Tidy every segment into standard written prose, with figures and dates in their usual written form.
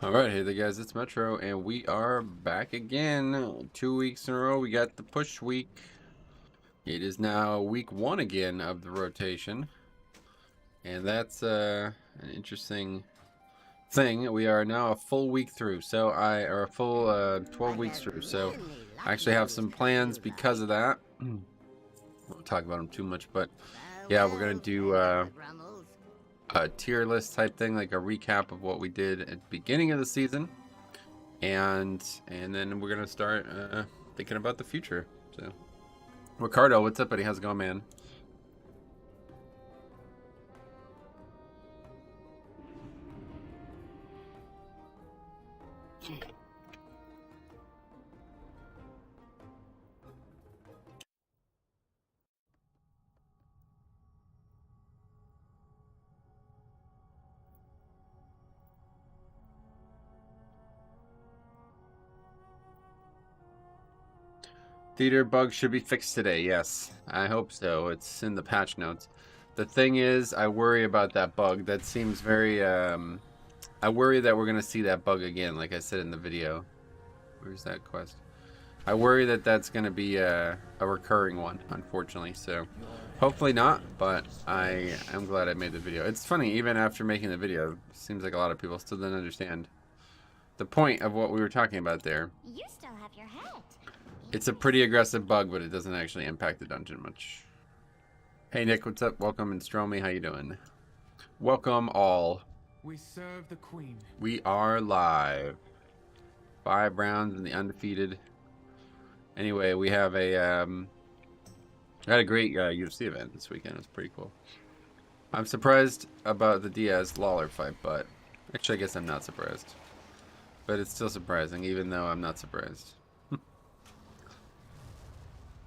Alright, hey there guys, it's Metro, and we are back again. 2 weeks in a row, we got the push week. It is now week 1 again of the rotation. And that's an interesting thing. We are now a full week through, or a full 12 weeks through. So I actually have some plans because of that. Won't talk about them too much, but yeah, we're going to do a tier list type thing, like a recap of what we did at the beginning of the season. And then we're gonna start thinking about the future. So, Ricardo, what's up, buddy? How's it going, man? Theater bug should be fixed today. Yes, I hope so. It's in the patch notes. The thing is, I worry about that bug. That seems very. I worry that we're gonna see that bug again, like I said in the video. Where's that quest? I worry that that's gonna be a recurring one, unfortunately. So, hopefully not. But I am glad I made the video. It's funny, even after making the video, it seems like a lot of people still didn't understand the point of what we were talking about there. You still have your hat. It's a pretty aggressive bug, but it doesn't actually impact the dungeon much. Hey Nick, what's up? Welcome, and Stromy, how you doing? Welcome all. We serve the queen. We are live. 5 rounds in the undefeated. Anyway, we have a had a great UFC event this weekend. It was pretty cool. I'm surprised about the Diaz Lawler fight, but actually I guess I'm not surprised. But it's still surprising, even though I'm not surprised.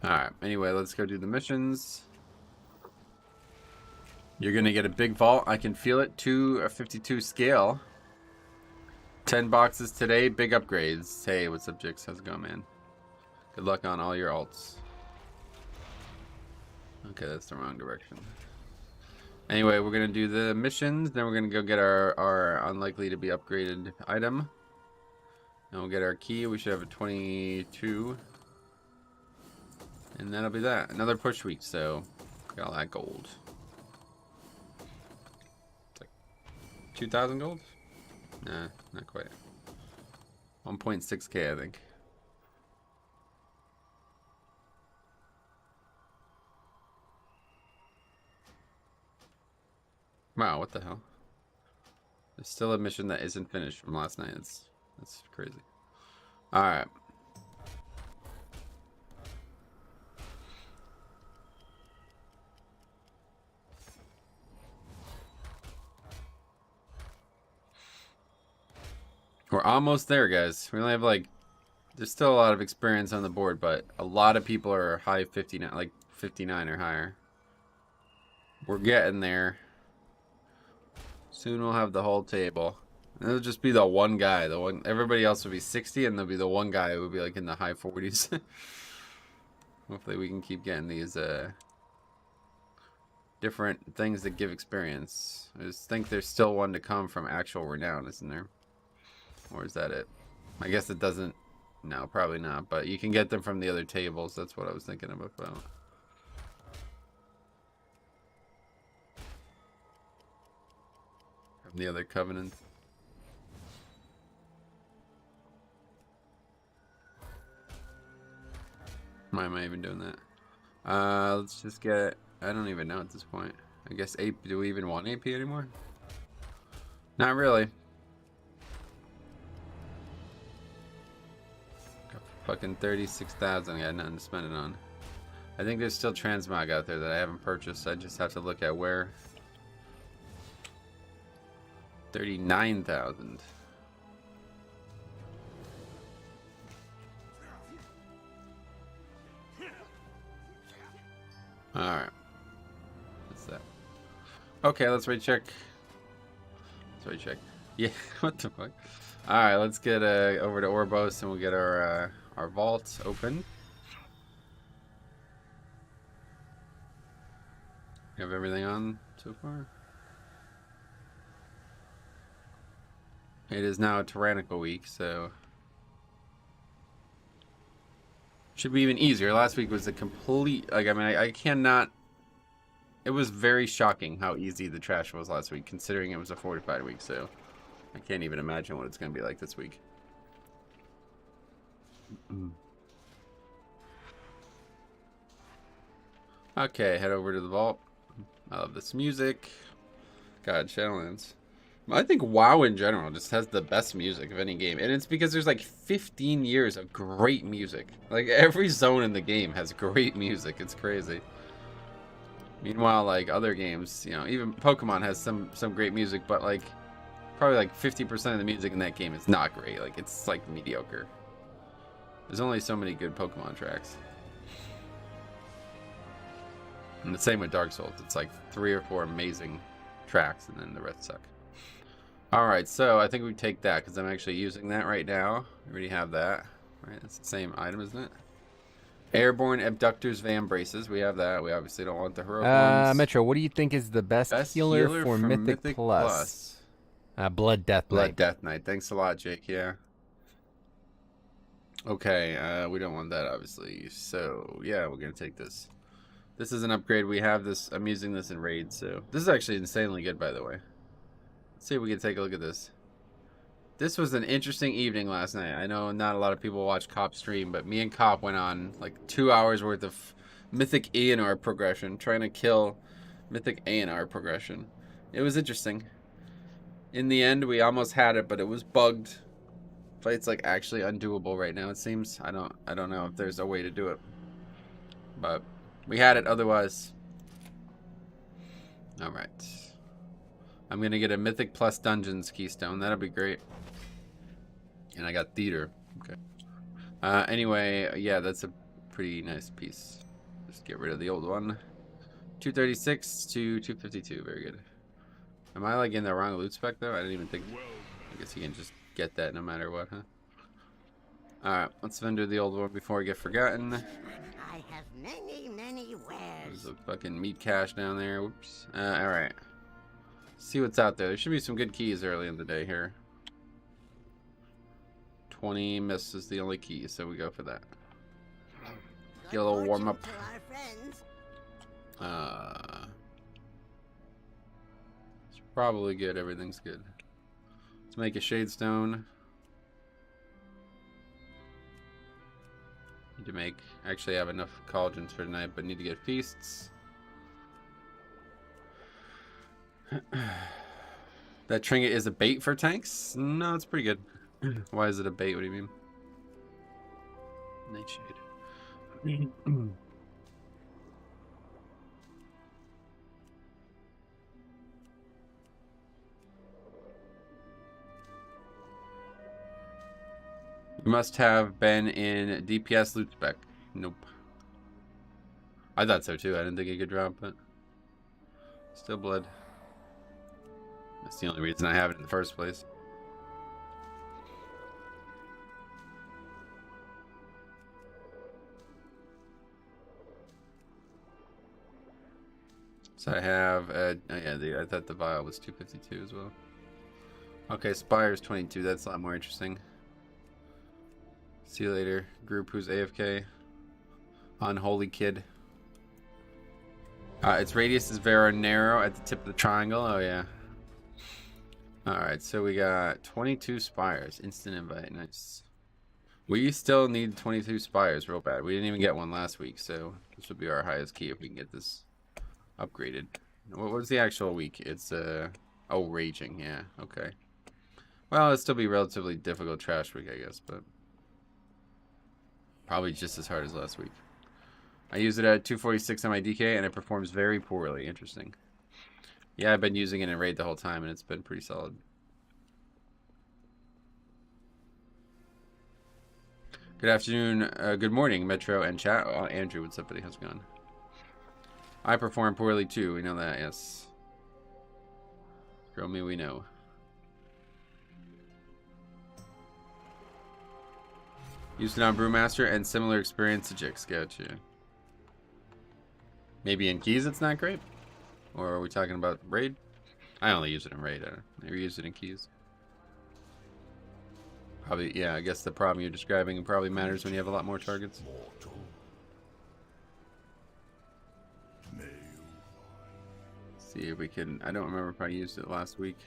Alright, anyway, let's go do the missions. You're going to get a big vault. I can feel it. To a 52 scale. 10 boxes today. Big upgrades. Hey, what's up, Jix? How's it going, man? Good luck on all your alts. Okay, that's the wrong direction. Anyway, we're going to do the missions. Then we're going to go get our unlikely to be upgraded item. And we'll get our key. We should have a 22. And that'll be that. Another push week, so got all that gold. It's like 2,000 gold? Nah, not quite. 1.6k, I think. Wow, what the hell? There's still a mission that isn't finished from last night. That's crazy. Alright. We're almost there, guys. We only have like, there's still a lot of experience on the board, but a lot of people are high 59, like 59 or higher. We're getting there. Soon we'll have the whole table. And it'll just be the one guy. The one, everybody else will be 60, and there'll be the one guy who will be like in the high 40s. Hopefully we can keep getting these different things that give experience. I just think there's still one to come from actual renown, isn't there? Or is that it? I guess it doesn't. No, probably not. But you can get them from the other tables. That's what I was thinking about. From the other covenant. Why am I even doing that? Let's just get. I don't even know at this point. I guess AP. Do we even want AP anymore? Not really. Fucking 36,000. I got nothing to spend it on. I think there's still transmog out there that I haven't purchased. I just have to look at where. 39,000. Alright. What's that? Okay, let's recheck. Let's recheck. Yeah, what the fuck? Alright, let's get over to Orbos and we'll get our vault open. You have everything on so far? It is now a tyrannical week, so should be even easier. Last week was a complete, like, I mean, I cannot, it was very shocking how easy the trash was last week, considering it was a fortified week, so I can't even imagine what it's going to be like this week. Okay, head over to the vault. I love this music. God, Shadowlands. I think WoW in general just has the best music of any game. And it's because there's like 15 years of great music. Like every zone in the game has great music. It's crazy. Meanwhile, like other games, you know, even Pokemon has some great music, but like probably like 50% of the music in that game is not great. Like it's like mediocre. There's only so many good Pokemon tracks. And the same with Dark Souls. It's like 3 or 4 amazing tracks and then the rest suck. Alright, so I think we take that because I'm actually using that right now. We already have that. Right, that's the same item, isn't it? Airborne Abductors Van Braces. We have that. We obviously don't want the heroic ones. Metro, what do you think is the best healer for Mythic Plus? Blood Death Knight. Blood Death Knight. Thanks a lot, Jake. Yeah. Okay, we don't want that, obviously. So, yeah, we're going to take this. This is an upgrade. We have this. I'm using this in Raid, so... This is actually insanely good, by the way. Let's see if we can take a look at this. This was an interesting evening last night. I know not a lot of people watch Cop stream, but me and Cop went on like 2 hours worth of Mythic A&R progression, trying to kill Mythic A&R progression. It was interesting. In the end, we almost had it, but it was bugged. Fight's like actually undoable right now, it seems. I don't know if there's a way to do it. But we had it otherwise. Alright. I'm gonna get a Mythic Plus Dungeons keystone. That'll be great. And I got Theater. Okay. Anyway, yeah, that's a pretty nice piece. Just get rid of the old one. 236 to 252. Very good. Am I like in the wrong loot spec though? I didn't even think. I guess you can just get that no matter what, huh? Alright, let's vendor the old one before I get forgotten. I have many wares. There's a fucking meat cache down there. Whoops. Alright. See what's out there. There should be some good keys early in the day here. 20 miss is the only key, so we go for that. Get a little warm up. It's probably good. Everything's good. Let's make a shade stone. Need to make. Actually, have enough cauldrons for tonight, but need to get feasts. That trinket is a bait for tanks? No, it's pretty good. Why is it a bait? What do you mean? Nightshade. You must have been in DPS loot spec. Nope. I thought so too. I didn't think it could drop, but still blood. That's the only reason I have it in the first place. So I have, oh yeah, I thought the vial was 252 as well. Okay, Spires 22, that's a lot more interesting. See you later, group who's AFK. Unholy kid. Its radius is very narrow at the tip of the triangle, oh yeah. Alright, so we got 22 Spires, instant invite, nice. We still need 22 Spires real bad. We didn't even get one last week, so this will be our highest key if we can get this upgraded. What was the actual week? It's oh, raging. Yeah, okay. Well, it'll still be relatively difficult trash week, I guess, but probably just as hard as last week. I use it at 246 on my DK and it performs very poorly. Interesting. Yeah, I've been using it in raid the whole time and it's been pretty solid. Good afternoon, good morning, Metro and chat. Oh, Andrew, what's up, buddy? How's it going? I perform poorly too, we know that, yes. Girl me, we know. Used it on Brewmaster and similar experience to Jix, gotcha. Maybe in keys it's not great? Or are we talking about raid? I only use it in raid, I never use it in keys. Probably, yeah, I guess the problem you're describing probably matters when you have a lot more targets. See if we can, I don't remember if I used it last week.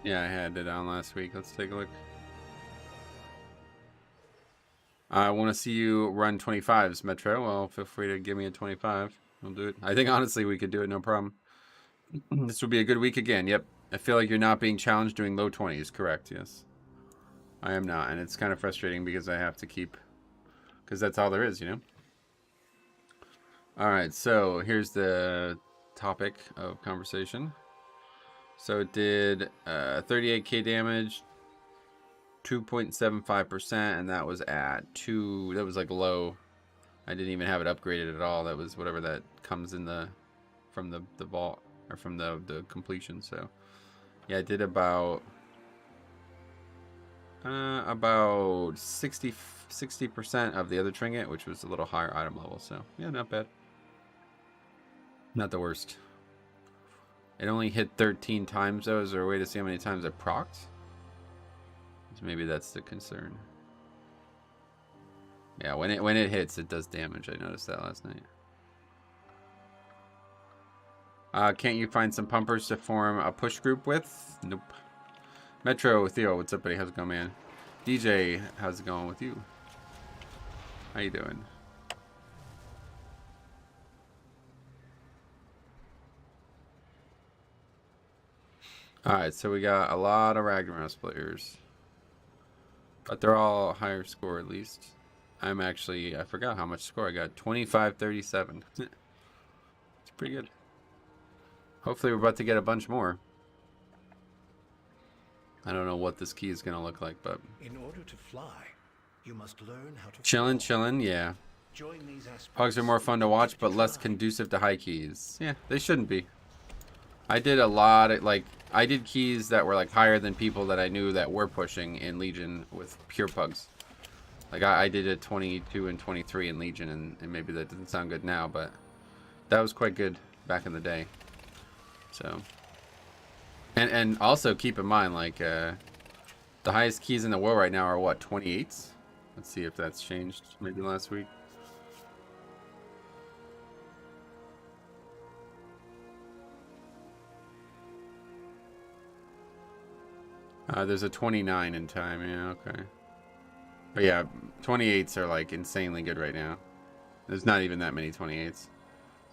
Yeah, I had it on last week. Let's take a look. I want to see you run 25s, Metro. Well, feel free to give me a 25. We'll do it. I think, honestly, we could do it, no problem. This will be a good week again. Yep. I feel like you're not being challenged doing low 20s. Correct, yes. I am not, and it's kind of frustrating because I have to keep... Because that's all there is, you know? Alright, so here's the topic of conversation. So it did 38k damage, 2.75%, and that was at 2. That was like low. I didn't even have it upgraded at all. That was whatever that comes in the from the vault or from the completion. So yeah, I did about 60% of the other trinket, which was a little higher item level. So yeah, not bad. Not the worst. It only hit 13 times though. Is there a way to see how many times it procced? So maybe that's the concern. Yeah, when it hits, it does damage. I noticed that last night. Can't you find some pumpers to form a push group with? Nope. Metro Theo, what's up, buddy? How's it going, man? DJ, how's it going with you? How you doing? Alright, so we got a lot of Ragnaros players. But they're all higher score at least. I'm actually, I forgot how much score I got. 25-37. It's pretty good. Hopefully we're about to get a bunch more. I don't know what this key is going to look like, but... In order to fly, you must learn how to chillin', yeah. Pugs are more fun to watch, but less conducive to high keys. Yeah, they shouldn't be. I did a lot of, like, I did keys that were, like, higher than people that I knew that were pushing in Legion with pure pugs. Like, I did a 22 and 23 in Legion, and maybe that doesn't sound good now, but that was quite good back in the day. So, and also keep in mind, like, the highest keys in the world right now are, what, 28s? Let's see if that's changed maybe last week. There's a 29 in time, yeah, okay. But yeah, 28s are like insanely good right now. There's not even that many 28s.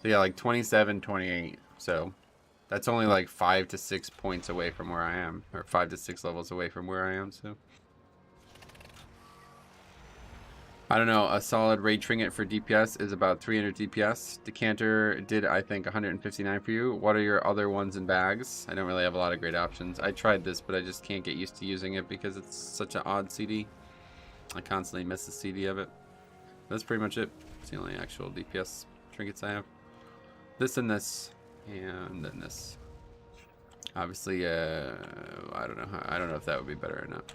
So yeah, like 27, 28. So that's only like 5 to 6 points away from where I am. Or 5 to 6 levels away from where I am, so. I don't know, a solid raid trinket for DPS is about 300 DPS. Decanter did, I think, 159 for you. What are your other ones in bags? I don't really have a lot of great options. I tried this, but I just can't get used to using it because it's such an odd CD. I constantly miss the CD of it. That's pretty much it. It's the only actual DPS trinkets I have. This and this, and then this. Obviously, I don't know if that would be better or not.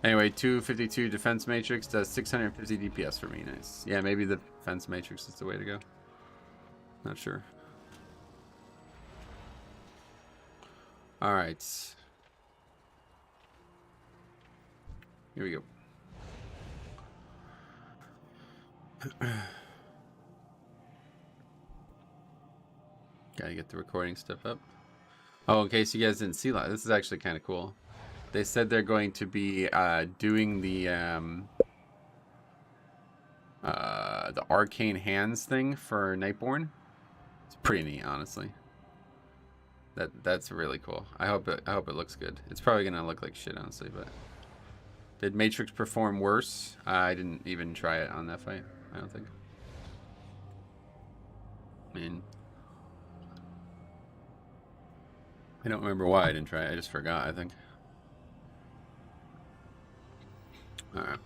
Anyway, 252 defense matrix does 650 DPS for me. Nice. Yeah, maybe the defense matrix is the way to go. Not sure. All right. Here we go. Gotta get the recording stuff up. Oh, in case you guys didn't see that, this is actually kind of cool. They said they're going to be doing the arcane hands thing for Nightborn. It's pretty neat, honestly. That's really cool. I hope it looks good. It's probably gonna look like shit, honestly, but did Matrix perform worse? I didn't even try it on that fight, I don't think. I mean, I don't remember why I didn't try it. I just forgot, I think. Alright.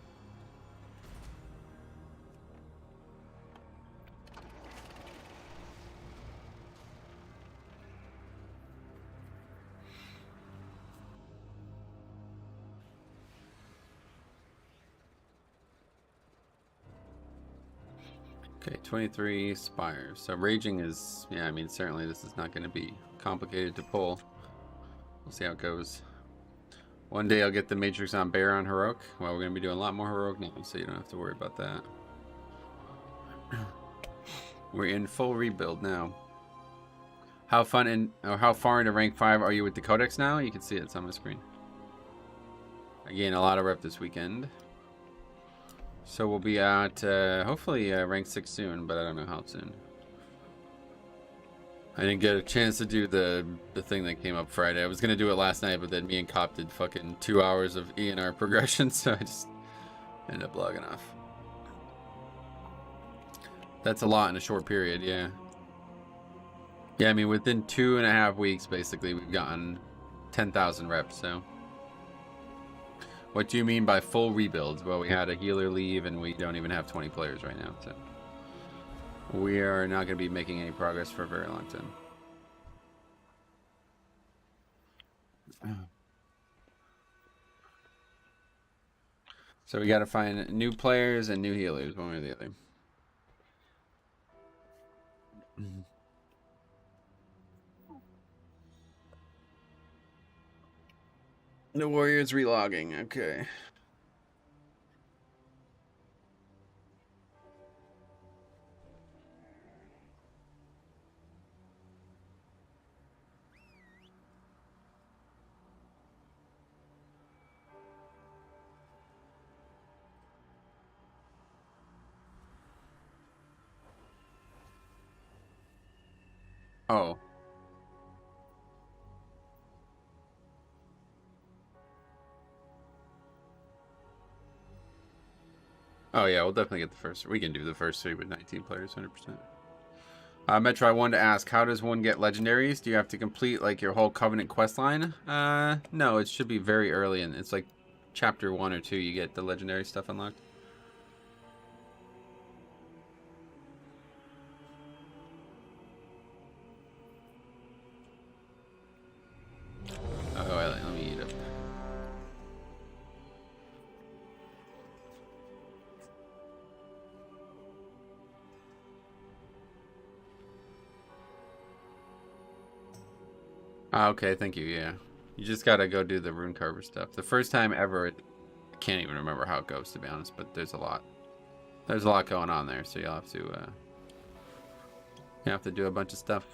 Okay, 23 Spires. So Raging is, yeah, I mean, certainly this is not going to be complicated to pull. We'll see how it goes. One day I'll get the Matrix on Bear on Heroic. Well, we're going to be doing a lot more Heroic now, so you don't have to worry about that. We're in full rebuild now. How far into rank 5 are you with the Codex now? You can see it's on my screen. Again, a lot of rep this weekend. So we'll be at hopefully rank 6 soon, but I don't know how soon. I didn't get a chance to do the thing that came up Friday. I was gonna do it last night, but then me and Cop did fucking 2 hours of ENR progression, so I just ended up logging off. That's a lot in a short period, yeah. Yeah, I mean within 2.5 weeks, basically, we've gotten 10,000 reps. So. What do you mean by full rebuilds? Well, we had a healer leave and we don't even have 20 players right now, so we are not going to be making any progress for a very long time. So we got to find new players and new healers, one way or the other. The Warriors relogging, okay. Oh. Oh yeah, we'll definitely get the first. We can do the first 3 with 19 players, 100%. Metro, I wanted to ask, how does one get legendaries? Do you have to complete like your whole Covenant quest line? No, it should be very early, and it's like chapter 1 or 2. You get the legendary stuff unlocked. Oh, let me eat up. Okay, thank you, yeah. You just gotta go do the rune carver stuff. The first time ever, I can't even remember how it goes, to be honest, but there's a lot. There's a lot going on there, so you'll have to, you have to do a bunch of stuff.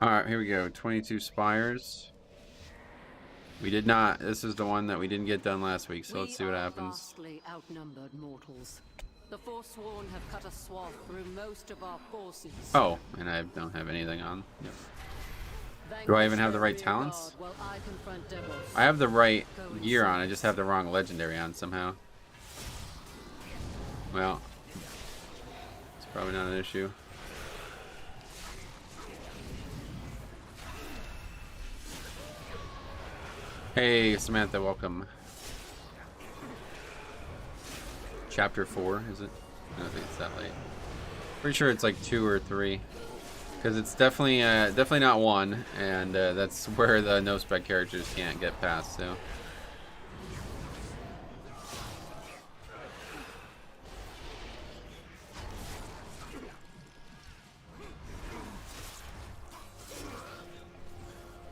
Alright, here we go. 22 Spires. We did not. This is the one that we didn't get done last week, so let's see what happens. Vastly outnumbered mortals. The Forsworn have cut a swath through most of our forces. Oh, and I don't have anything on. Yep. Do I even have the right talents? I have the right gear on. I just have the wrong legendary on somehow. Well, it's probably not an issue. Hey, Samantha, welcome. Chapter 4, is it? I don't think it's that late. Pretty sure it's like 2 or 3. Because it's definitely definitely not 1, and that's where the no-spec characters can't get past, so.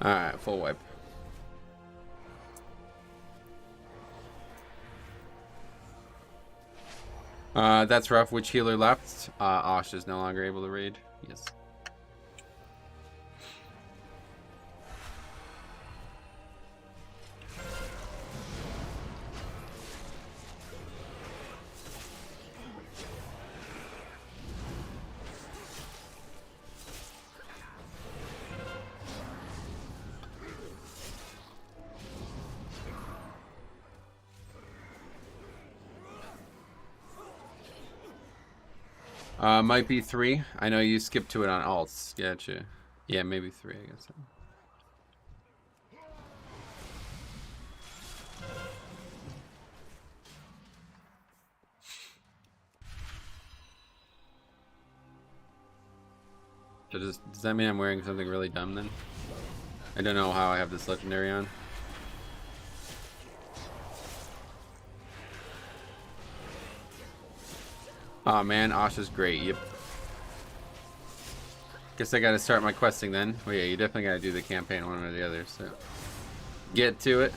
Alright, full wipe. That's rough. Which healer left? Osh is no longer able to raid. Yes. Might be 3. I know you skipped to it on alts. Gotcha. Yeah, maybe 3, I guess. So does that mean I'm wearing something really dumb then? I don't know how I have this legendary on. Oh man, Asha's great. Yep. Guess I gotta start my questing then. Well, yeah, you definitely gotta do the campaign one or the other, so get to it.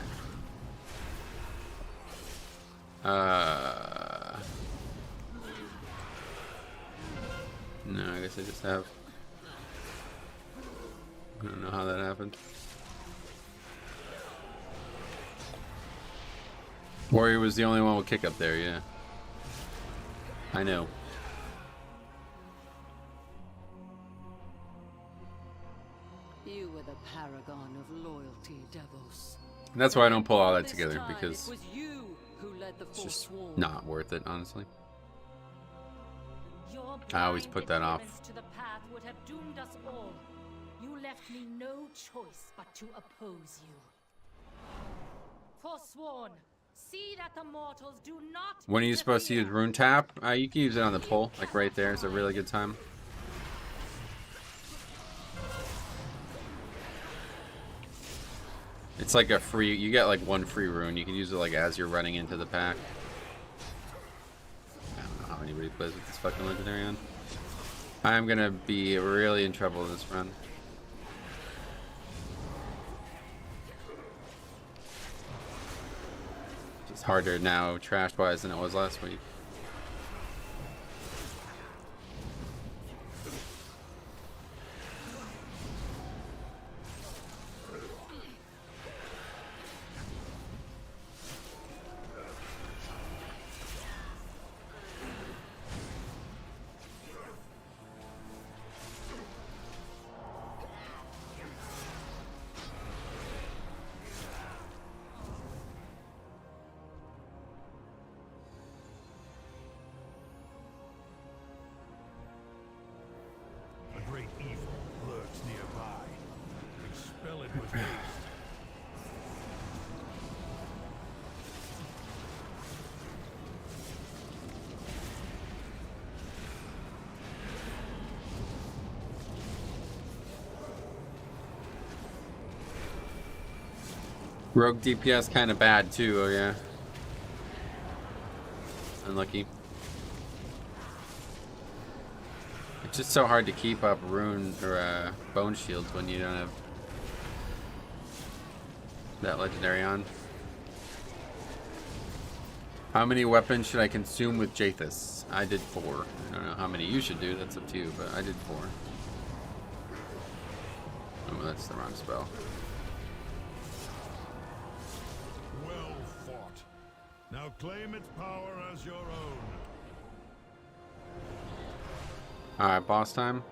No, I guess I just have. I don't know how that happened. Warrior was the only one with kick up there, yeah. I know. You were the paragon of loyalty, Devos. And that's why I don't pull all that together, This time because it was you who led the it's just Forsworn. not worth it, honestly. Your I always blind put that off. adherence to the path would have doomed us all. You left me no choice but to oppose you. Forsworn, see that the mortals do not. When are you supposed to use interfere. rune tap? You can use it on the pull, like right there. It's a really good time. It's like a free. You get like 1 free rune. You can use it like as you're running into the pack. I don't know how anybody plays with this fucking legendary on. I'm gonna be really in trouble this run. It's harder now, trash-wise, than it was last week. A great evil lurks nearby. Expel it with haste. Rogue DPS kind of bad too, oh yeah. Unlucky. It's just so hard to keep up rune or bone shields when you don't have that legendary on. How many weapons should I consume with Jathus? I did 4. I don't know how many you should do, that's up to you, but I did 4. Oh, that's the wrong spell. Well fought. Now claim its power as your own. Alright, boss time.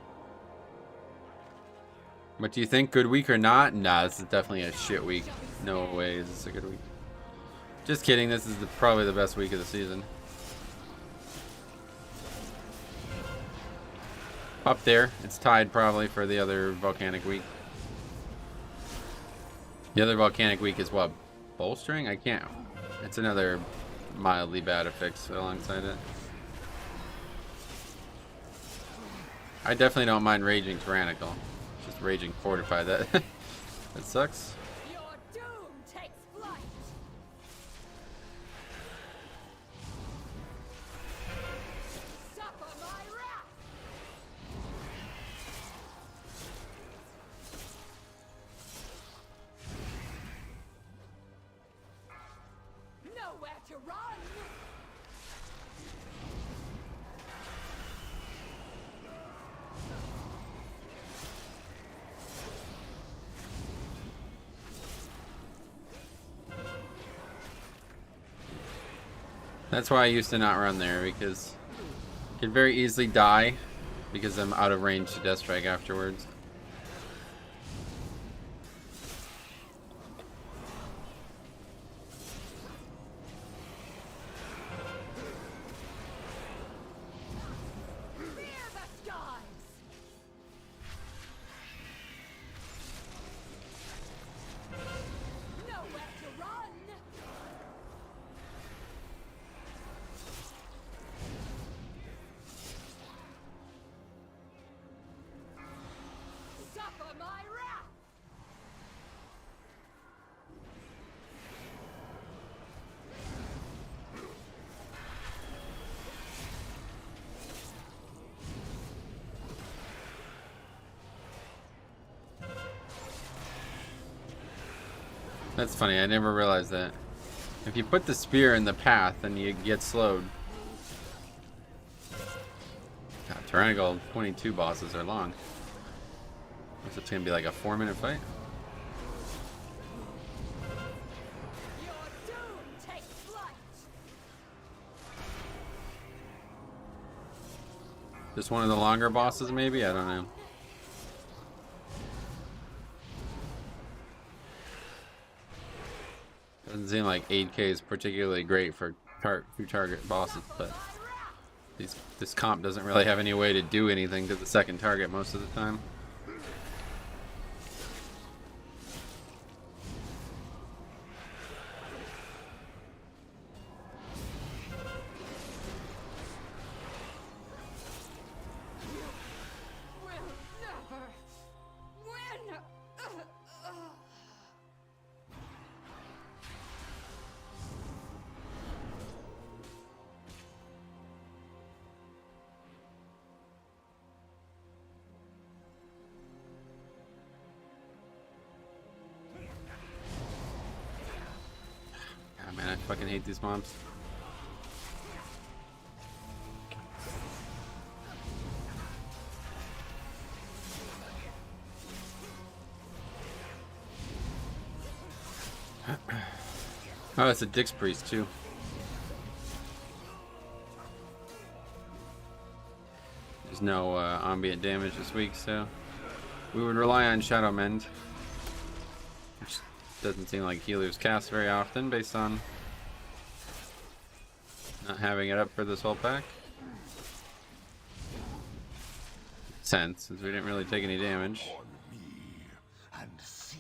What do you think? Good week or not? Nah, this is definitely a shit week. No way is this a good week. Just kidding, this is probably the best week of the season. Up there. It's tied probably for the other volcanic week. The other volcanic week is what? Bolstering? I can't. It's another mildly bad affix alongside it. I definitely don't mind Raging Tyrannical. Just Raging Fortified. That sucks. Your doom takes flight. Suffer my wrath. to run. That's why I used to not run there, because I could very easily die because I'm out of range to Death Strike afterwards. That's funny, I never realized that. If you put the spear in the path, then you get slowed. God, Tyrannical 22 bosses are long. Guess it's gonna be like a 4-minute fight. Just one of the longer bosses, maybe? I don't know. Doesn't seem like 8K is particularly great for target bosses, but this comp doesn't really have any way to do anything to the second target most of the time. Man, I fucking hate these mobs. Oh, it's a Dix Priest too. There's no ambient damage this week, so we would rely on Shadow Mend, which doesn't seem like healers cast very often based on not having it up for this whole pack. Sense, since we didn't really take any damage. And see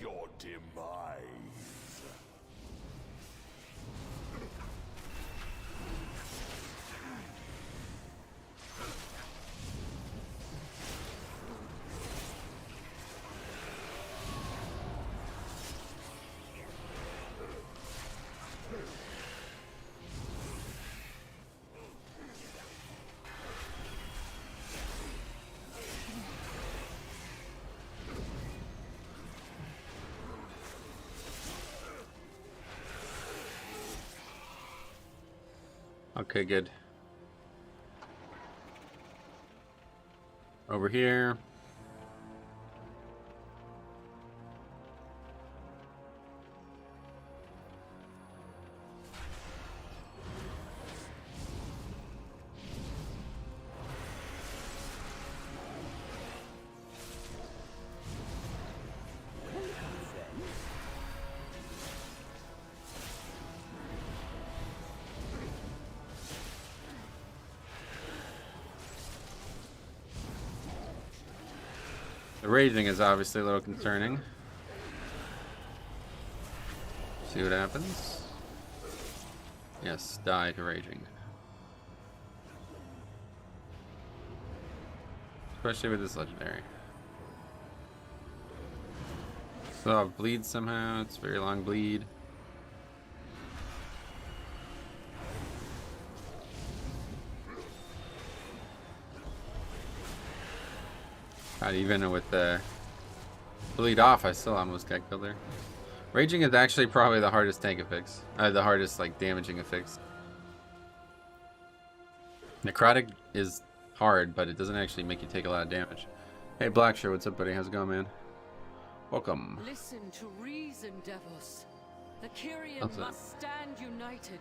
your demise. Okay, good. Over here. The raging is obviously a little concerning. See what happens. Yes, die to raging. Especially with this legendary. So I'll bleed somehow. It's a very long bleed. God, even with the bleed off, I still almost got killed there. Raging is actually probably the hardest tank affix. The hardest, like, damaging affix. Necrotic is hard, but it doesn't actually make you take a lot of damage. Hey, Blackshirt, what's up, buddy? How's it going, man? Welcome. Listen to reason, Devos. The Kyrian What's that? must stand united.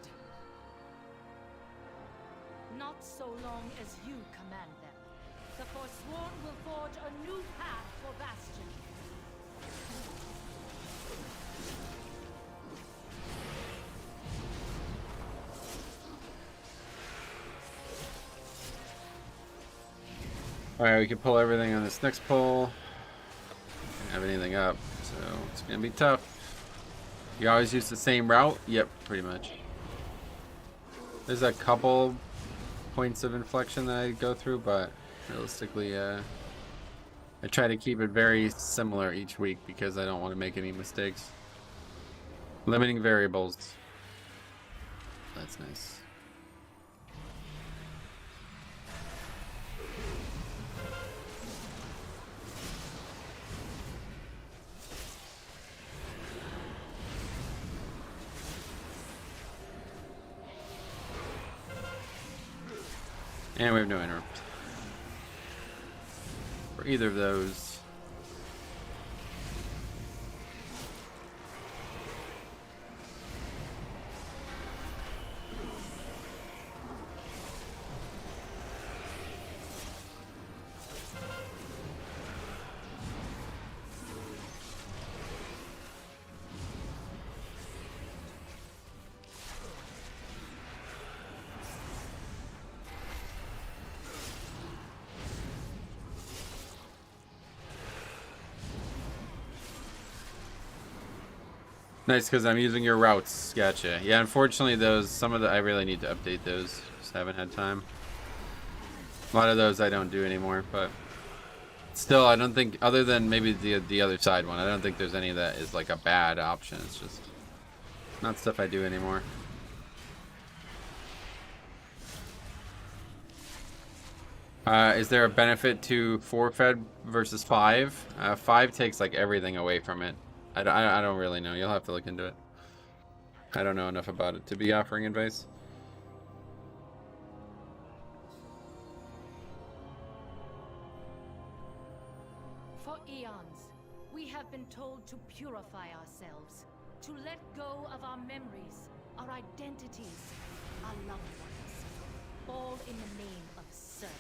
Not so long as you command them. The Forsworn will forge a new path for Bastion. Alright, we can pull everything on this next pull. Don't have anything up, so it's gonna be tough. You always use the same route? Yep, pretty much. There's a couple points of inflection that I go through, but realistically, I try to keep it very similar each week because I don't want to make any mistakes. Limiting variables. That's nice. And we have no interrupt for either of those. Nice, because I'm using your routes. Gotcha. Yeah, unfortunately, I really need to update those. Just haven't had time. A lot of those I don't do anymore, but still, I don't think, other than maybe the other side one, I don't think there's any that is like a bad option. It's just not stuff I do anymore. Is there a benefit to 4-fed versus 5? 5 takes like everything away from it. I don't really know. You'll have to look into it. I don't know enough about it to be offering advice. For eons, we have been told to purify ourselves, to let go of our memories, our identities, our loved ones, all in the name of service.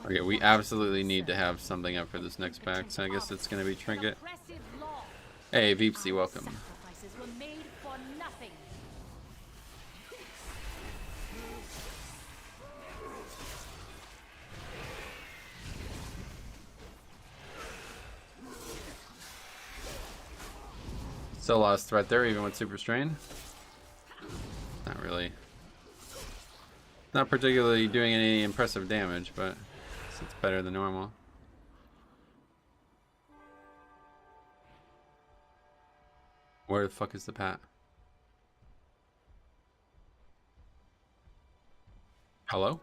Okay, we absolutely need to have something up for this next pack, so I guess it's going to be Trinket. Hey, Veepsy, welcome. Sacrifices were made for nothing. Still lost threat there, even with Super Strain. Not really. Not particularly doing any impressive damage, but it's better than normal. Where the fuck is the Pat? Hello?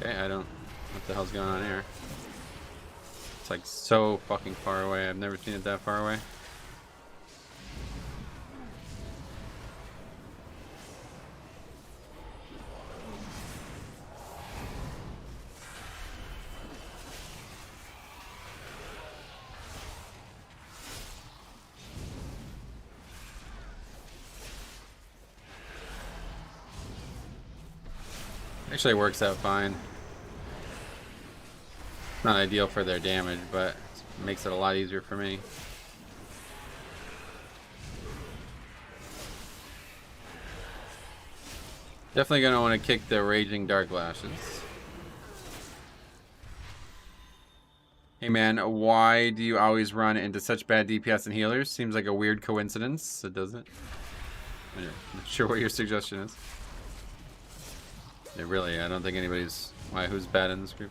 Okay, I don't... What the hell's going on here? It's like so fucking far away. I've never seen it that far away. Actually works out fine. Not ideal for their damage, but it makes it a lot easier for me. Definitely gonna want to kick the Raging Dark Lashes. Hey man, why do you always run into such bad DPS and healers? Seems like a weird coincidence. It doesn't. I'm not sure what your suggestion is. Yeah, really, I don't think anybody's... Why, who's bad in this group?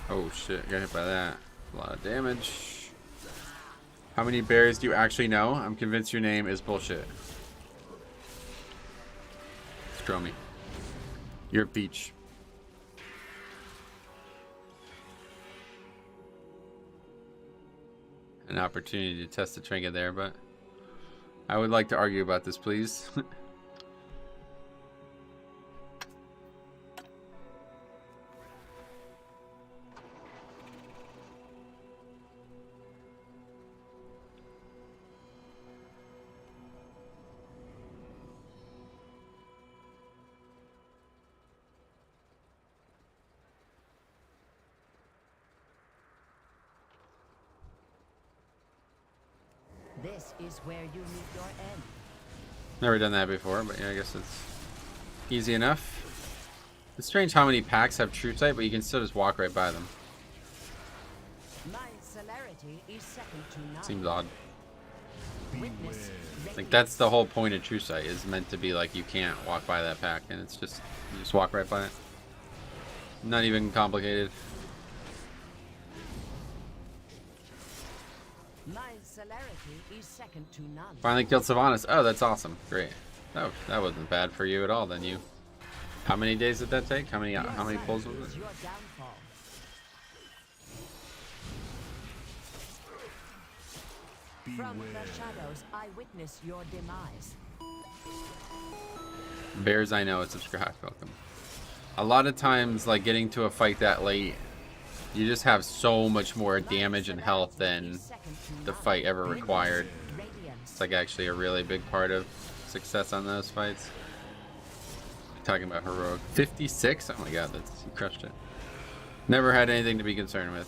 Oh shit, got hit by that. A lot of damage. How many bears do you actually know? I'm convinced your name is bullshit. Scroll me. You're a peach. An opportunity to test the trinket there, but I would like to argue about this, please. This is where you meet your end. Never done that before, but yeah, I guess it's easy enough. It's strange how many packs have true sight, but you can still just walk right by them. My celerity is second to none. Seems odd. Witness Like that's the whole point of true sight, is meant to be like you can't walk by that pack, and it's just you just walk right by it. Not even complicated. My celerity is second to none. Finally killed Sylvanas. Oh, that's awesome. Great. Oh, that wasn't bad for you at all then. You. How many days did that take? How many pulls was it? Your downfall. From the shadows, I witness your demise. Bears I know, subscribe. Welcome. A lot of times, like getting to a fight that late, you just have so much more damage and health than the fight ever required. It's like actually a really big part of success on those fights. Talking about heroic 56. Oh my god, that's you crushed it. Never had anything to be concerned with.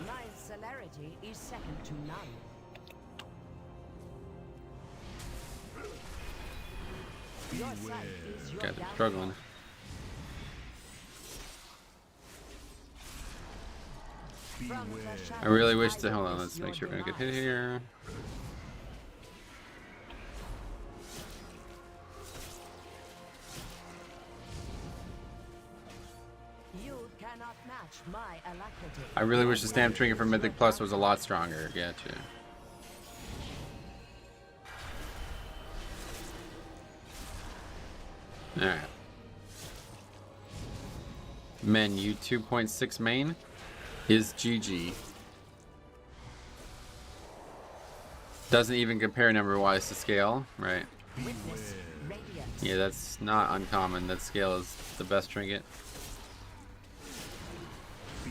My celerity is second to none. Your sight is your God, they're downfall. struggling. From the I really wish shadows, to. Hold on, witness let's your make sure we don't get demise. hit here. You cannot match my alacrity. I really wish the stamp trinket from Mythic Plus was a lot stronger. Gotcha. Alright. Menu 2.6 main is GG. Doesn't even compare number wise to scale, right? Witness radiance. Yeah, that's not uncommon. That scale is the best trinket.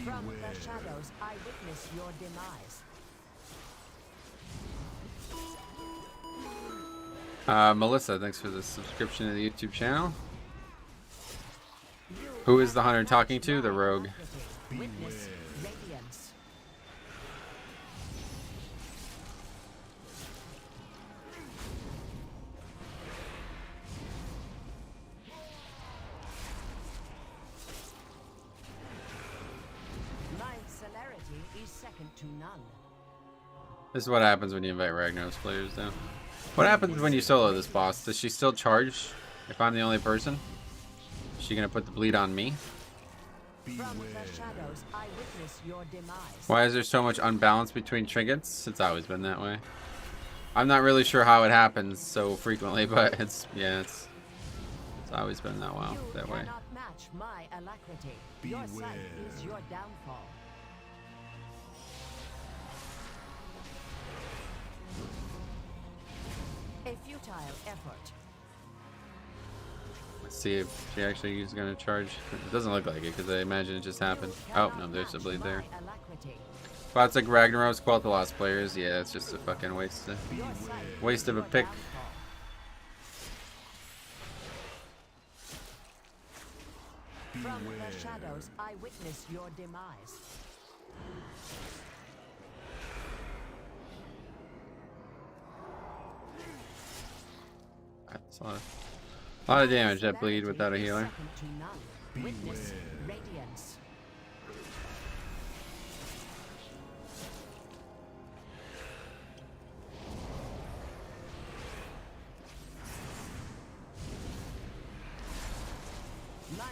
From the shadows, I witness your demise. Melissa, thanks for the subscription to the YouTube channel. Who is the hunter talking to? The rogue. Witness radiance. My celerity is second to none. This is what happens when you invite Ragnaros players, though. What happens when you solo this boss? Does she still charge if I'm the only person? Is she gonna put the bleed on me? From the shadows, I witness your demise. Why is there so much unbalance between trinkets? It's always been that way. I'm not really sure how it happens so frequently, but it's always been that way. You cannot match my alacrity. Your sight is your downfall. A futile effort. Let's see if she actually is gonna charge. It doesn't look like it because I imagine it just happened. Oh no, there's a bleed there. My alacrity. Spots like Ragnaros, Quel'Thalas players. Yeah, it's just a fucking waste. Your sight is Waste of a your pick. downfall. From the shadows, I witness your demise. That's a lot of damage that bleed without a healer. Second to none. Witness radiance. My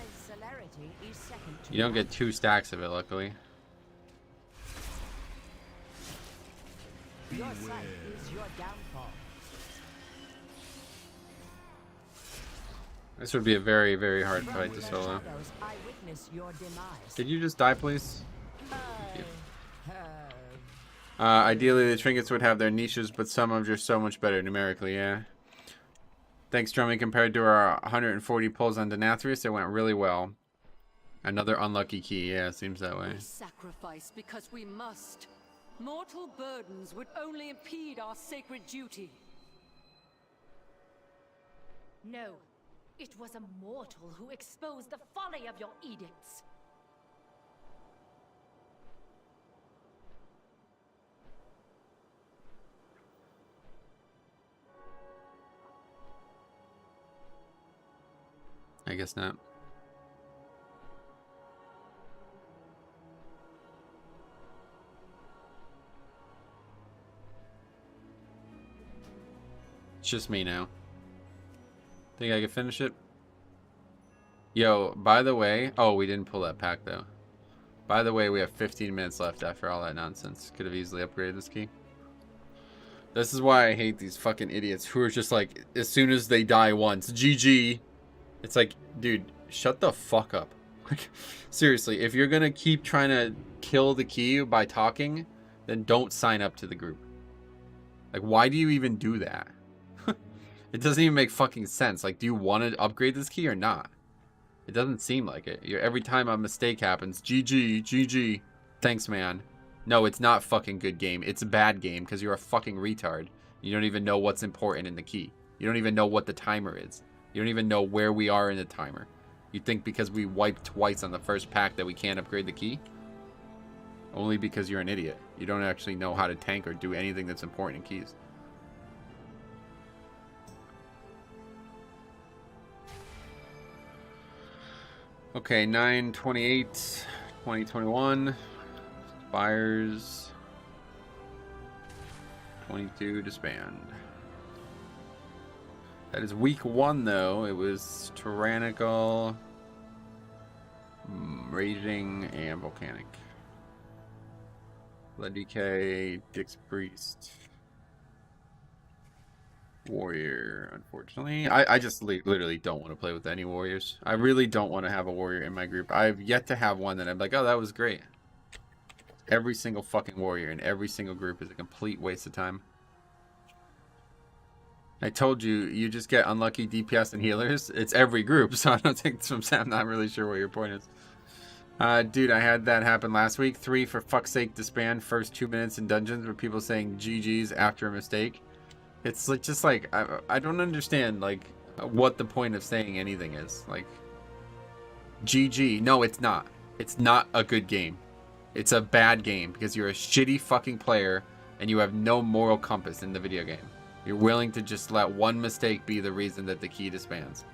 Celerity is second to You don't none. get 2 stacks of it, luckily. Your sight is your downfall. This would be a very, very hard From fight to the solo. shadows, I witness your demise. Did you just die, please? I have Ideally, the trinkets would have their niches, but some are just so much better numerically, yeah. Thanks, Drumming. Compared to our 140 pulls on Denathrius, it went really well. Another unlucky key, yeah, seems that way. We sacrifice because we must. Mortal burdens would only impede our sacred duty. No, it was a mortal who exposed the folly of your edicts. I guess not. It's just me now. Think I can finish it? Yo, by the way... Oh, we didn't pull that pack, though. By the way, we have 15 minutes left after all that nonsense. Could have easily upgraded this key. This is why I hate these fucking idiots who are just like, as soon as they die once, GG. It's like, dude, shut the fuck up. Like, seriously, if you're gonna keep trying to kill the key by talking, then don't sign up to the group. Like, why do you even do that? It doesn't even make fucking sense. Like, do you want to upgrade this key or not? It doesn't seem like it. Every time a mistake happens, GG, GG. Thanks, man. No, it's not fucking good game. It's a bad game because you're a fucking retard. You don't even know what's important in the key. You don't even know what the timer is. You don't even know where we are in the timer. You think because we wiped twice on the first pack that we can't upgrade the key? Only because you're an idiot. You don't actually know how to tank or do anything that's important in keys. Okay, 9/28, 2021. Spires 22 disband. That is week 1, though. It was Tyrannical, Raging, and Volcanic. Blood DK, Dix Priest, Warrior, unfortunately. I just literally don't want to play with any warriors. I really don't want to have a warrior in my group. I've yet to have one that I'm like, oh, that was great. Every single fucking warrior in every single group is a complete waste of time. I told you, you just get unlucky DPS and healers. It's every group, so I don't think I'm not really sure what your point is. Dude, I had that happen last week. 3 for fuck's sake disband first 2 minutes in dungeons with people saying GG's after a mistake. It's like, just like, I don't understand, like, what the point of saying anything is. Like, GG. No, it's not. It's not a good game. It's a bad game because you're a shitty fucking player and you have no moral compass in the video game. You're willing to just let one mistake be the reason that the key disbands.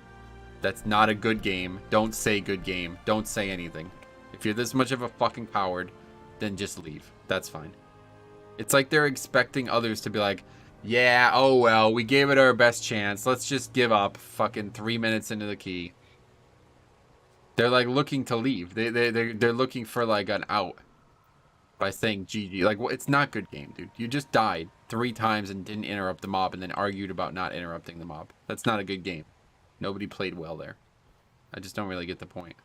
That's not a good game. Don't say good game. Don't say anything. If you're this much of a fucking coward, then just leave. That's fine. It's like they're expecting others to be like, yeah, oh well, we gave it our best chance. Let's just give up fucking 3 minutes into the key. They're like looking to leave. They're looking for like an out by saying GG. Like, well, it's not good game, dude. You just died 3 times and didn't interrupt the mob and then argued about not interrupting the mob. That's not a good game. Nobody played well there. I just don't really get the point.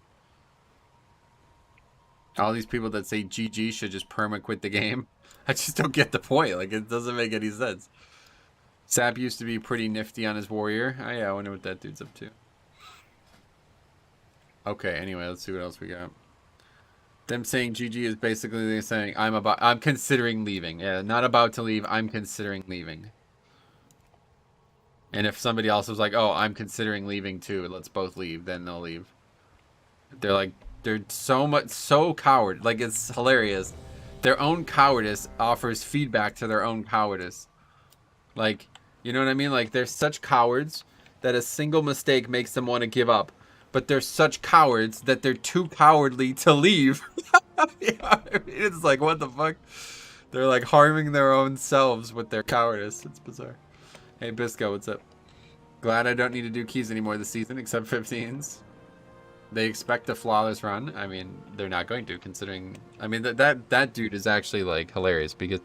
All these people that say GG should just perma quit the game. I just don't get the point. Like, it doesn't make any sense. Sap used to be pretty nifty on his warrior. Oh yeah, I wonder what that dude's up to. Okay, anyway, let's see what else we got. Them saying GG is basically saying I'm considering leaving. Yeah, not about to leave, I'm considering leaving. And if somebody else was like, oh, I'm considering leaving too, let's both leave, then they'll leave. They're like, they're so coward. Like, it's hilarious. Their own cowardice offers feedback to their own cowardice. Like, you know what I mean? Like, they're such cowards that a single mistake makes them want to give up. But they're such cowards that they're too cowardly to leave. Yeah, I mean, it's like, what the fuck? They're like harming their own selves with their cowardice. It's bizarre. Hey, Bisco, what's up? Glad I don't need to do keys anymore this season, except 15s. they expect a flawless run. I mean, they're not going to, considering. I mean, that dude is actually like hilarious because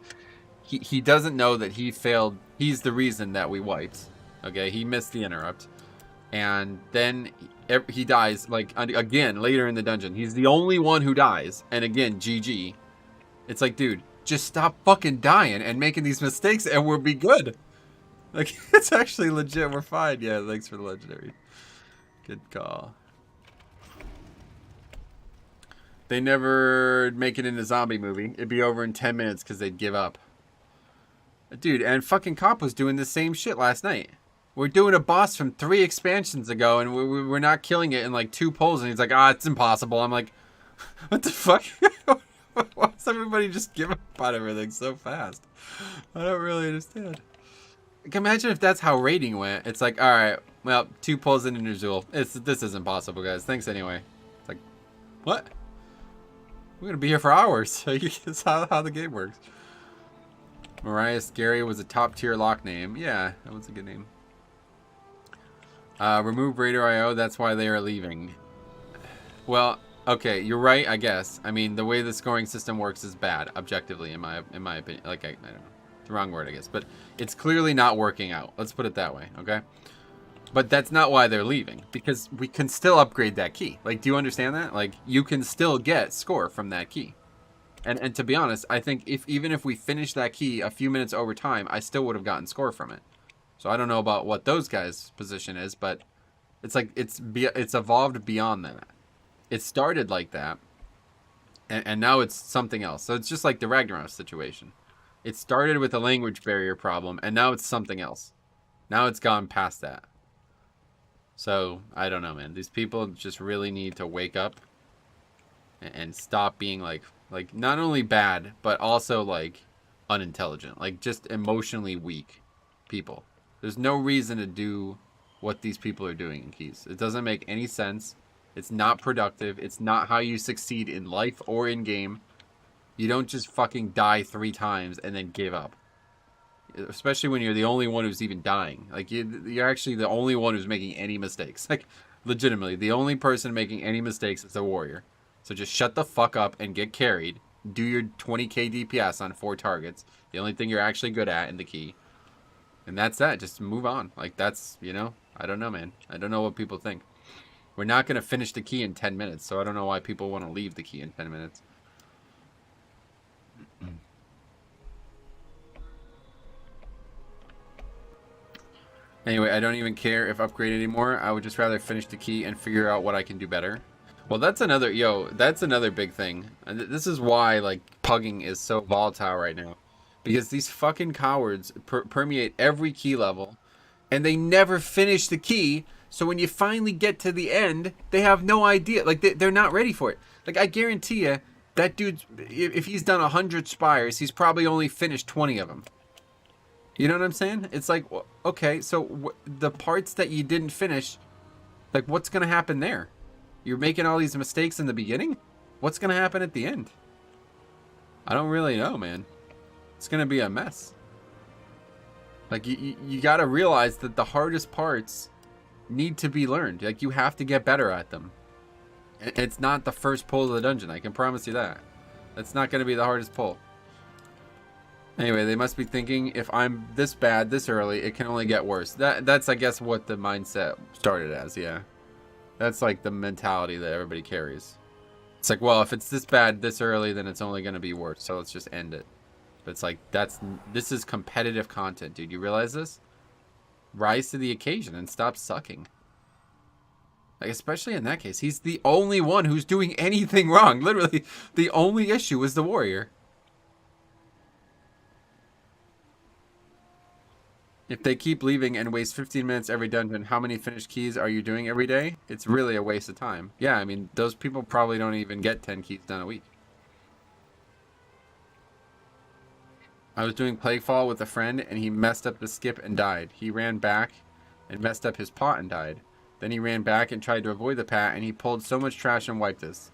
he doesn't know that he failed. He's the reason that we wiped. Okay, he missed the interrupt, and then he dies like again later in the dungeon. He's the only one who dies, and again, GG. It's like, dude, just stop fucking dying and making these mistakes, and we'll be good. Like, it's actually legit. We're fine. Yeah, thanks for the legendary. Good call. They never make it in a zombie movie. It'd be over in 10 minutes because they'd give up. Dude, and fucking Cop was doing the same shit last night. We're doing a boss from 3 expansions ago, and we're not killing it in like 2 pulls, and he's like, it's impossible. I'm like, what the fuck? Why does everybody just give up on everything so fast? I don't really understand. Like, imagine if that's how raiding went. It's like, alright, well, 2 pulls in Ner'zhul. This isn't possible, guys. Thanks anyway. It's like, what? We're gonna be here for hours. That's how the game works. Mariah Scary was a top tier lock name. Yeah, that was a good name. Remove Raider IO, that's why they are leaving. Well, okay, you're right, I guess. I mean, the way the scoring system works is bad, objectively, in my opinion. Like, I don't know. The wrong word, I guess. But it's clearly not working out. Let's put it that way, okay? But that's not why they're leaving. Because we can still upgrade that key. Like, do you understand that? Like, you can still get score from that key. And to be honest, I think even if we finished that key a few minutes over time, I still would have gotten score from it. So I don't know about what those guys' position is, but it's like it's evolved beyond that. It started like that, and now it's something else. So it's just like the Ragnarok situation. It started with a language barrier problem, and now it's something else. Now it's gone past that. So I don't know, man. These people just really need to wake up and stop being like not only bad, but also like unintelligent, like just emotionally weak people. There's no reason to do what these people are doing in keys. It doesn't make any sense. It's not productive. It's not how you succeed in life or in game. You don't just fucking die 3 times and then give up. Especially when you're the only one who's even dying. Like, you're actually the only one who's making any mistakes. Like, legitimately, the only person making any mistakes is the warrior. So just shut the fuck up and get carried. Do your 20k DPS on 4 targets. The only thing you're actually good at in the key. And that's that. Just move on. Like, that's, you know, I don't know, man. I don't know what people think. We're not going to finish the key in 10 minutes. So I don't know why people want to leave the key in 10 minutes. Anyway, I don't even care if upgrade anymore. I would just rather finish the key and figure out what I can do better. Well, that's another, that's another big thing. And this is why, like, pugging is so volatile right now. Because these fucking cowards permeate every key level, and they never finish the key, so when you finally get to the end, they have no idea. Like, they're not ready for it. Like, I guarantee you, that dude's, if he's done 100 spires, he's probably only finished 20 of them. You know what I'm saying? It's like, okay, so the parts that you didn't finish, like, what's going to happen there? You're making all these mistakes in the beginning? What's going to happen at the end? I don't really know, man. It's going to be a mess. Like, you got to realize that the hardest parts need to be learned. Like, you have to get better at them. It's not the first pull of the dungeon. I can promise you that. That's not going to be the hardest pull. Anyway, they must be thinking, if I'm this bad this early, it can only get worse. That's, I guess, what the mindset started as, yeah. That's like the mentality that everybody carries. It's like, well, if it's this bad this early, then it's only going to be worse. So let's just end it. But it's like, this is competitive content, dude. You realize this? Rise to the occasion and stop sucking. Like, especially in that case, he's the only one who's doing anything wrong. Literally, the only issue is the warrior. If they keep leaving and waste 15 minutes every dungeon, how many finished keys are you doing every day? It's really a waste of time. Yeah, I mean, those people probably don't even get 10 keys done a week. I was doing Plaguefall with a friend, and he messed up the skip and died. He ran back and messed up his pot and died. Then he ran back and tried to avoid the pat, and he pulled so much trash and wiped us.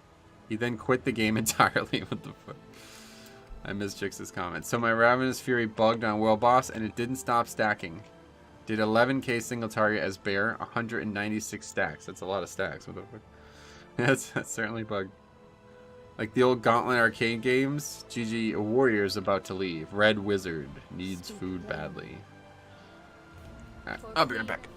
He then quit the game entirely. What the fuck? I missed Jix's comment. So my Ravenous Fury bugged on World Boss, and it didn't stop stacking. Did 11k single target as bear, 196 stacks. That's a lot of stacks. What the fuck? That's certainly bugged. Like the old Gauntlet arcade games. GG, a warrior's about to leave. Red wizard needs food badly. Alright, I'll be right back.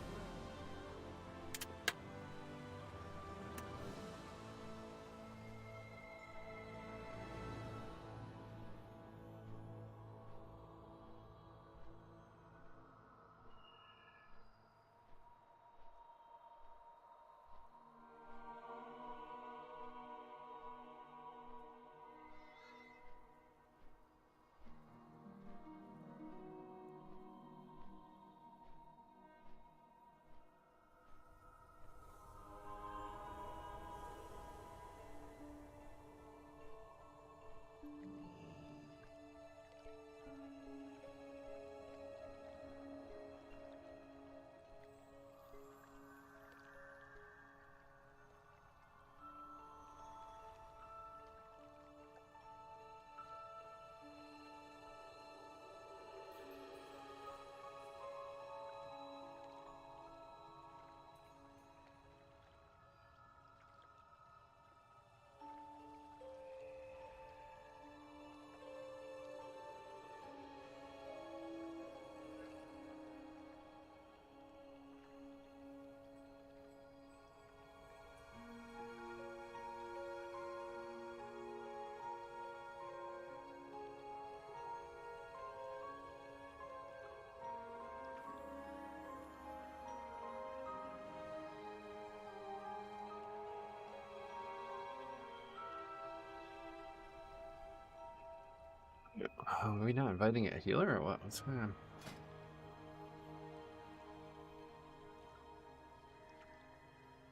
Are we not inviting a healer or what? What's going on?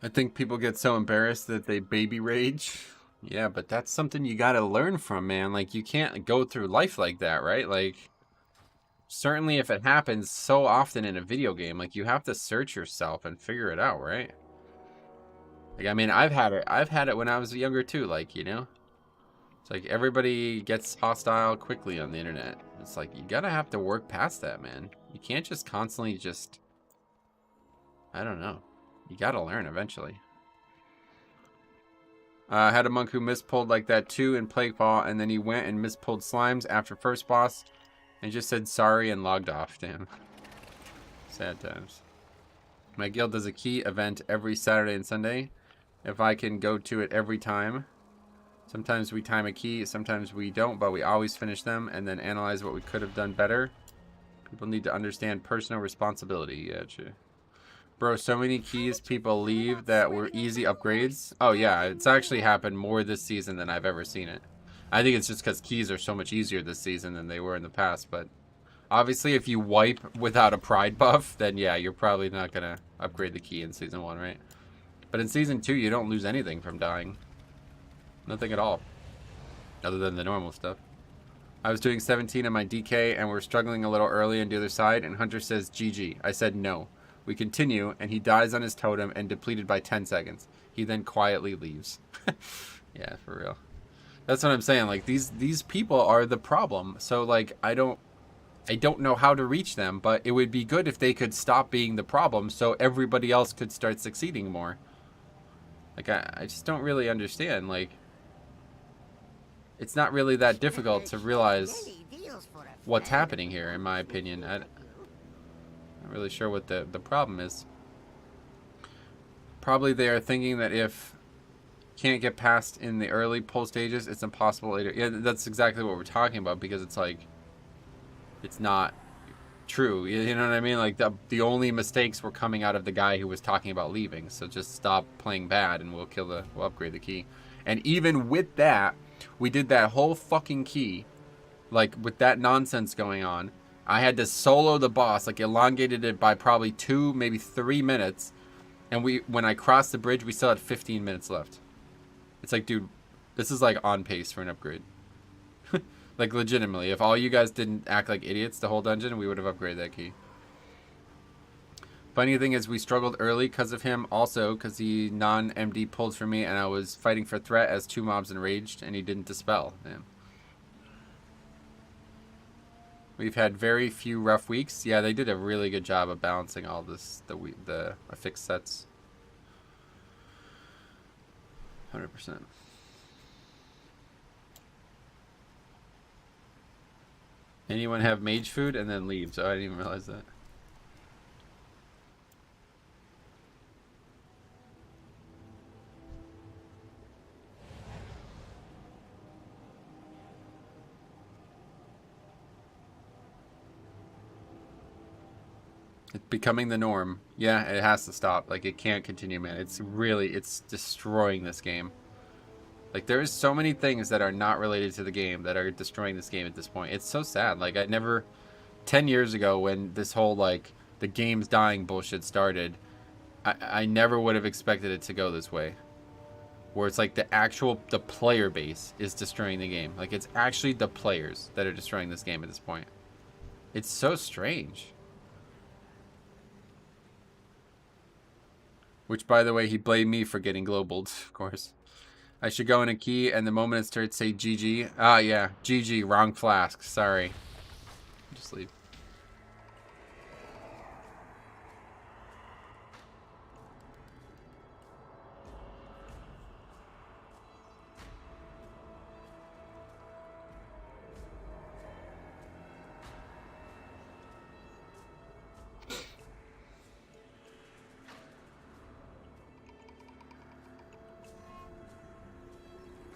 I think people get so embarrassed that they baby rage. Yeah, but that's something you gotta learn from, man. Like, you can't go through life like that, right? Like, certainly if it happens so often in a video game, like, you have to search yourself and figure it out, right? Like, I mean, I've had it when I was younger too, like, you know? It's like everybody gets hostile quickly on the internet. It's like, you gotta have to work past that, man. You can't just constantly just... I don't know. You gotta learn eventually. I had a monk who mispulled like that too in Plaguefall, and then he went and mispulled slimes after first boss and just said sorry and logged off. Damn. Sad times. My guild does a key event every Saturday and Sunday. If I can go to it every time. Sometimes we time a key, sometimes we don't, but we always finish them and then analyze what we could have done better. People need to understand personal responsibility. Yeah, true. Bro, so many keys people leave that were easy upgrades. Oh yeah, it's actually happened more this season than I've ever seen it. I think it's just because keys are so much easier this season than they were in the past, but obviously if you wipe without a pride buff, then yeah, you're probably not gonna upgrade the key in Season 1, right? But in Season 2, you don't lose anything from dying. Nothing at all. Other than the normal stuff. I was doing 17 on my DK and we're struggling a little early on the other side, and Hunter says GG. I said no. We continue and he dies on his totem and depleted by 10 seconds. He then quietly leaves. Yeah, for real. That's what I'm saying. Like, these people are the problem. So like, I don't know how to reach them, but it would be good if they could stop being the problem so everybody else could start succeeding more. Like, I just don't really understand. Like, it's not really that difficult to realize what's happening here, in my opinion. I'm not really sure what the problem is. Probably they are thinking that if can't get past in the early pull stages, it's impossible later. Yeah, that's exactly what we're talking about, because it's like, it's not true. You know what I mean? Like, the only mistakes were coming out of the guy who was talking about leaving. So just stop playing bad and we'll upgrade the key. And even with that, we did that whole fucking key, like with that nonsense going on. I had to solo the boss, like elongated it by probably 2, maybe 3 minutes. And when I crossed the bridge, we still had 15 minutes left. It's like, dude, this is like on pace for an upgrade. Like, legitimately, if all you guys didn't act like idiots the whole dungeon, we would have upgraded that key. Funny thing is, we struggled early because of him, also because he non-MD pulled for me, and I was fighting for threat as 2 mobs enraged, and he didn't dispel. Damn. We've had very few rough weeks. Yeah, they did a really good job of balancing all this, the affixed sets. 100%. Anyone have mage food and then leave? So I didn't even realize that. It's becoming the norm. Yeah, it has to stop. Like, it can't continue, man. It's destroying this game. Like, there is so many things that are not related to the game that are destroying this game at this point. It's so sad. Like, 10 years ago when this whole, like, the game's dying bullshit started, I never would have expected it to go this way. Where it's like the player base is destroying the game. Like, it's actually the players that are destroying this game at this point. It's so strange. Which, by the way, he blamed me for getting globaled, of course. I should go in a key, and the moment it starts, say GG. Ah, yeah. GG, wrong flask. Sorry. Just leave.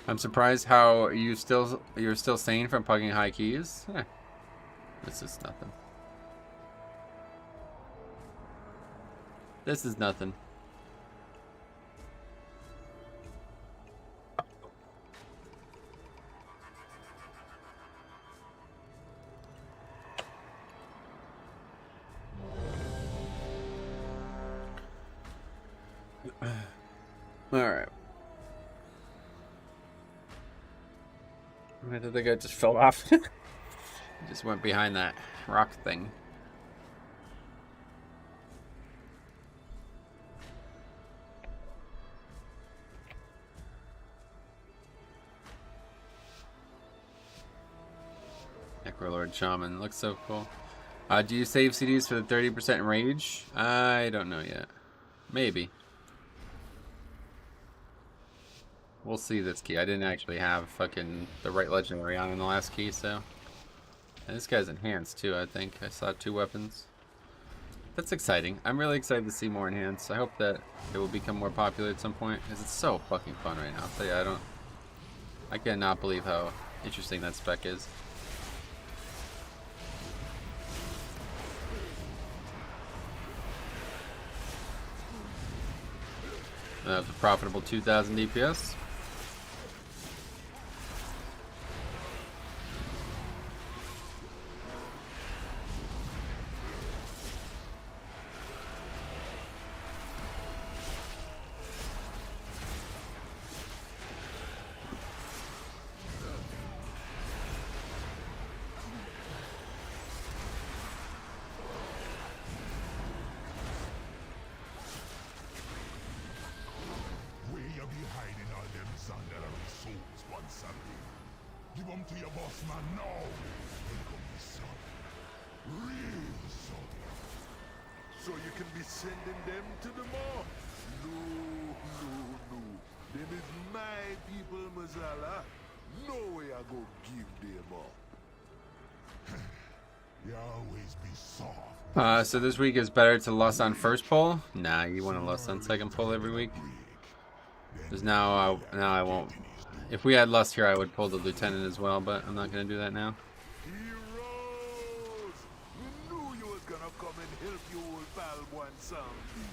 I'm surprised how you're still sane from pugging high keys. This is nothing. This is nothing. All right. I think I just fell off. Just went behind that rock thing. Necrolord Shaman looks so cool. Do you save CDs for the 30% rage? I don't know yet. Maybe. We'll see this key. I didn't actually have fucking the right legendary on in the last key, so. And this guy's enhanced too, I think. I saw 2 weapons. That's exciting. I'm really excited to see more enhanced. I hope that it will become more popular at some point, because it's so fucking fun right now. I'll tell you, I cannot believe how interesting that spec is. That was a profitable 2,000 DPS. So this week is better to lust on first pull? Nah, you want to lust on second pull every week. Because now I won't. If we had lust here, I would pull the lieutenant as well, but I'm not going to do that now. Heroes! We knew you was gonna come and help you old pal one someday.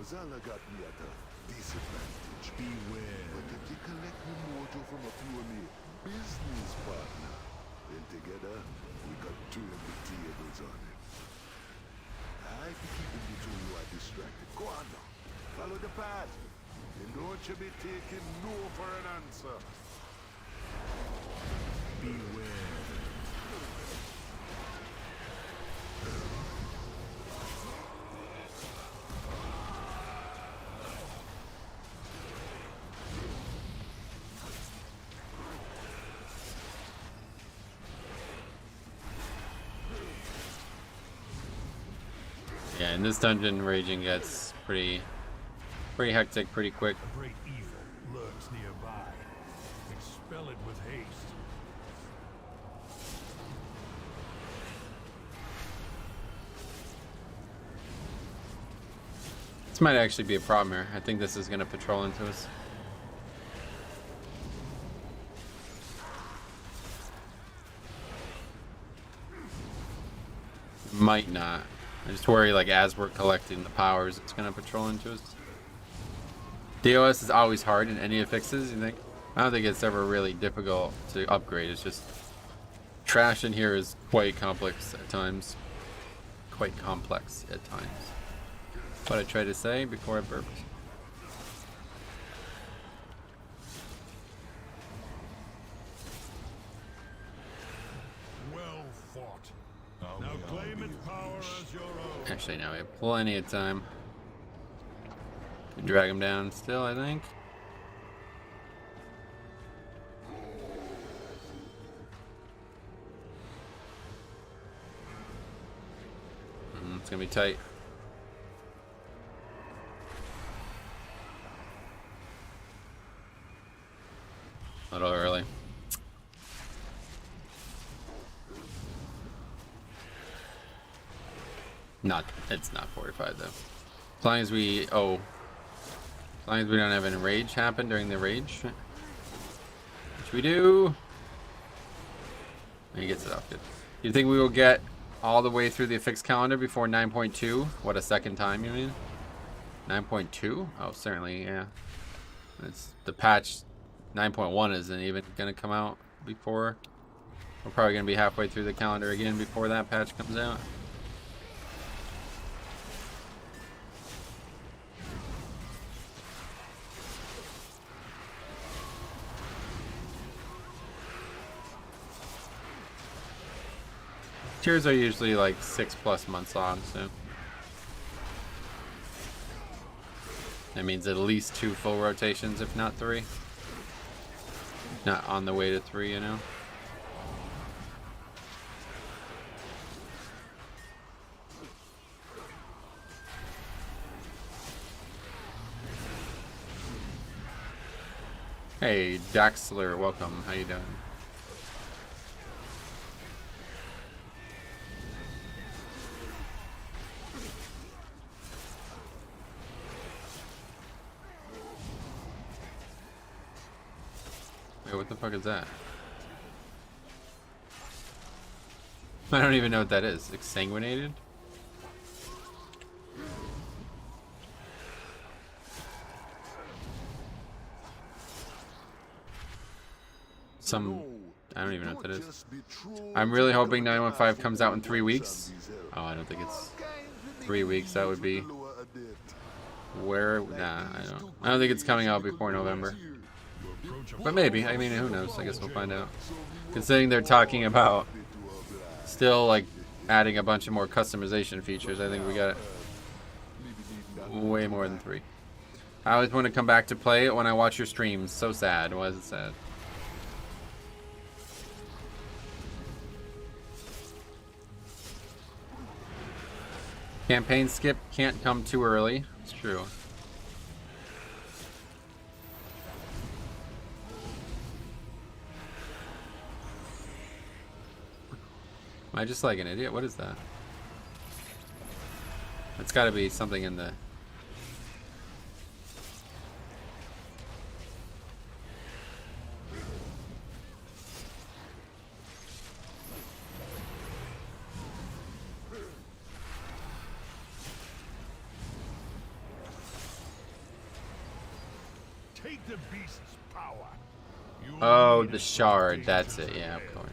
Mazala got me at a disadvantage. Beware. But if you collect me mojo from a few of me business partner, then together we got turn the tables on it. I be keeping you till you are distracted. Go on now. Follow the path. And don't you be taking no for an answer. Beware. Yeah, in this dungeon, raging gets pretty hectic pretty quick. Great evil Dispel it with haste. This might actually be a problem here. I think this is going to patrol into us. Might not. I just worry, like, as we're collecting the powers, it's going to patrol into us. DOS is always hard in any of fixes, you think? I don't think it's ever really difficult to upgrade. It's just trash in here is quite complex at times. Quite complex at times. What I try to say before I burp. Well fought. Now claim its power as your own. Actually, now we have plenty of time. Can drag him down still, I think. It's gonna be tight. A little early. It's not fortified though. As long as we don't have any rage happen during the rage. Which we do. And he gets it off good. You think we will get all the way through the affixed calendar before 9.2? What, a second time you mean? 9.2? Oh, certainly, yeah. It's the patch 9.1 isn't even gonna come out before. We're probably gonna be halfway through the calendar again before that patch comes out. Tiers are usually like 6+ months long, so that means at least 2 full rotations, if not 3. Not on the way to 3, you know. Hey, Daxler, welcome. How you doing? Wait, what the fuck is that? I don't even know what that is. Exsanguinated? I don't even know what that is. I'm really hoping 915 comes out in 3 weeks. Oh, I don't think it's 3 weeks. That would be where? Nah, I don't think it's coming out before November. But maybe. I mean, who knows? I guess we'll find out. Considering they're talking about still like adding a bunch of more customization features, I think we got way more than 3. I always want to come back to play it when I watch your streams. So sad. Why is it sad? Campaign skip can't come too early. It's true. Am I just like an idiot? What is that? It's got to be something in the... Take the beast's power. Oh, the shard. That's it. Yeah, of course.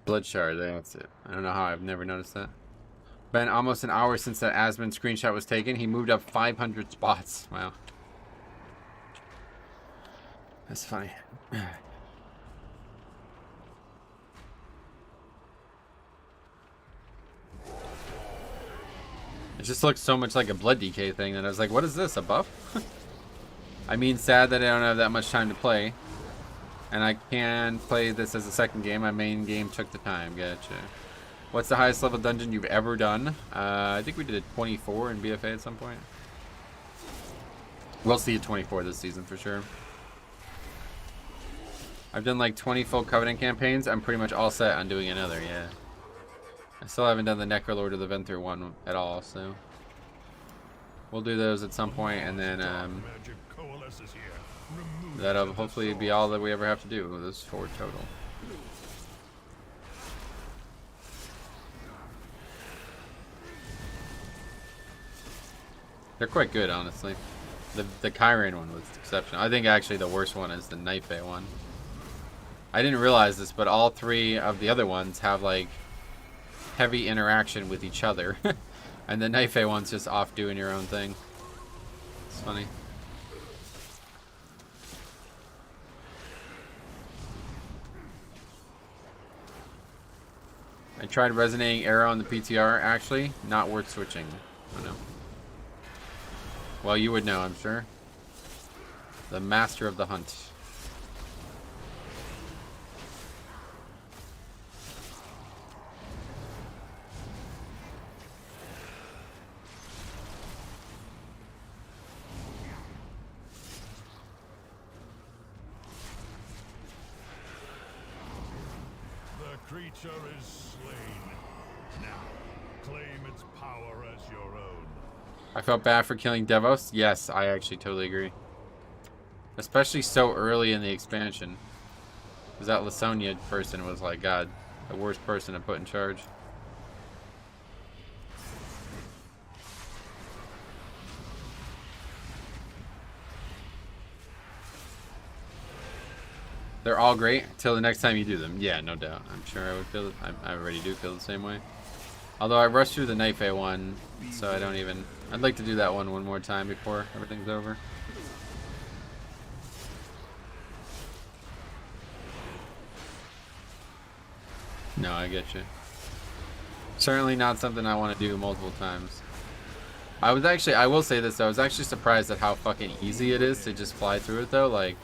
Blood shard, that's it. I don't know how I've never noticed that. Been almost an hour since that Asmund screenshot was taken. He moved up 500 spots. Wow. That's funny. It just looks so much like a blood decay thing that I was like, what is this, a buff? I mean, sad that I don't have that much time to play. And I can play this as a second game. My main game took the time. Gotcha. What's the highest level dungeon you've ever done? I think we did a 24 in BFA at some point. We'll see a 24 this season for sure. I've done like 20 full Covenant campaigns. I'm pretty much all set on doing another, yeah. I still haven't done the Necrolord or the Venthyr one at all, so we'll do those at some point, and then that'll hopefully be all that we ever have to do with this 4 total. They're quite good, honestly. The Kyrian one was exceptional. I think actually the worst one is the Night Fae one. I didn't realize this, but all 3 of the other ones have like heavy interaction with each other. And the Night Fae one's just off doing your own thing. It's funny. I tried Resonating Arrow on the PTR, actually. Not worth switching. I know. Well, you would know, I'm sure. The master of the hunt. The creature is slain. Now, claim its power as your own. I felt bad for killing Devos. Yes, I actually totally agree. Especially so early in the expansion. Because that Lasonia person was like, God, the worst person to put in charge. They're all great until the next time you do them. Yeah, no doubt. I'm sure I would feel. I already do feel the same way. Although I rushed through the Night Fae one, so I don't even. I'd like to do that one more time before everything's over. No, I get you. Certainly not something I want to do multiple times. I will say this though, I was actually surprised at how fucking easy it is to just fly through it though. Like,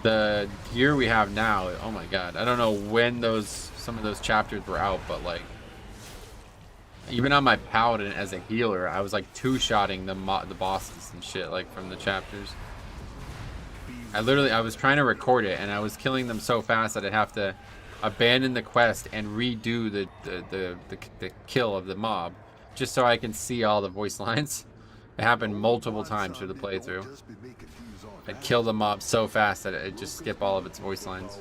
the gear we have now, oh my god. I don't know when some of those chapters were out, but like, even on my paladin as a healer, I was like two-shotting the bosses and shit, like from the chapters. I was trying to record it and I was killing them so fast that I'd have to abandon the quest and redo the kill of the mob just so I can see all the voice lines. It happened multiple times through the playthrough. I'd kill the mob so fast that it'd just skip all of its voice lines.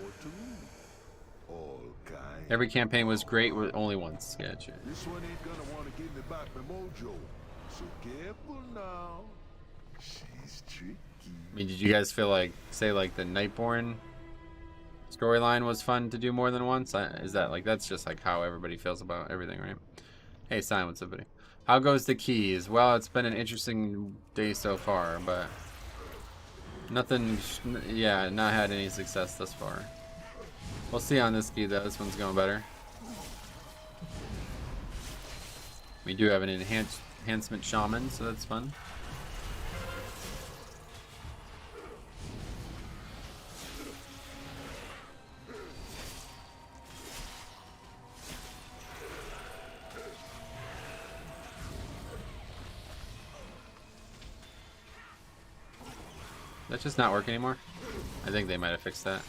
Every campaign was great with only once. Gotcha. This one ain't gonna want to give me back my mojo. So careful now. She's tricky. I mean, did you guys feel like, say, like the Nightborn storyline was fun to do more than once? Is that like, that's just like how everybody feels about everything, right? Hey, Simon, what's up, buddy? How goes the keys? Well, it's been an interesting day so far, but nothing, yeah, not had any success thus far. We'll see on this key though. This one's going better. We do have an enhancement shaman, so that's fun. That just not work anymore? I think they might have fixed that.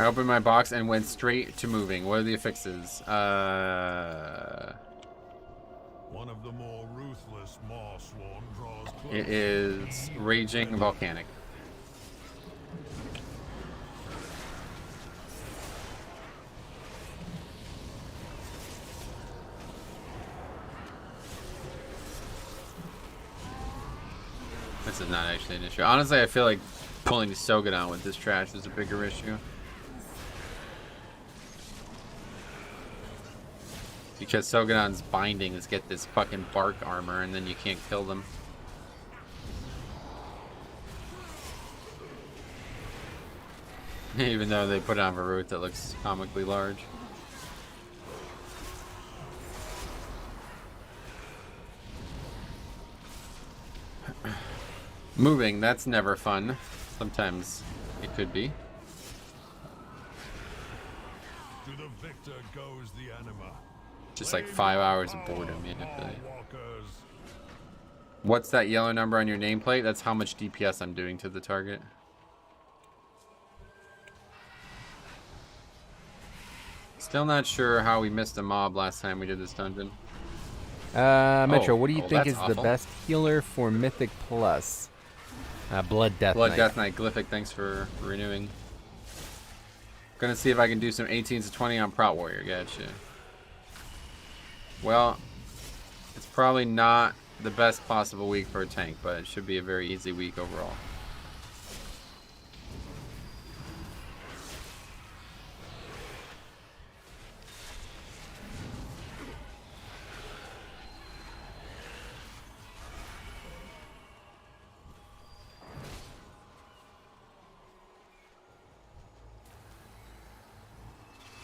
I opened my box and went straight to moving. What are the fixes? One of the more ruthless Marsworn draws close. It is Raging Volcanic. This is not actually an issue. Honestly, I feel like pulling Sogadon with this trash is a bigger issue. Because Sogadon's bindings get this fucking bark armor and then you can't kill them. Even though they put it on Varut that looks comically large. Moving, that's never fun. Sometimes it could be. To the victor goes the anima. Just like 5 hours of boredom. Yeah, I feel you. What's that yellow number on your nameplate? That's how much DPS I'm doing to the target. Still not sure how we missed a mob last time we did this dungeon. Metro, what do you think that's is awful. the best healer for Mythic Plus? Blood Death Blood Knight. Death Knight, Glyphic, thanks for renewing. Gonna see if I can do some 18s to 20 on Prout Warrior. Gotcha. Well, it's probably not the best possible week for a tank, but it should be a very easy week overall.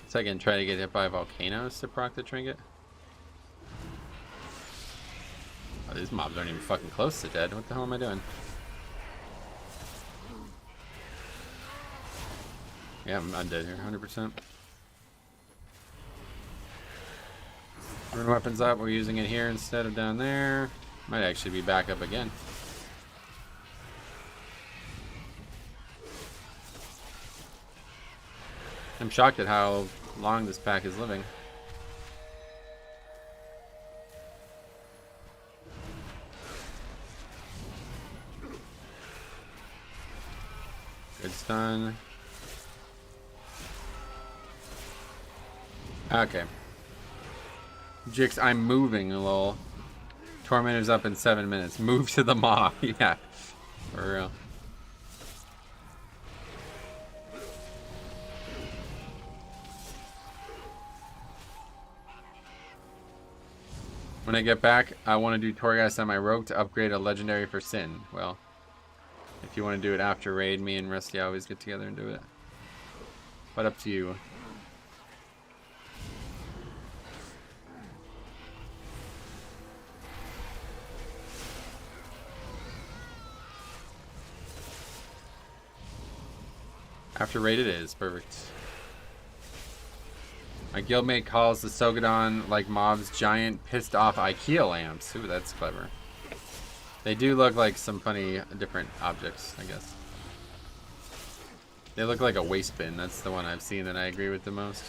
So I can try to get hit by volcanoes to proc the trinket. Oh, these mobs aren't even fucking close to dead. What the hell am I doing? Yeah, I'm undead here, 100%. Rune weapons up. We're using it here instead of down there. Might actually be back up again. I'm shocked at how long this pack is living. Good stun. Okay. Jix, I'm moving, lol. Tormentor's up in 7 minutes. Move to the mob. Yeah. For real. When I get back, I want to do Torghast on my rogue to upgrade a legendary for Sin. Well, if you want to do it after raid, me and Rusty always get together and do it. But up to you. After raid it is. Perfect. My guildmate calls the Sogadon like mobs giant pissed off IKEA lamps. Ooh, that's clever. They do look like some funny different objects, I guess. They look like a waste bin. That's the one I've seen that I agree with the most.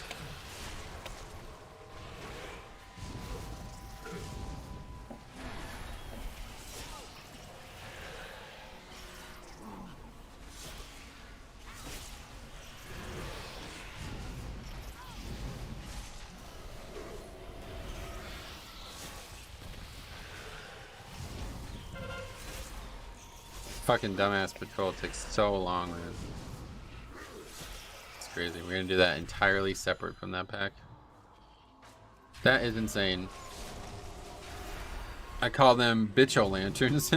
Fucking dumbass patrol takes so long, man. It's crazy. We're gonna do that entirely separate from that pack. That is insane. I call them bitcho lanterns.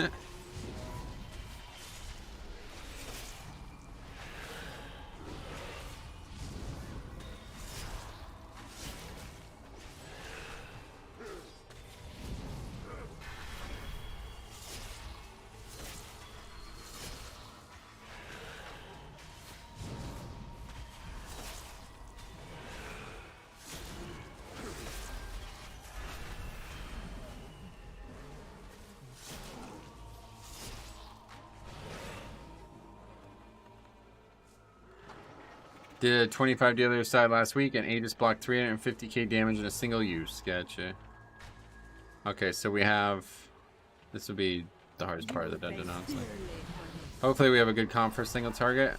Did a 25 the other side last week and Aegis blocked 350k damage in a single use. Gotcha. Okay, so we have... This will be the hardest part of the dungeon, honestly. Hopefully we have a good comp for single target.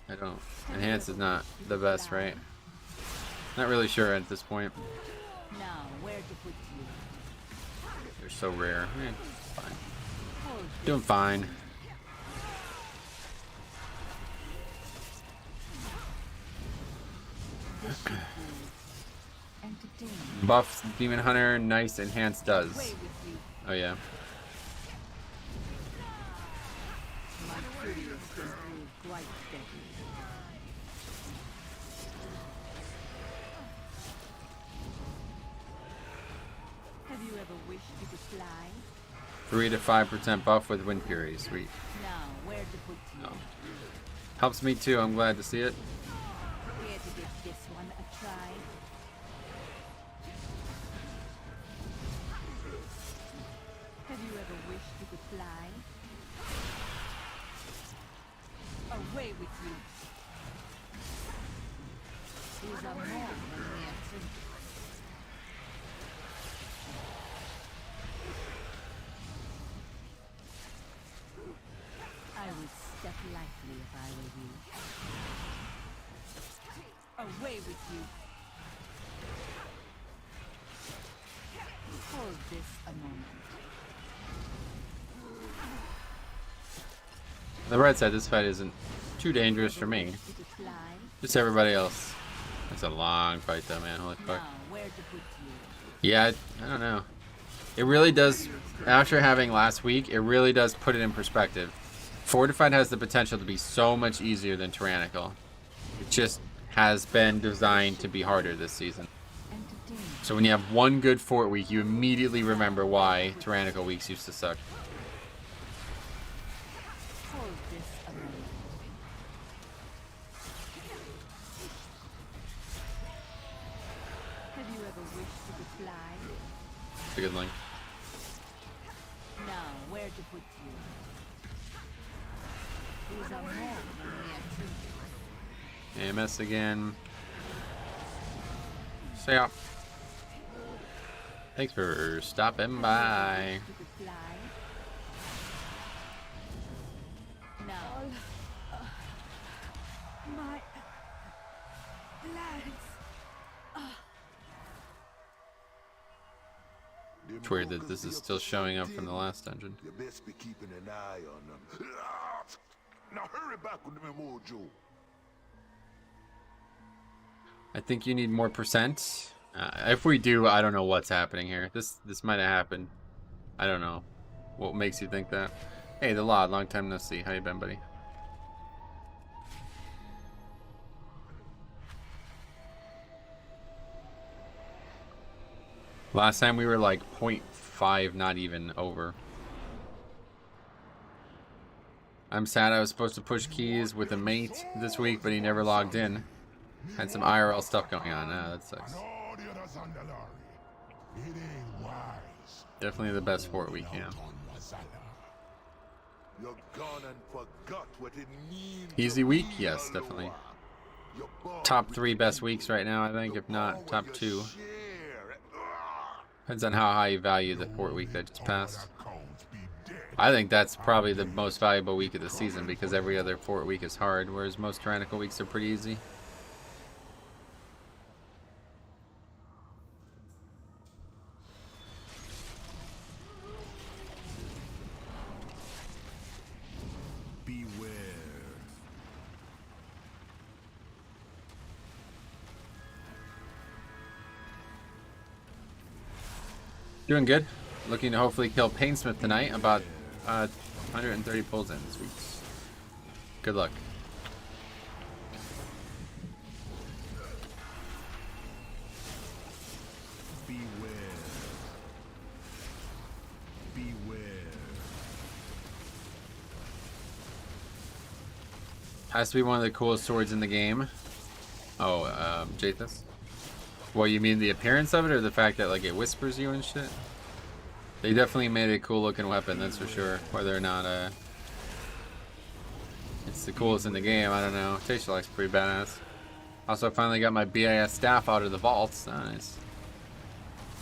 I don't... Enhance is not the best, right? Not really sure at this point. Now, where to put you? They're so rare. Fine. Doing fine. Buffs Demon Hunter, nice enhanced does. Oh yeah. Have you ever wished you could fly? 3 to 5% buff with Wind Fury, sweet. Now, where to put you? Oh. Helps me too, I'm glad to see it. Here to give this one a try. you could fly? Away with you. These are more than mere trinkets. I would step lightly if I were you. Away with you. Hold this a moment. On the bright side, this fight isn't too dangerous for me. Just everybody else. It's a long fight though, man. Holy fuck. Yeah, I don't know. It really does, after having last week, it really does put it in perspective. Fortified has the potential to be so much easier than Tyrannical. It just has been designed to be harder this season. So when you have one good fort week, you immediately remember why Tyrannical weeks used to suck. Have you ever wished you could fly? It's a good link. Now, where to put you? These are more than mere trinkets. AMS again. Stay up. Thanks for stopping by. You could fly. Now. My legs. It's weird that this is still showing up from the last dungeon. You best be keeping an eye on them. Now hurry back with me, Mojo. I think you need more percent. If we do, I don't know what's happening here. This might have happened. I don't know. What makes you think that? Hey, the Lord, long time no see. How you been, buddy? Last time we were like 0.5, not even over. I'm sad I was supposed to push keys with a mate this week, but he never logged in. Had some IRL stuff going on. That sucks. Definitely the best fort week, yeah. Easy week? Yes, definitely. Top 3 best weeks right now, I think, if not top 2. Depends on how high you value the fort week that just passed. I think that's probably the most valuable week of the season because every other fort week is hard, whereas most Tyrannical weeks are pretty easy. Doing good. Looking to hopefully kill Painsmith tonight. About 130 pulls in this week. Good luck. Beware. Has to be one of the coolest swords in the game. Oh, Jathus? Well, you mean the appearance of it or the fact that like it whispers you and shit? They definitely made a cool looking weapon, that's for sure. Whether or not it's the coolest in the game, I don't know. Tasha looks pretty badass. Also, I finally got my BIS staff out of the vaults. Nice.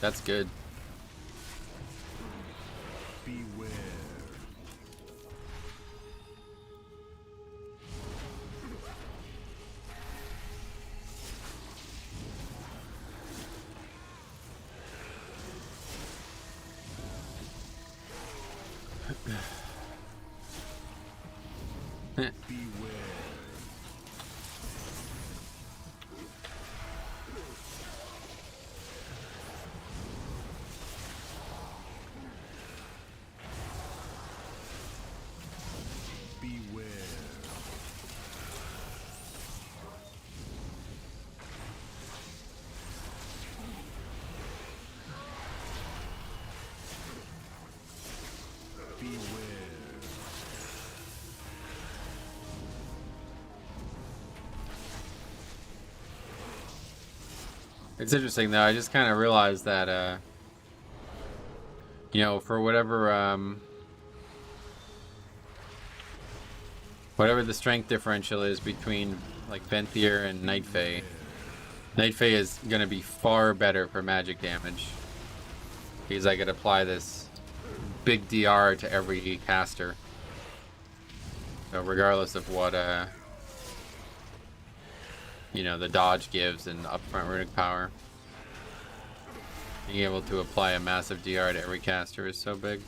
That's good. Beware. It's interesting though, I just kind of realized that, you know, for whatever Whatever the strength differential is between like Venthyr and Night Fae. Night Fae is gonna be far better for magic damage because I could apply this big DR to every caster. So regardless of what you know, the dodge gives and upfront runic power, being able to apply a massive DR to every caster is so big.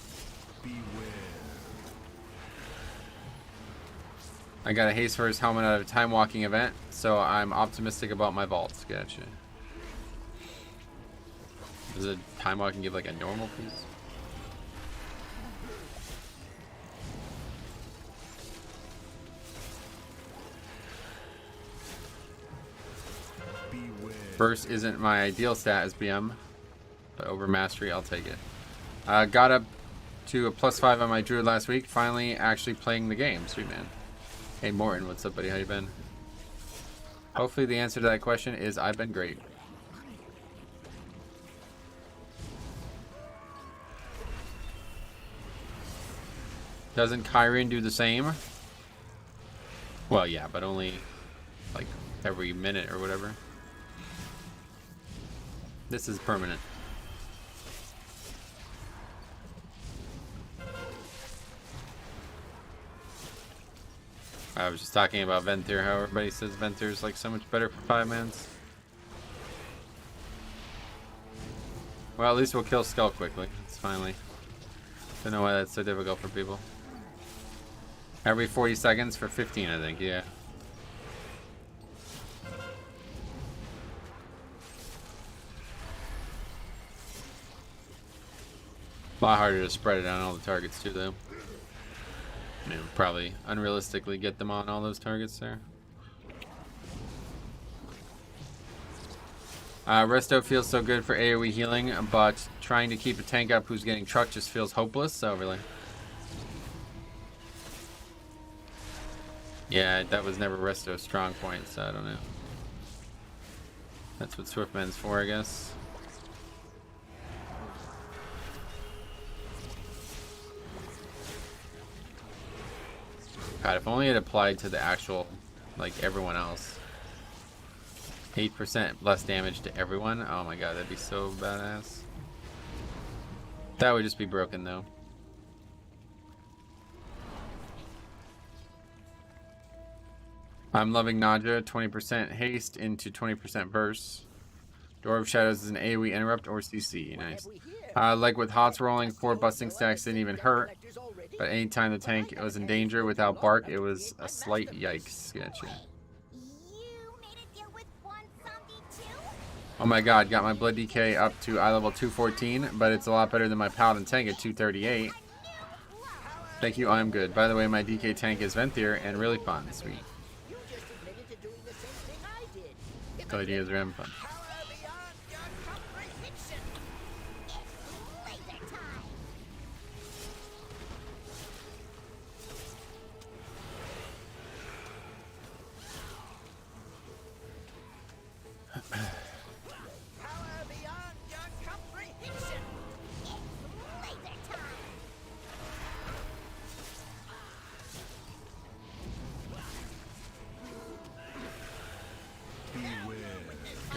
I got a haste for his helmet out of a time walking event, so I'm optimistic about my vaults. Gotcha. Does a time walking give like a normal piece? Burst isn't my ideal stat as BM, but over mastery, I'll take it. Got up to a +5 on my druid last week. Finally, actually playing the game. Sweet man. Hey Morton, what's up, buddy? How you been? Hopefully, the answer to that question is I've been great. Doesn't Kyrian do the same? Well, yeah, but only like every minute or whatever. This is permanent. I was just talking about Venthyr, how everybody says Venthyr is like so much better for 5-mans. Well, at least we'll kill Skull quickly. It's finally. Don't know why that's so difficult for people. Every 40 seconds for 15, I think, yeah. A lot harder to spread it on all the targets too, though. I mean, probably unrealistically get them on all those targets there. Resto feels so good for AoE healing, but trying to keep a tank up who's getting trucked just feels hopeless. So really, yeah, that was never Resto's strong point. So I don't know. That's what Swiftman's for, I guess. God, if only it applied to the actual, like, everyone else. 8% less damage to everyone. Oh my god, that'd be so badass. That would just be broken, though. I'm loving Nadja. 20% haste into 20% burst. Door of Shadows is an AoE interrupt or CC. Nice. Like with Hots rolling, 4 busting stacks didn't even hurt. But anytime the tank was in danger without bark, it was a slight yikes. Gotcha. Oh my god, got my blood DK up to eye level 214, but it's a lot better than my paladin tank at 238. Thank you, I'm good. By the way, my DK tank is Venthyr and really fun. Sweet. Glad you guys are having fun.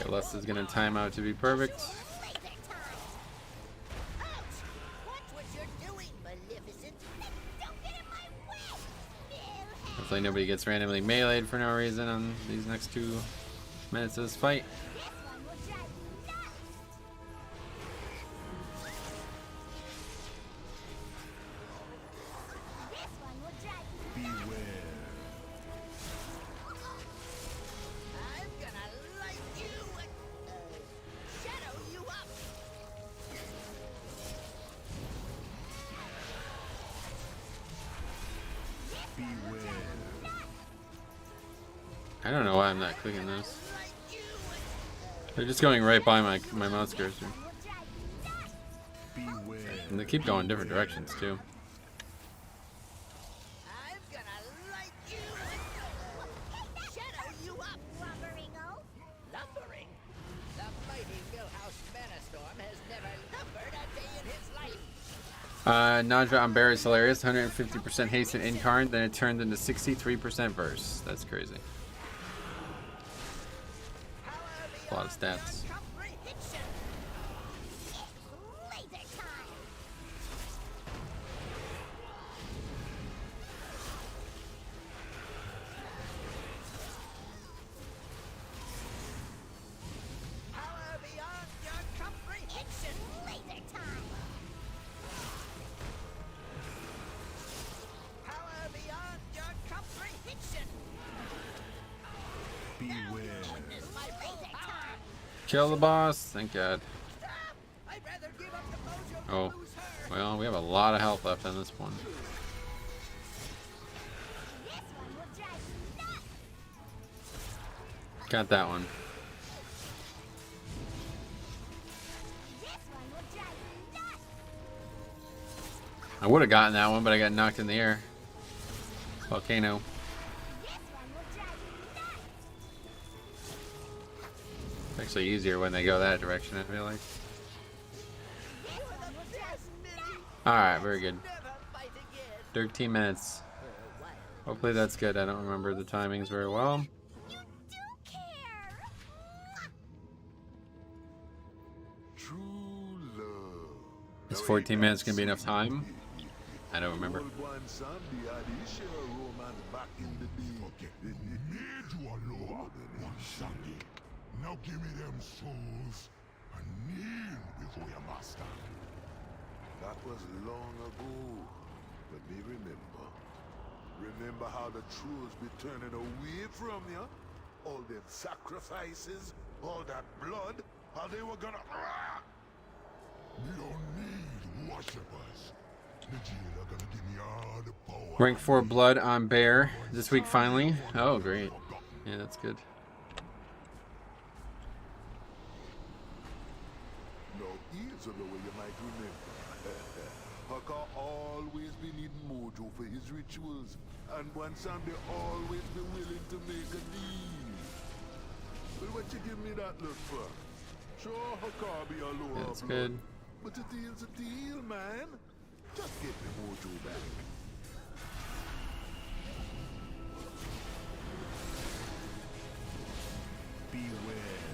Les is gonna time out to be perfect. Hopefully nobody gets randomly meleeed for no reason on these next 2 minutes of this fight. I don't know why I'm not clicking those. They're just going right by my mouse cursor. And they keep going different directions too. Nadra on Bear is hilarious. 150% haste and incarn, then it turned into 63% verse. That's crazy. A lot of stats. Kill the boss. Thank God. Oh, well, we have a lot of health left on this one. Got that one. I would have gotten that one, but I got knocked in the air. Volcano. It's actually easier when they go that direction, I feel like. Alright, very good. 13 minutes. Hopefully that's good. I don't remember the timings very well. Is 14 minutes gonna be enough time? I don't remember. Now give me them souls and kneel before your master. That was long ago, but me remember. Remember how the trolls be turning away from you? All them sacrifices, all that blood, how they were gonna... We don't need worshippers. The jailer gonna give me all the power. Rank 4 blood on Bear this week finally. Oh, great. Yeah, that's good. So the way you might remember. Haka always be needing Mojo for his rituals, and one Sunday always be willing to make a deal. But what you give me that look for? Sure, Haka be a lower That's blood, good. but a deal's a deal, man. Just get me Mojo back. Beware.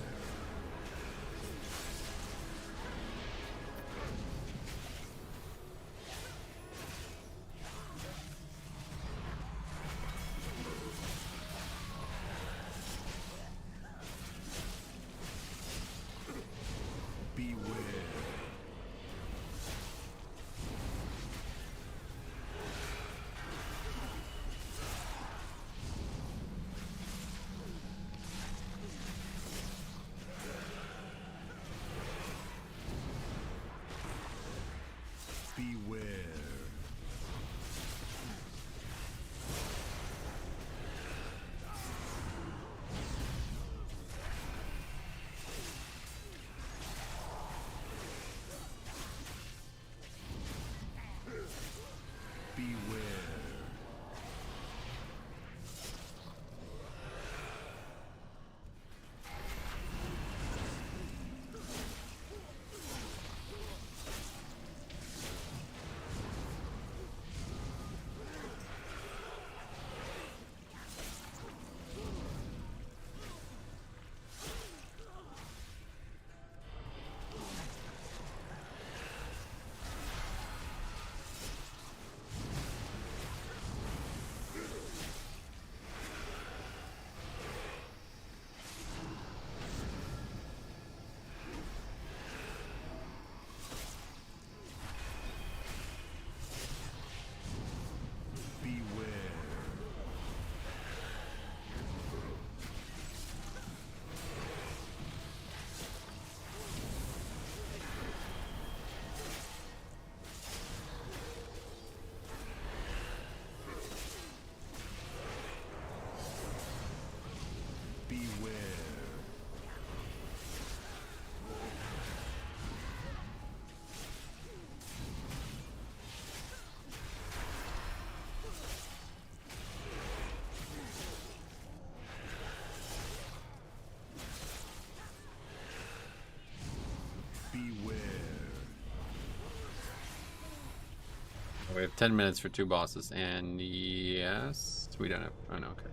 we have 10 minutes for 2 bosses, and yes, we don't have. Oh no, okay.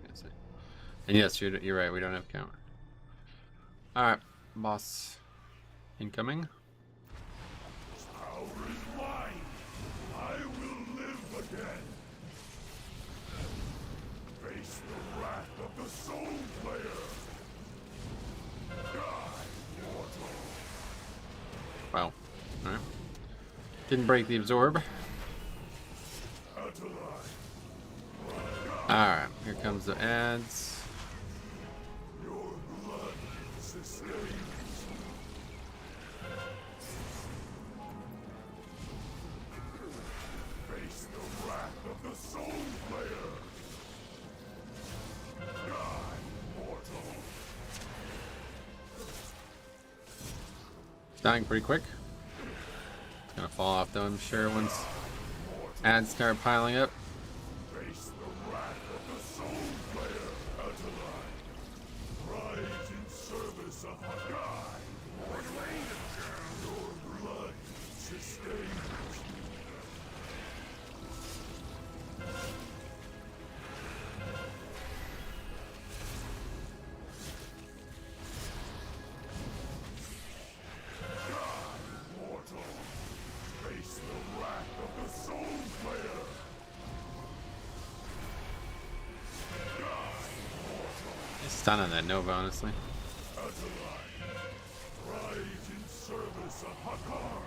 Yes, and yes, you're right. We don't have counter. All right, boss incoming. This power is mine. I will live again. Face the wrath of the Soul Player. Die, mortal. Wow. All right. Didn't break the absorb. Alright, here comes the ads. Your blood sustains. Face the wrath of the Soul Player. Die, mortal. It's dying pretty quick. It's gonna fall off though, I'm sure, once ads start piling up. Face the wrath of the Soul Player. Ataline. Rise in service of Hagai. Your blood sustains. Mortal. Face the wrath of the Soul Player. Stun on that Nova, honestly. Rise in service of Hagar.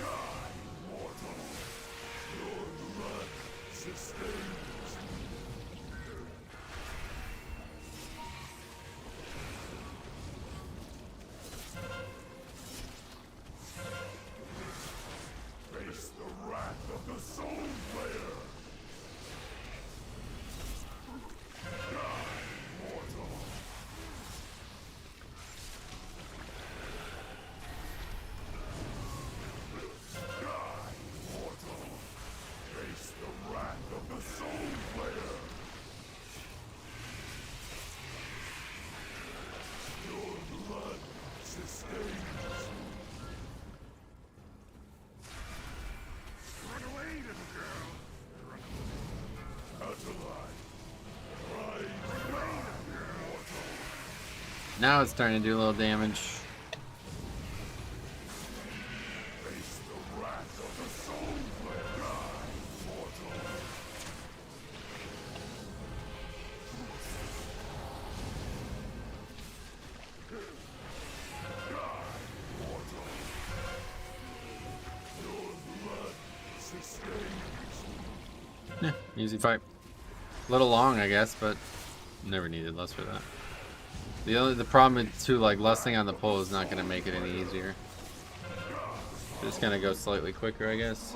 Die, mortal. Your blood sustains. Face the wrath of the Soul Player. Die, mortal. Mortal. Face the wrath of the Soul Player. Your blood sustains. Run away, little girl. Run away. Ataline. Rise away, mortal. Now it's starting to do a little damage. Face the wrath of the Soul Player. Die, mortal. Die, mortal. Your blood sustains. Yeah, easy fight. A little long, I guess, but never needed less for that. The problem is too, like, lusting on the pole is not gonna make it any easier. Just gonna go slightly quicker, I guess.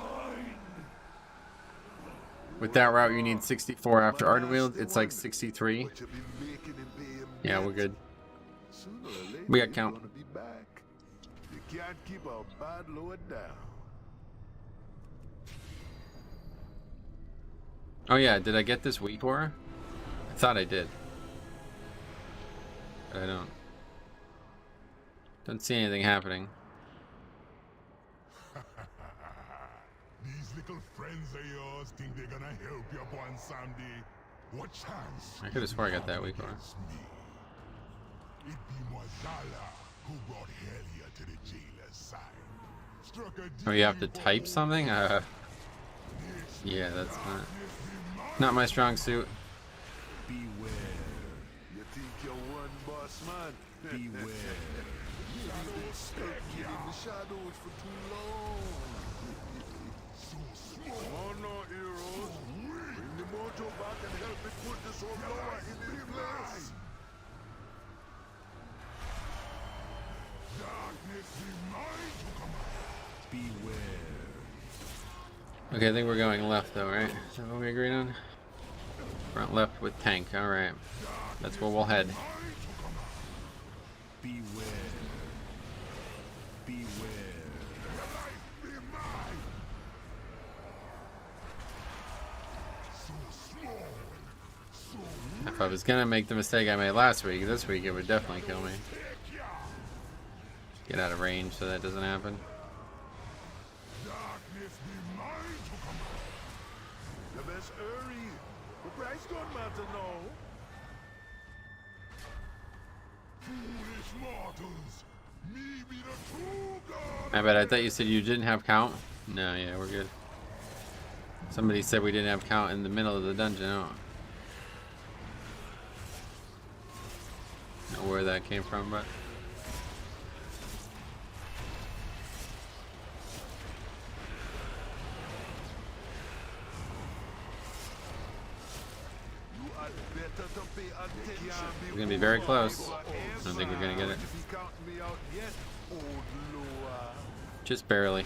With that route, you need 64 after Ardent Wield. It's like 63. What you be making him pay him Yeah, yet? we're good. Sooner or later, We got he's count. gonna be back. You can't keep a bad load down. Oh yeah, did I get this weak aura? I thought I did. But I don't. Don't see anything happening. These little friends of yours think they're gonna help you one someday. What chance? I could have swore I got that weak aura. against me? It be Mwazala who brought Helia to the jailer's side. Struck a Oh, you have to deal type for something? Yeah, that's not my strong suit. Beware. You think you're one boss man? Beware. You've been stuck in the shadows for too long. Come on now, heroes. Bring the mojo back and help me put this whole blower in its place. Darkness be mine to come out. Beware. Okay, I think we're going left though, right? Is that what we agreed on? Front left with tank, alright. That's where we'll head. Beware. Beware. Life be mine. So small. So If I was gonna make the mistake I made last week, this week it would definitely kill me. Get out of range so that doesn't happen. darkness be mine to come Just hurry. The price don't matter now. Foolish mortals. Me be the true god. I bet. I thought you said you didn't have count. No, yeah, we're good. Somebody said we didn't have count in the middle of the dungeon. I don't know where that came from, but You had better to pay attention. we're gonna be very close. I don't think we're gonna get it. If you count me out yet, old Loa. Just barely.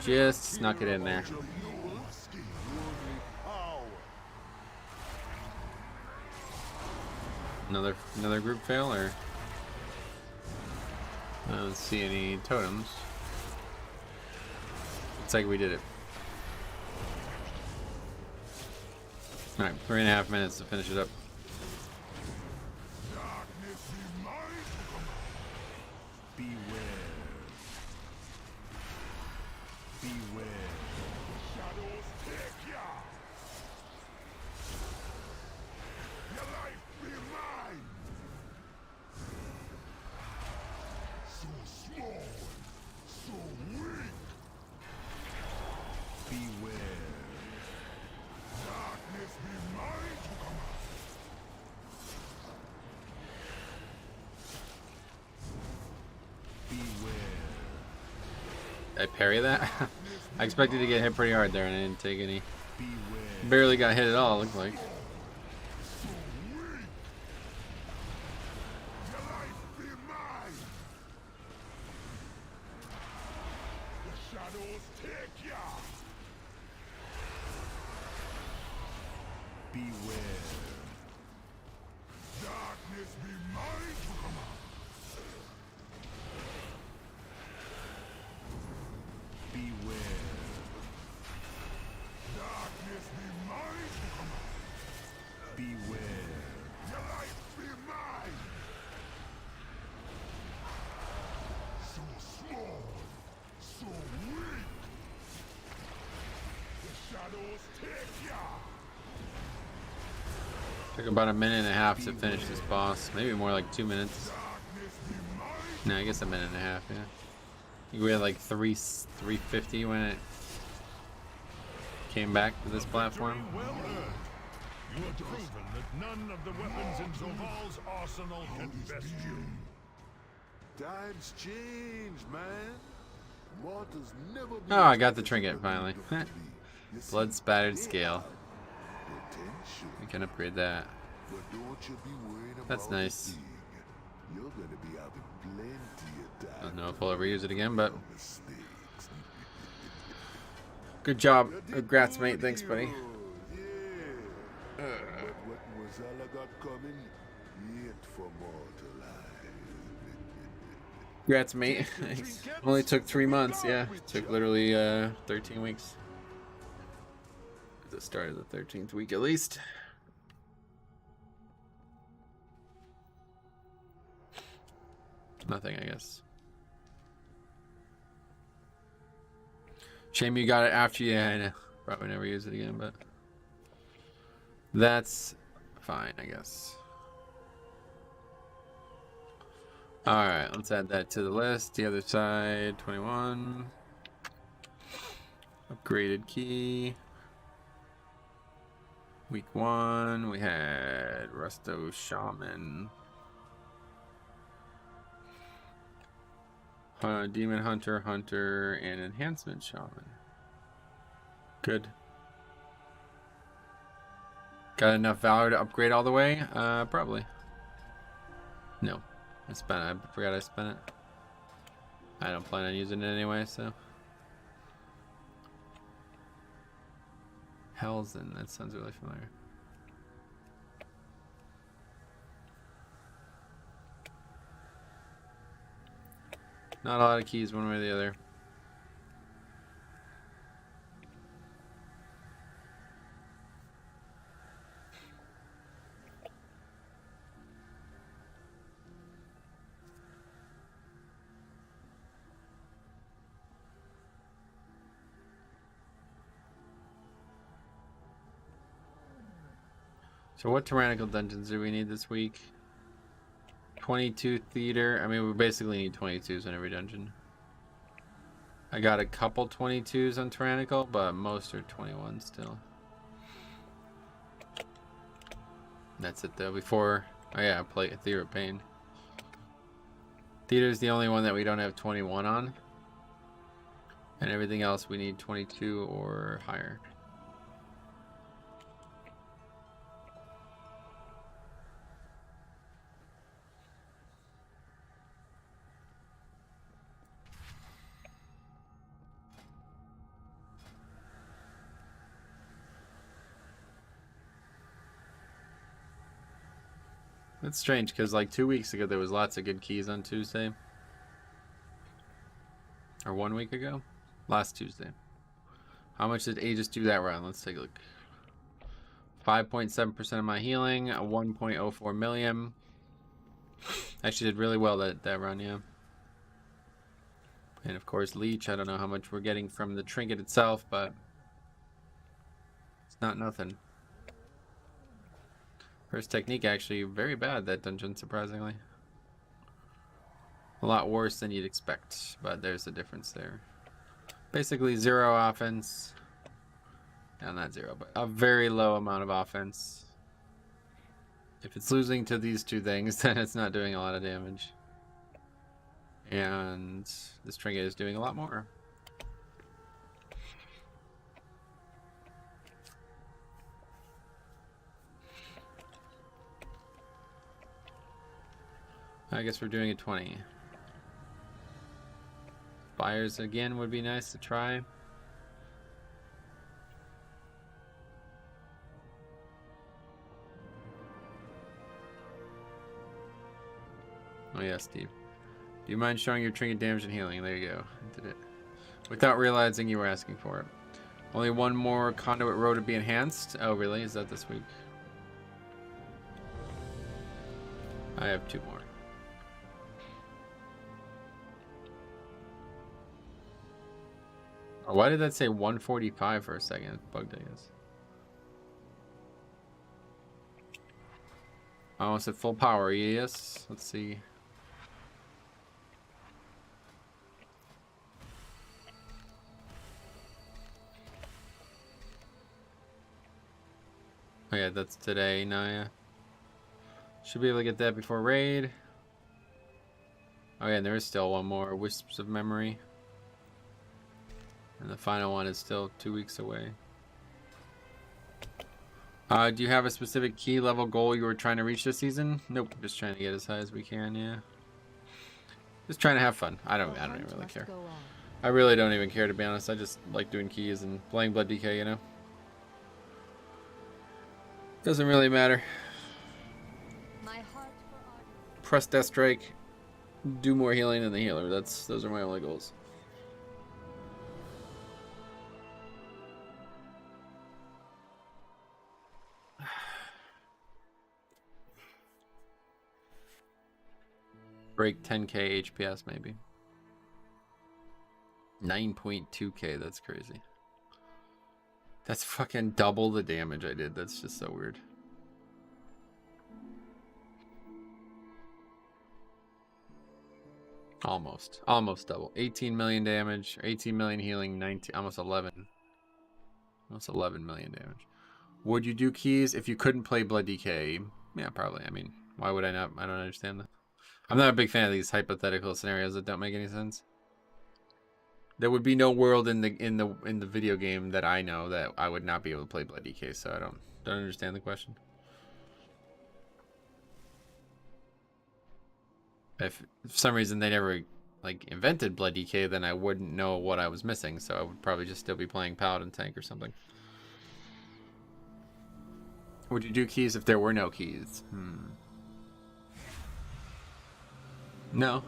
Just snuck it in there. Another group fail, or I don't see any totems. Looks like we did it. All right, 3.5 minutes to finish it up. I parry that? I expected to get hit pretty hard there and I didn't take any. Barely got hit at all, it looked like. Took about 1.5 minutes to finish this boss. Maybe more like 2 minutes. No, I guess 1.5 minutes, yeah. I think we had like 350 when it came back to this platform. Well earned. You have proven that none of the weapons in Zoval's arsenal can best you. Times change, man. Mortals never Oh, I got the trinket finally. Blood spattered scale. We can upgrade that. That's nice. You're gonna be having plenty of time. I don't know if I'll ever use it again, but good job. Congrats, mate. Thanks, buddy. But what was all I got coming? Yet for mortal eyes. Congrats, mate. Thanks. Only took 3 months. Yeah, took literally 13 weeks. At the start of the 13th week, at least. Nothing, I guess. Shame you got it after you. I know. Probably never use it again, but that's fine, I guess. Alright, let's add that to the list. The other side, 21. Upgraded key. Week 1, we had Resto Shaman. Demon Hunter, and Enhancement Shaman. Good. Got enough valor to upgrade all the way? Probably. No. I forgot I spent it. I don't plan on using it anyway, so. Helzen, that sounds really familiar. Not a lot of keys one way or the other. So what tyrannical dungeons do we need this week? 22 theater. I mean, we basically need 22s in every dungeon. I got a couple 22s on tyrannical, but most are 21 still. That's it though. Before, oh yeah, I play Theater of Pain. Theater is the only one that we don't have 21 on. And everything else we need 22 or higher. That's strange because like 2 weeks ago there was lots of good keys on Tuesday. Or 1 week ago? Last Tuesday. How much did Aegis do that run? Let's take a look. 5.7% of my healing, 1.04 million. Actually did really well that run, yeah. And of course Leech, I don't know how much we're getting from the Trinket itself, but it's not nothing. First technique actually very bad, that dungeon, surprisingly. A lot worse than you'd expect, but there's a difference there. Basically 0 offense. No, not 0, but a very low amount of offense. If it's losing to these two things, then it's not doing a lot of damage. And this Trinket is doing a lot more. I guess we're doing a 20. Spires again would be nice to try. Oh yeah, Steve. Do you mind showing your Trinket damage and healing? There you go. I did it. Without realizing you were asking for it. Only one more conduit row to be enhanced. Oh really? Is that this week? I have 2 more. Why did that say 145 for a second? It's bugged, I guess. Almost at full power, yes. Let's see. Oh yeah, that's today, Naya. Should be able to get that before raid. Oh yeah, and there is still one more, Wisps of Memory. And the final one is still 2 weeks away. Do you have a specific key level goal you were trying to reach this season? Nope, just trying to get as high as we can, yeah. Just trying to have fun. I don't even really care. I really don't even care, to be honest. I just like doing keys and playing Blood DK, you know? Doesn't really matter. Press Death Strike. Do more healing than the healer. Those are my only goals. Break 10k HPS maybe. 9.2k, that's crazy. That's fucking double the damage I did. That's just so weird. Almost double. 18 million damage, 18 million healing, 19, almost 11 million damage. Would you do keys if you couldn't play Blood DK? Yeah, probably. I mean, why would I not? I don't understand that. I'm not a big fan of these hypothetical scenarios that don't make any sense. There would be no world in the video game that I know that I would not be able to play Blood DK, so I don't understand the question. If for some reason they never like invented Blood DK, then I wouldn't know what I was missing, so I would probably just still be playing Paladin tank or something. Would you do keys if there were no keys? No.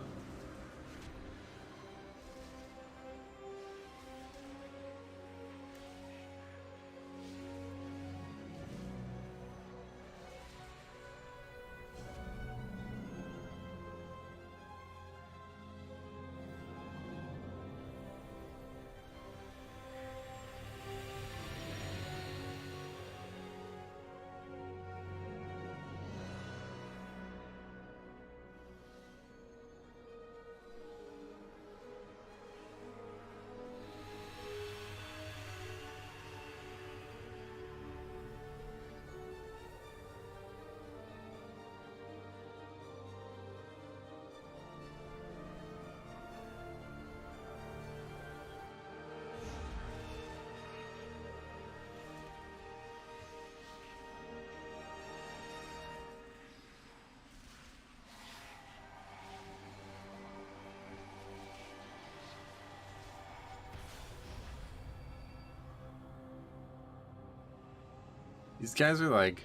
These guys are like,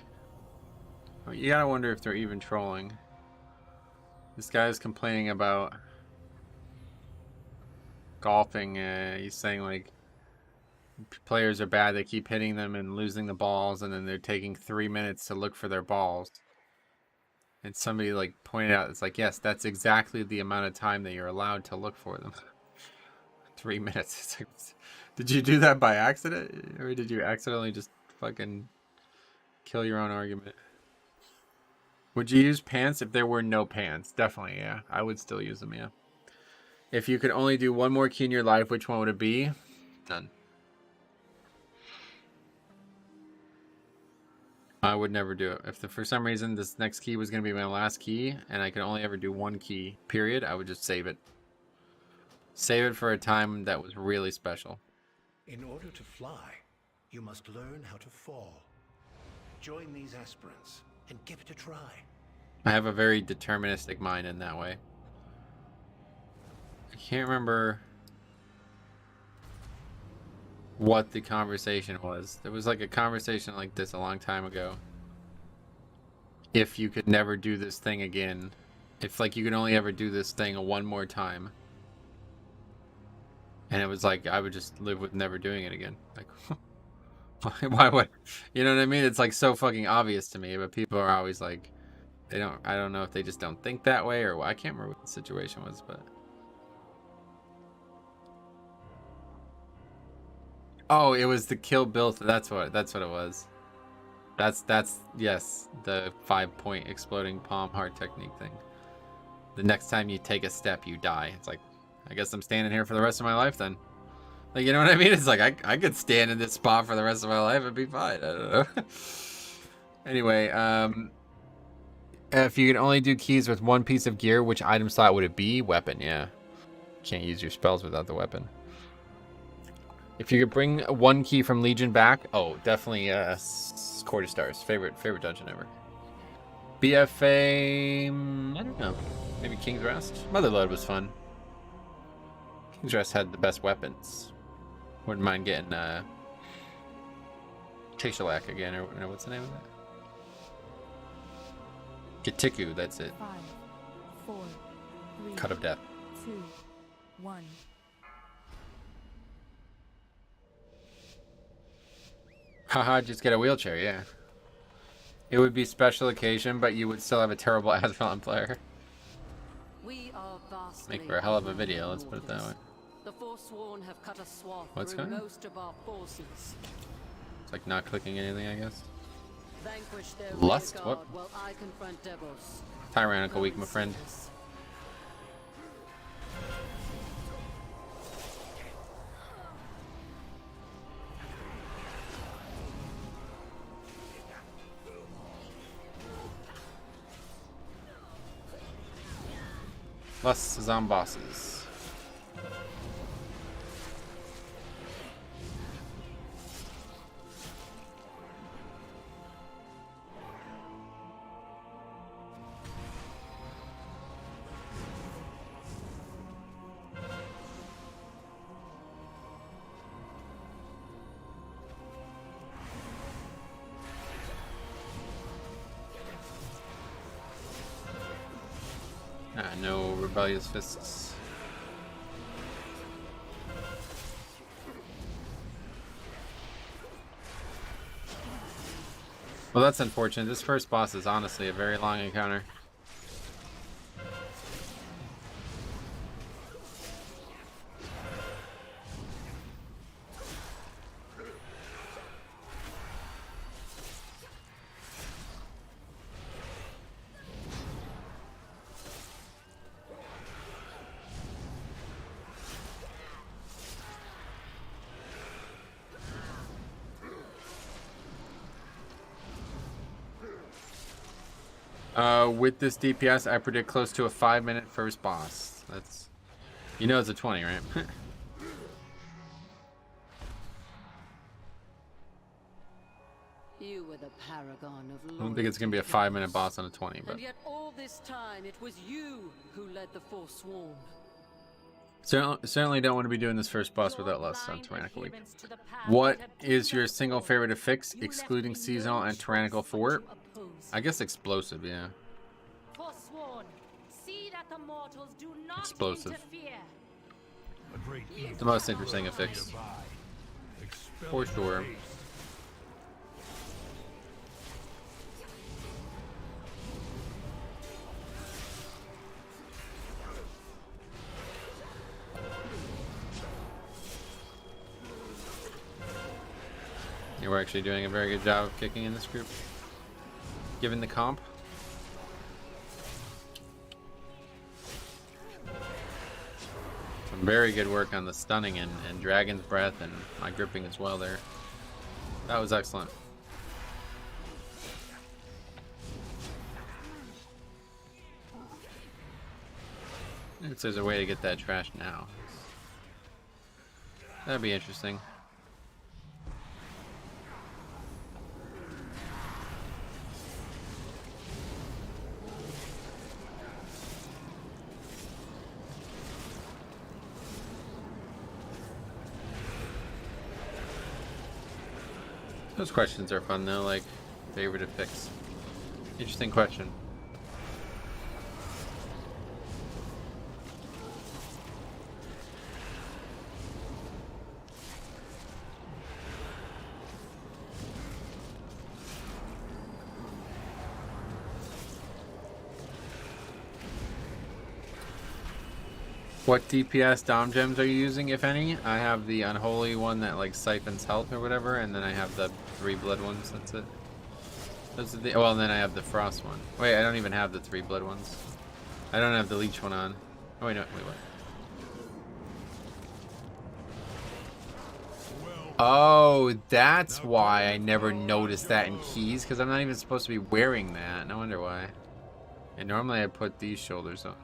you gotta wonder if they're even trolling. This guy's complaining about golfing. He's saying like players are bad, they keep hitting them and losing the balls, and then they're taking 3 minutes to look for their balls. And somebody like pointed out, it's like, yes, that's exactly the amount of time that you're allowed to look for them. 3 minutes. It's like, did you do that by accident, or did you accidentally just fucking kill your own argument? Would you use pants if there were no pants? Definitely, yeah. I would still use them, yeah. If you could only do one more key in your life, which one would it be? None. I would never do it. If for some reason this next key was going to be my last key and I could only ever do one key, period, I would just save it. Save it for a time that was really special. In order to fly, you must learn how to fall. Join these aspirants and give it a try. I have a very deterministic mind in that way. I can't remember what the conversation was. There was like a conversation like this a long time ago. If you could never do this thing again, if like you could only ever do this thing one more time, and it was like I would just live with never doing it again. Like, why would, you know what I mean? It's like so fucking obvious to me, but people are always like, they don't. I don't know if they just don't think that way or I can't remember what the situation was, but. Oh, it was the Kill Bill. That's what it was. That's yes, the 5-point exploding palm heart technique thing. The next time you take a step, you die. It's like, I guess I'm standing here for the rest of my life then. Like, you know what I mean? It's like I could stand in this spot for the rest of my life and be fine. I don't know. Anyway, if you could only do keys with one piece of gear, which item slot would it be? Weapon, yeah. Can't use your spells without the weapon. If you could bring one key from Legion back, oh, definitely Court of Stars. Favorite dungeon ever. BFA, I don't know. Maybe King's Rest? Motherlode was fun. King's Rest had the best weapons. Wouldn't mind getting Tashalak again, or what's the name of that? Gatiku, that's it. 5, 4, 3, Cut of Death. 2, 1. Haha, just get a wheelchair, yeah. It would be special occasion, but you would still have a terrible Azeron player. We are Make for a hell of a video, let's put it that way. The Forsworn have cut a swath What's through going on? most of our forces. It's like not clicking anything, I guess. Vanquish their Lust? rear What? guard while I confront Devos. Tyrannical week, my friend. Lusts is on bosses. No rebellious fists. Well, that's unfortunate. This first boss is honestly a very long encounter. With this DPS, I predict close to a 5-minute first boss. That's, you know, it's a 20, right? You were the paragon of I don't think it's gonna be a 5-minute boss on a 20, but and yet all this time it was you who led the Forsworn. Certainly don't want to be doing this first boss without less on Tyrannical Week. What is your single favorite affix, excluding seasonal and Tyrannical fort? I guess explosive, yeah. Forsworn, see that the mortals do not Explosive. interfere. The most interesting affix. For sure. Yeah, we're actually doing a very good job of kicking in this group, given the comp. Some very good work on the stunning and Dragon's Breath and my gripping as well there. That was excellent. If there's a way to get that trash now, that'd be interesting. Those questions are fun though, like favorite affix. Interesting question. What DPS Dom gems are you using, if any? I have the unholy one that like siphons health or whatever, and then I have the 3 blood ones. That's it. Those are the, well, and then I have the frost one. Wait, I don't even have the 3 blood ones. I don't have the leech one on. Oh wait, no, wait, what? Oh, that's why I never noticed that in keys, because I'm not even supposed to be wearing that. No wonder why. And normally I put these shoulders on.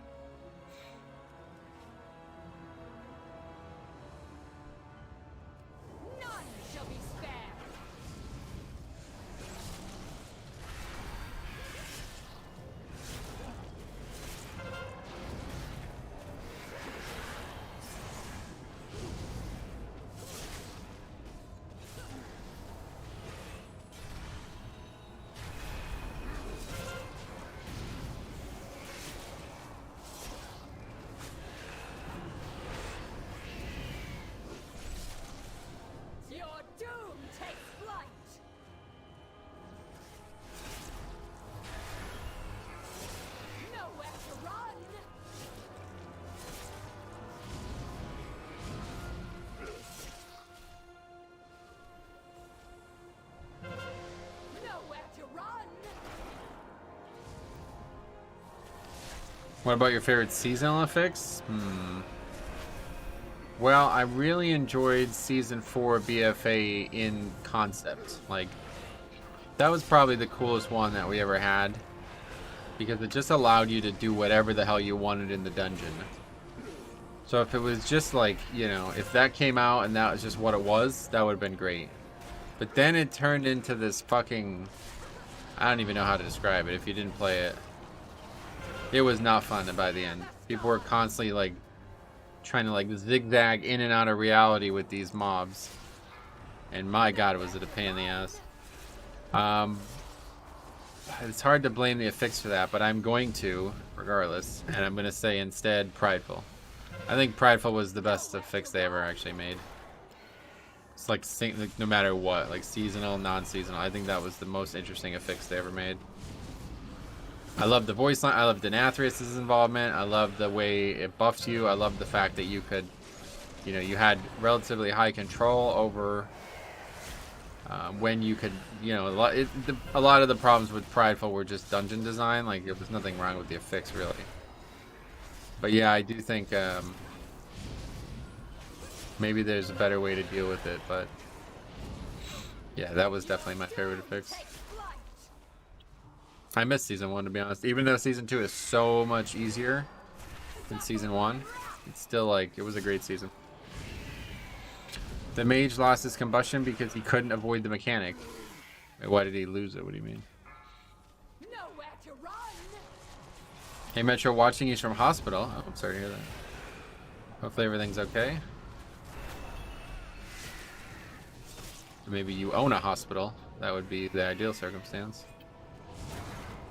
What about your favorite seasonal affix? Well, I really enjoyed Season 4 BFA in concept. Like, that was probably the coolest one that we ever had, because it just allowed you to do whatever the hell you wanted in the dungeon. So if it was just like, you know, if that came out and that was just what it was, that would have been great. But then it turned into this fucking... I don't even know how to describe it if you didn't play it. It was not fun by the end. People were constantly like trying to like zigzag in and out of reality with these mobs. And my god, was it a pain in the ass. It's hard to blame the affix for that, but I'm going to, regardless. And I'm going to say instead Prideful. I think Prideful was the best affix they ever actually made. It's like no matter what, like seasonal, non-seasonal. I think that was the most interesting affix they ever made. I love the voice line. I love Denathrius' involvement. I love the way it buffs you. I love the fact that you could, you know, you had relatively high control over when you could, you know, a lot of the problems with Prideful were just dungeon design. Like, there was nothing wrong with the affix, really. But yeah, I do think maybe there's a better way to deal with it. But yeah, that was definitely my favorite affix. I missed Season 1, to be honest. Even though Season 2 is so much easier than Season 1, it's still like, it was a great season. The mage lost his combustion because he couldn't avoid the mechanic. Wait, why did he lose it? What do you mean? Nowhere to run. Hey Metro, watching you from hospital. Oh, I'm sorry to hear that. Hopefully everything's okay. Maybe you own a hospital. That would be the ideal circumstance.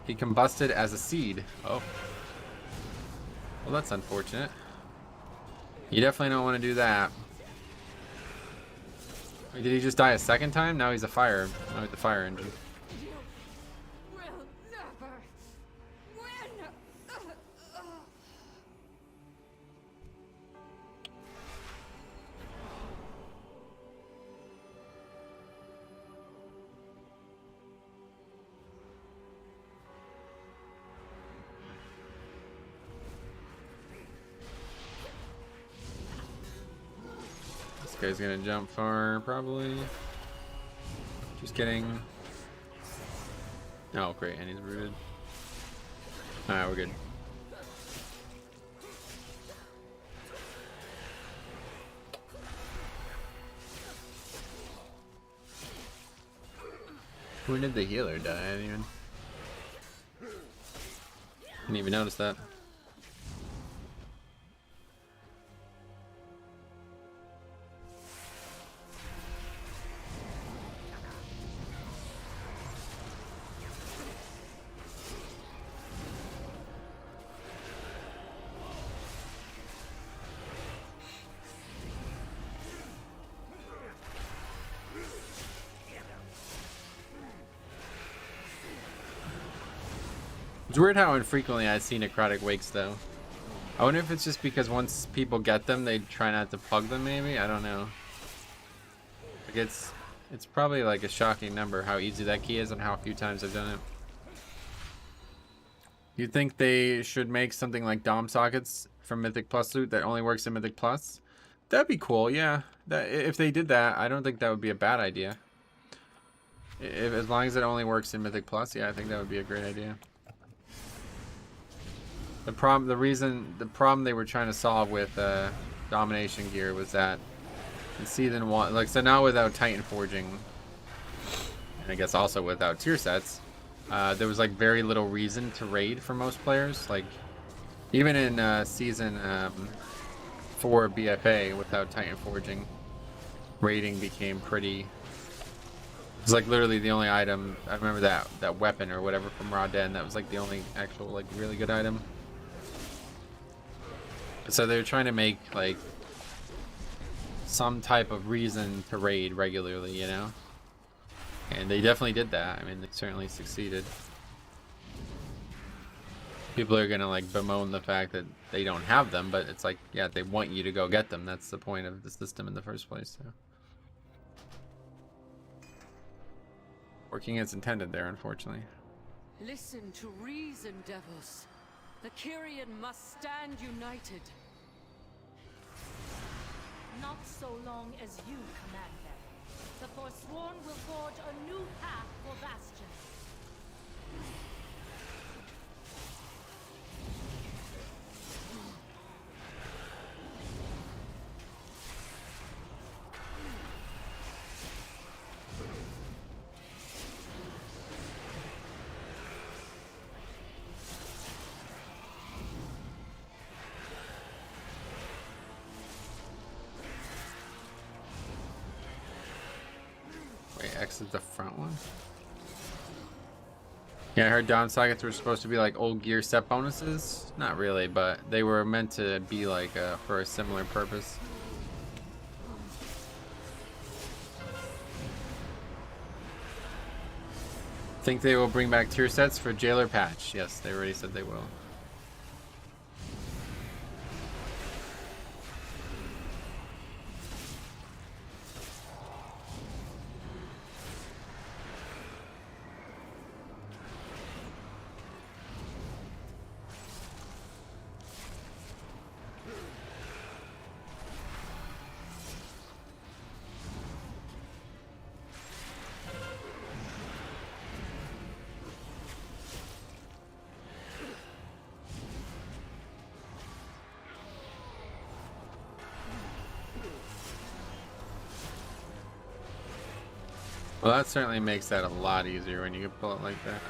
He combusted as a seed. Oh. Well, that's unfortunate. You definitely don't want to do that. Did he just die a second time? Now he's a fire. Now he's a fire engine. You will never win. This guy's gonna jump far, probably. Just kidding. Oh, great, and he's rooted. Alright, we're good. When did the healer die? I didn't even notice that. It's weird how infrequently I see necrotic wakes though. I wonder if it's just because once people get them, they try not to pug them maybe? I don't know. Like it's probably like a shocking number how easy that key is and how few times I've done it. You'd think they should make something like Dom sockets from Mythic Plus loot that only works in Mythic Plus. That'd be cool, yeah. If they did that, I don't think that would be a bad idea. As long as it only works in Mythic Plus, yeah, I think that would be a great idea. The problem they were trying to solve with Domination gear was that in Season 1, like, so now without Titan Forging, and I guess also without tier sets, there was like very little reason to raid for most players. Like, even in Season 4 BFA without Titan Forging, raiding became pretty... It's like literally the only item. I remember that weapon or whatever from Raw Den, that was like the only actual like really good item. So they're trying to make like some type of reason to raid regularly, you know? And they definitely did that. I mean, they certainly succeeded. People are gonna like bemoan the fact that they don't have them, but it's like, yeah, they want you to go get them. That's the point of the system in the first place. So. Working as intended there, unfortunately. Listen to reason, devils. The Kyrian must stand united. Not so long as you command them. The Forsworn will forge a new path for Bastion. Exit the front one. Yeah, I heard down sockets were supposed to be like old gear set bonuses. Not really, but they were meant to be like for a similar purpose. Think they will bring back tier sets for Jailer patch? Yes, they already said they will. Well, that certainly makes that a lot easier when you can pull it like that.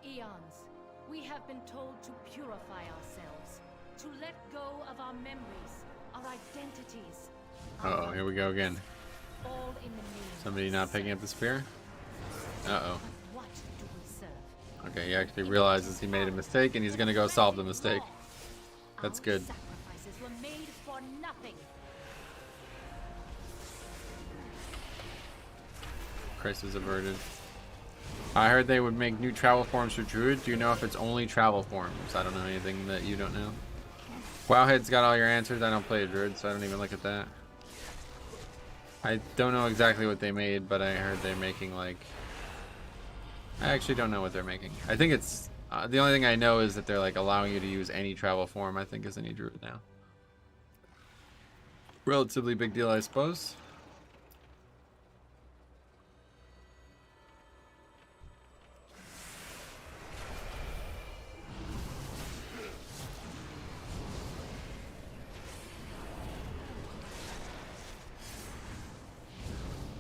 eons, we have been told to purify ourselves, to let go of our memories, our identities. Uh-oh, here we go again. All in the name. Somebody not picking up the spear? Uh-oh. What do we serve? Okay, he actually realizes he made a mistake and he's gonna go solve the mistake. That's good. Sacrifices were made for nothing. Crisis averted. I heard they would make new travel forms for Druid. Do you know if it's only travel forms? I don't know anything that you don't know. Wowhead's got all your answers. I don't play a Druid, so I don't even look at that. I don't know exactly what they made, but I heard they're making like... I actually don't know what they're making. I think it's... the only thing I know is that they're like allowing you to use any travel form, I think, as any Druid now. Relatively big deal, I suppose.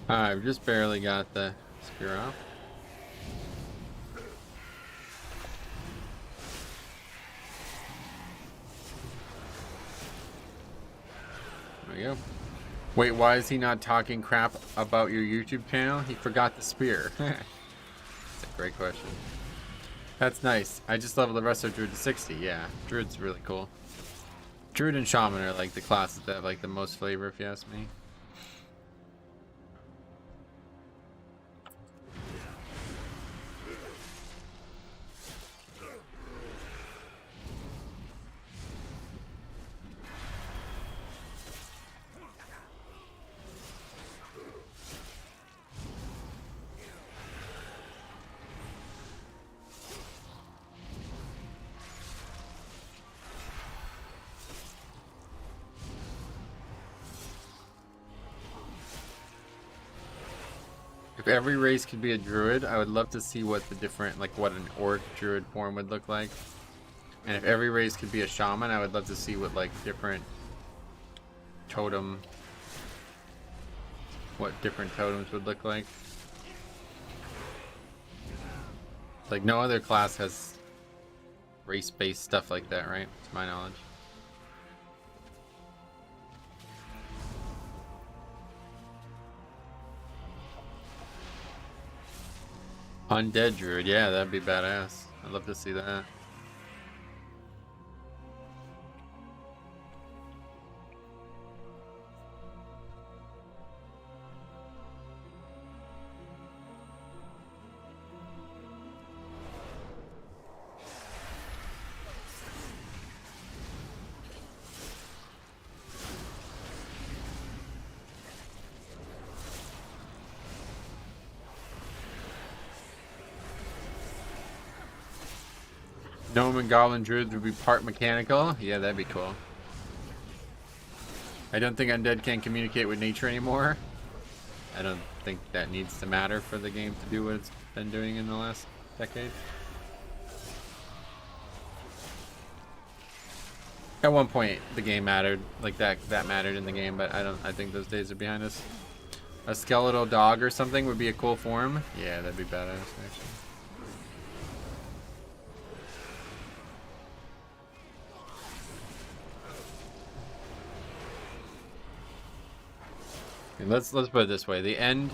I've just barely got the spear off. There we go. Wait, why is he not talking crap about your YouTube channel? He forgot the spear. That's a great question. That's nice. I just leveled the rest of Druid to 60. Yeah, Druid's really cool. Druid and Shaman are like the classes that have like the most flavor, if you ask me. If every race could be a druid, I would love to see what the different, like what an orc druid form would look like. And if every race could be a shaman, I would love to see what like different what different totems would look like. Like no other class has race-based stuff like that, right? To my knowledge. Undead druid, yeah, that'd be badass. I'd love to see that. Gnome and Goblin Druids would be part mechanical. Yeah, that'd be cool. I don't think Undead can communicate with nature anymore. I don't think that needs to matter for the game to do what it's been doing in the last decade. At one point, the game mattered. Like that mattered in the game, but I think those days are behind us. A skeletal dog or something would be a cool form. Yeah, that'd be badass, actually. Let's put it this way. The end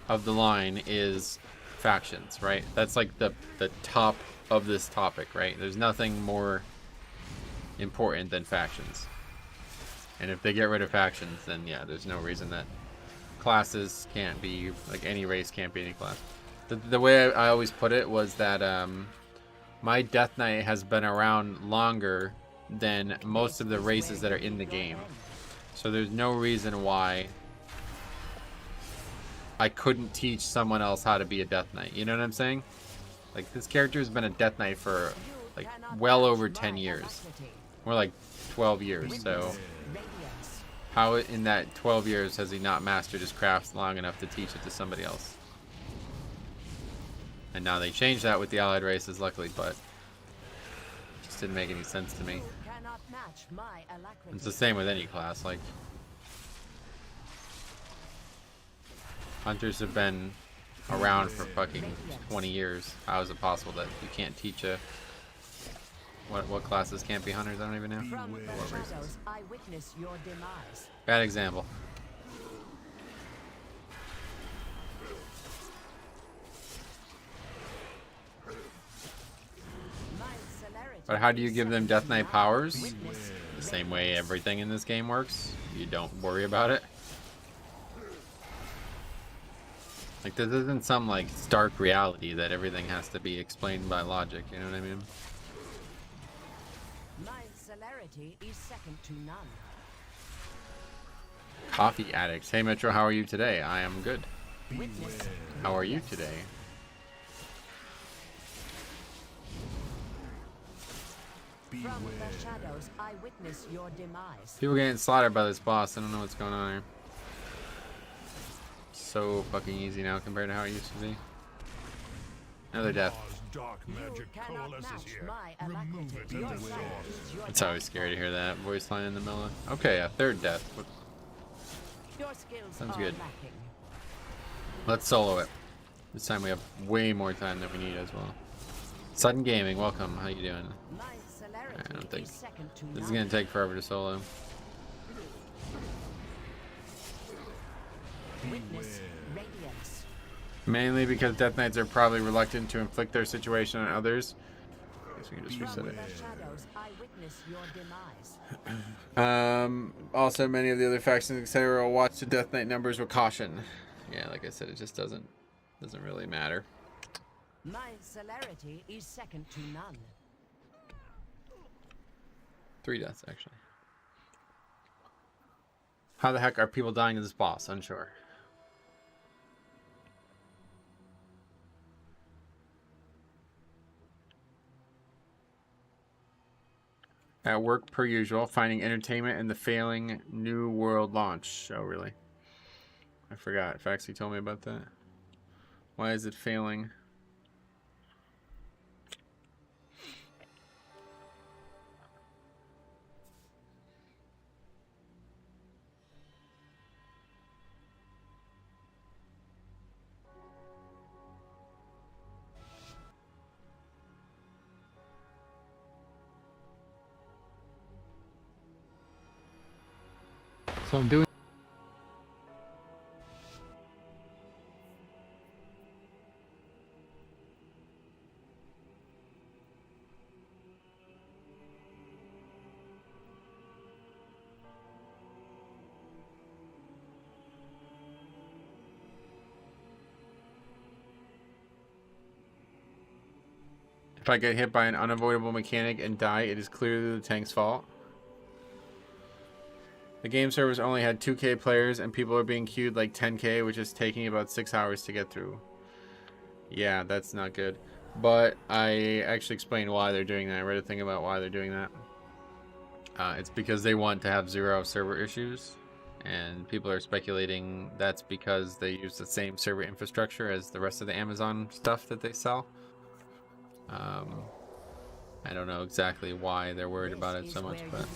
of the line is factions, right? That's like the top of this topic, right? There's nothing more important than factions. And if they get rid of factions, then yeah, there's no reason that classes can't be, like any race can't be any class. The way I always put it was that my Death Knight has been around longer than most of the races that are in the game. So there's no reason why I couldn't teach someone else how to be a Death Knight. You know what I'm saying? Like, this character has been a Death Knight for, like, well over 10 years. More like 12 years, so... How in that 12 years has he not mastered his craft long enough to teach it to somebody else? And now they changed that with the allied races, luckily, but... It just didn't make any sense to me. It's the same with any class, like... Hunters have been around for fucking 20 years. How is it possible that you can't teach a... What classes can't be hunters? I don't even know. From the shadows, I witness your demise. Bad example. But how do you give them Death Knight powers? The same way everything in this game works. You don't worry about it. Like, this isn't some, like, stark reality that everything has to be explained by logic, you know what I mean? My celerity is second to none. Coffee addicts. Hey Metro, how are you today? I am good. How are you today? From the shadows, I witness your demise. People getting slaughtered by this boss. I don't know what's going on here. So fucking easy now compared to how it used to be. Another death. Dark magic coalesces here. Remove it at the source. It's always scary to hear that voice line in the middle. Okay, a third death. Sounds good. Let's solo it. This time we have way more time than we need as well. Sudden Gaming, welcome. How you doing? I don't think this is gonna take forever to solo. Witness radiance. Mainly because Death Knights are probably reluctant to inflict their situation on others. I guess we can just reset it. Shadows, I witness your demise. Also, many of the other factions, etc., will watch the Death Knight numbers with caution. Yeah, like I said, it just doesn't really matter. My celerity is second to none. 3 deaths, actually. How the heck are people dying to this boss? Unsure. At work, per usual, finding entertainment in the failing New World launch. Oh, really? I forgot. Faxi told me about that. Why is it failing? So I'm doing. If I get hit by an unavoidable mechanic and die, it is clearly the tank's fault. The game servers only had 2K players and people are being queued like 10K, which is taking about 6 hours to get through. Yeah, that's not good. But I actually explained why they're doing that. I read a thing about why they're doing that. It's because they want to have 0 server issues. And people are speculating that's because they use the same server infrastructure as the rest of the Amazon stuff that they sell. I don't know exactly why they're worried about it so much, but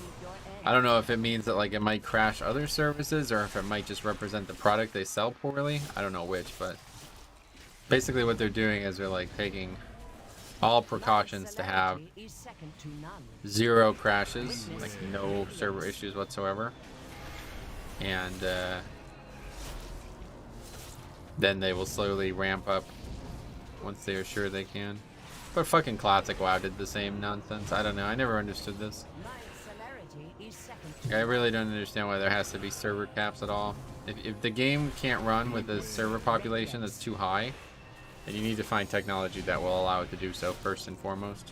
I don't know if it means that like it might crash other services or if it might just represent the product they sell poorly. I don't know which, but basically what they're doing is they're like taking all precautions to have 0 crashes, like no server issues whatsoever, and then they will slowly ramp up once they are sure they can. But fucking Classic WoW did the same nonsense. I don't know. I never understood this. I really don't understand why there has to be server caps at all. If the game can't run with a server population that's too high, then you need to find technology that will allow it to do so first and foremost.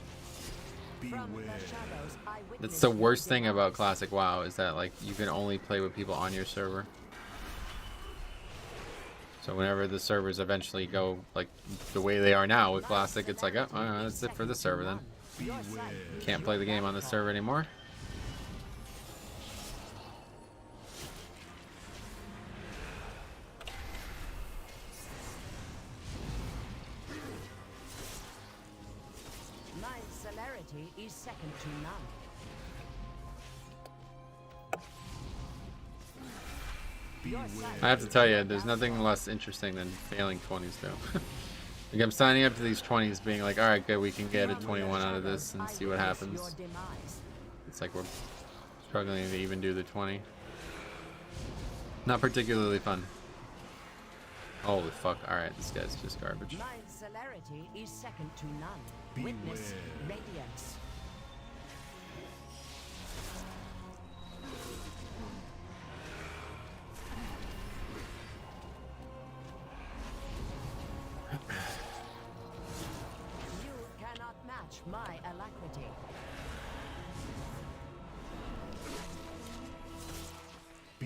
That's the worst thing about Classic WoW, is that like you can only play with people on your server. So whenever the servers eventually go like the way they are now with Classic, it's like, oh, that's it for the server then. Can't play the game on the server anymore. My celerity is second to none. I have to tell you, there's nothing less interesting than failing 20s though. Like I'm signing up to these 20s being like, alright, good, we can get a 21 out of this and see what happens. It's like we're struggling to even do the 20. Not particularly fun. Holy fuck, alright, this guy's just garbage. My celerity is second to none. Witness radiance. You cannot match my alacrity.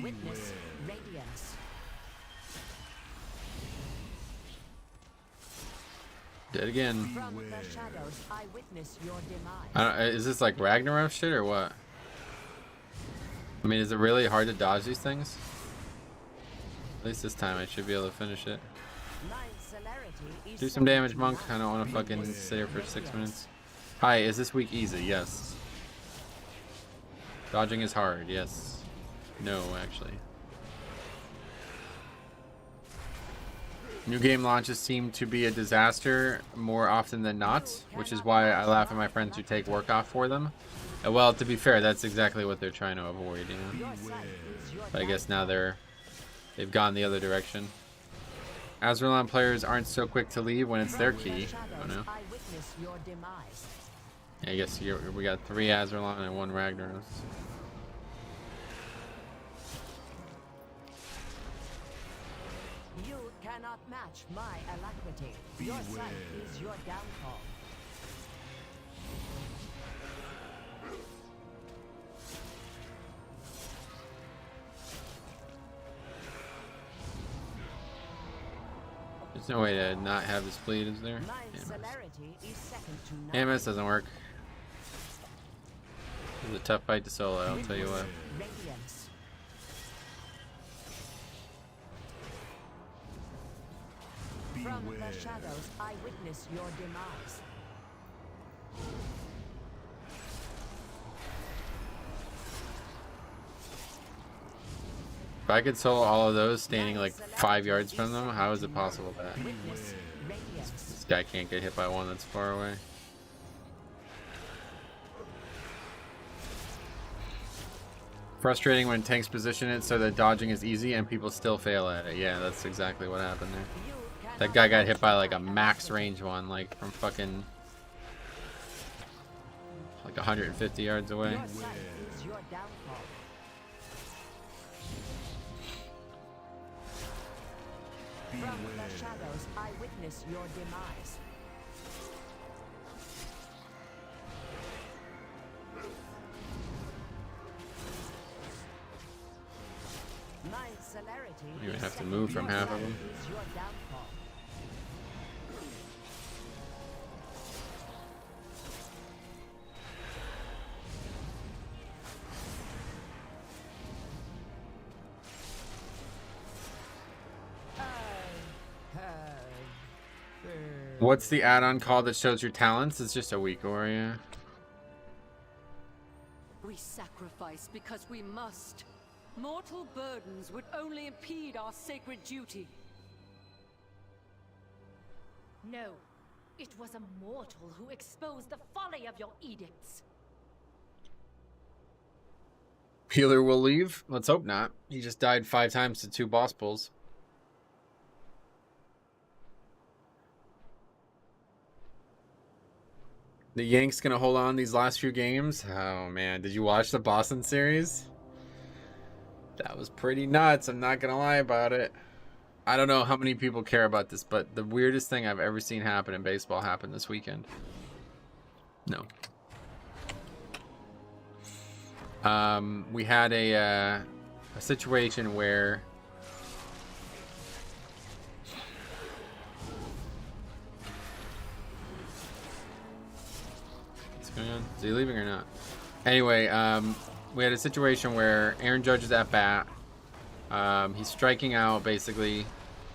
Witness radiance. Dead again. From the shadows, I witness your demise. Is this like Ragnarok shit or what? I mean, is it really hard to dodge these things? At least this time I should be able to finish it. Do some damage, monk. I don't want to fucking sit here for 6 minutes. Hi, is this week easy? Yes. Dodging is hard. Yes. No, actually. New game launches seem to be a disaster more often than not, which is why I laugh at my friends who take work off for them. And well, to be fair, that's exactly what they're trying to avoid, you know? But I guess now they've gone the other direction. Azerlan players aren't so quick to leave when it's their key. I don't know. I guess we got 3 Azerlan and 1 Ragnaros. You cannot match my alacrity. Your sight is your downfall. There's no way to not have this bleed, is there? AMS doesn't work. It's a tough fight to solo, I'll tell you what. From the shadows, I witness your demise. If I could solo all of those standing like 5 yards from them, how is it possible that this guy can't get hit by one that's far away? Frustrating when tanks position it so that dodging is easy and people still fail at it. Yeah, that's exactly what happened there. That guy got hit by like a max range one, like from fucking like 150 yards away. From the shadows, I witness your demise. My celerity You even have to move from half of them. is your downfall. What's the add-on called that shows your talents? It's just a weak Warrior. We sacrifice because we must. Mortal burdens would only impede our sacred duty. No, it was a mortal who exposed the folly of your edicts. Healer will leave? Let's hope not. He just died 5 times to 2 boss pulls. The Yanks gonna hold on these last few games? Oh man, did you watch the Boston series? That was pretty nuts, I'm not gonna lie about it. I don't know how many people care about this, but the weirdest thing I've ever seen happen in baseball happened this weekend. No. We had a situation where what's going on? Is he leaving or not? Anyway, we had a situation where Aaron Judge is at bat. He's striking out basically.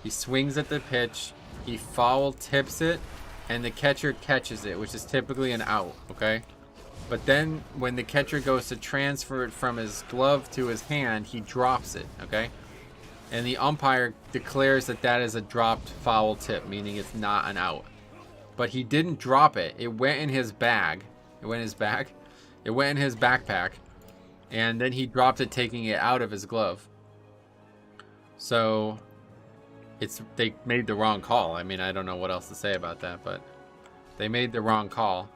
He swings at the pitch. He foul tips it, and the catcher catches it, which is typically an out. Okay. But then when the catcher goes to transfer it from his glove to his hand, he drops it, okay? and the umpire declares that that is a dropped foul tip, meaning it's not an out. But he didn't drop it. It went in his bag. It went in his bag. It went in his backpack, and then he dropped it, taking it out of his glove. So they made the wrong call. I mean, I don't know what else to say about that, but they made the wrong call.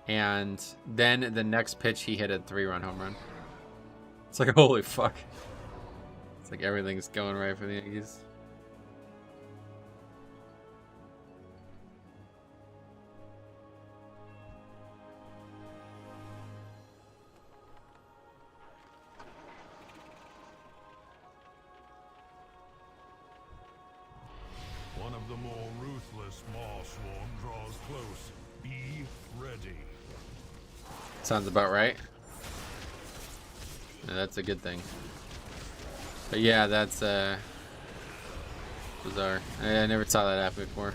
And then the next pitch, he hit a 3-run home run. It's like, holy fuck. It's like everything's going right for the Yankees. One of the more ruthless Marsworn draws close. Be ready. Sounds about right. Yeah, that's a good thing. But yeah, that's bizarre. I never saw that happen before.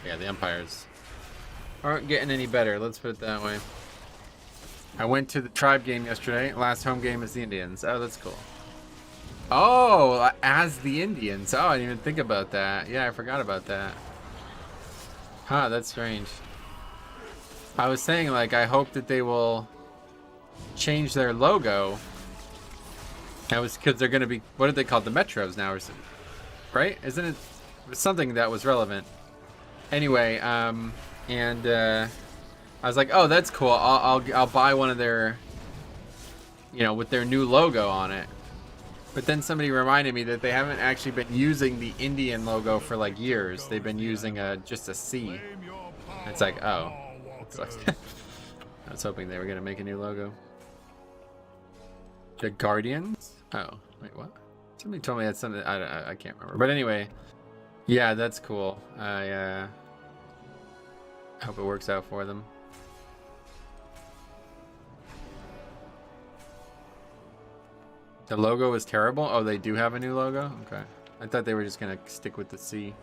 Yeah, the umpires aren't getting any better, let's put it that way. I went to the Tribe game yesterday. Last home game is the Indians. Oh, that's cool. Oh, as the Indians. Oh, I didn't even think about that. Yeah, I forgot about that. Huh, that's strange. I was saying, like, I hope that they will change their logo. That was because they're going to be, what are they called? The Metros now, or something, right? Isn't it something that was relevant? Anyway, I was like, oh, that's cool. I'll buy one of their, you know, with their new logo on it. But then somebody reminded me that they haven't actually been using the Indian logo for like years. They've been using just a C. It's like, oh. It's like I was hoping they were gonna make a new logo. The Guardians? Oh, wait, what? Somebody told me that's something. I can't remember. But anyway, yeah, that's cool. I hope it works out for them. The logo is terrible? Oh, they do have a new logo? Okay. I thought they were just going to stick with the C.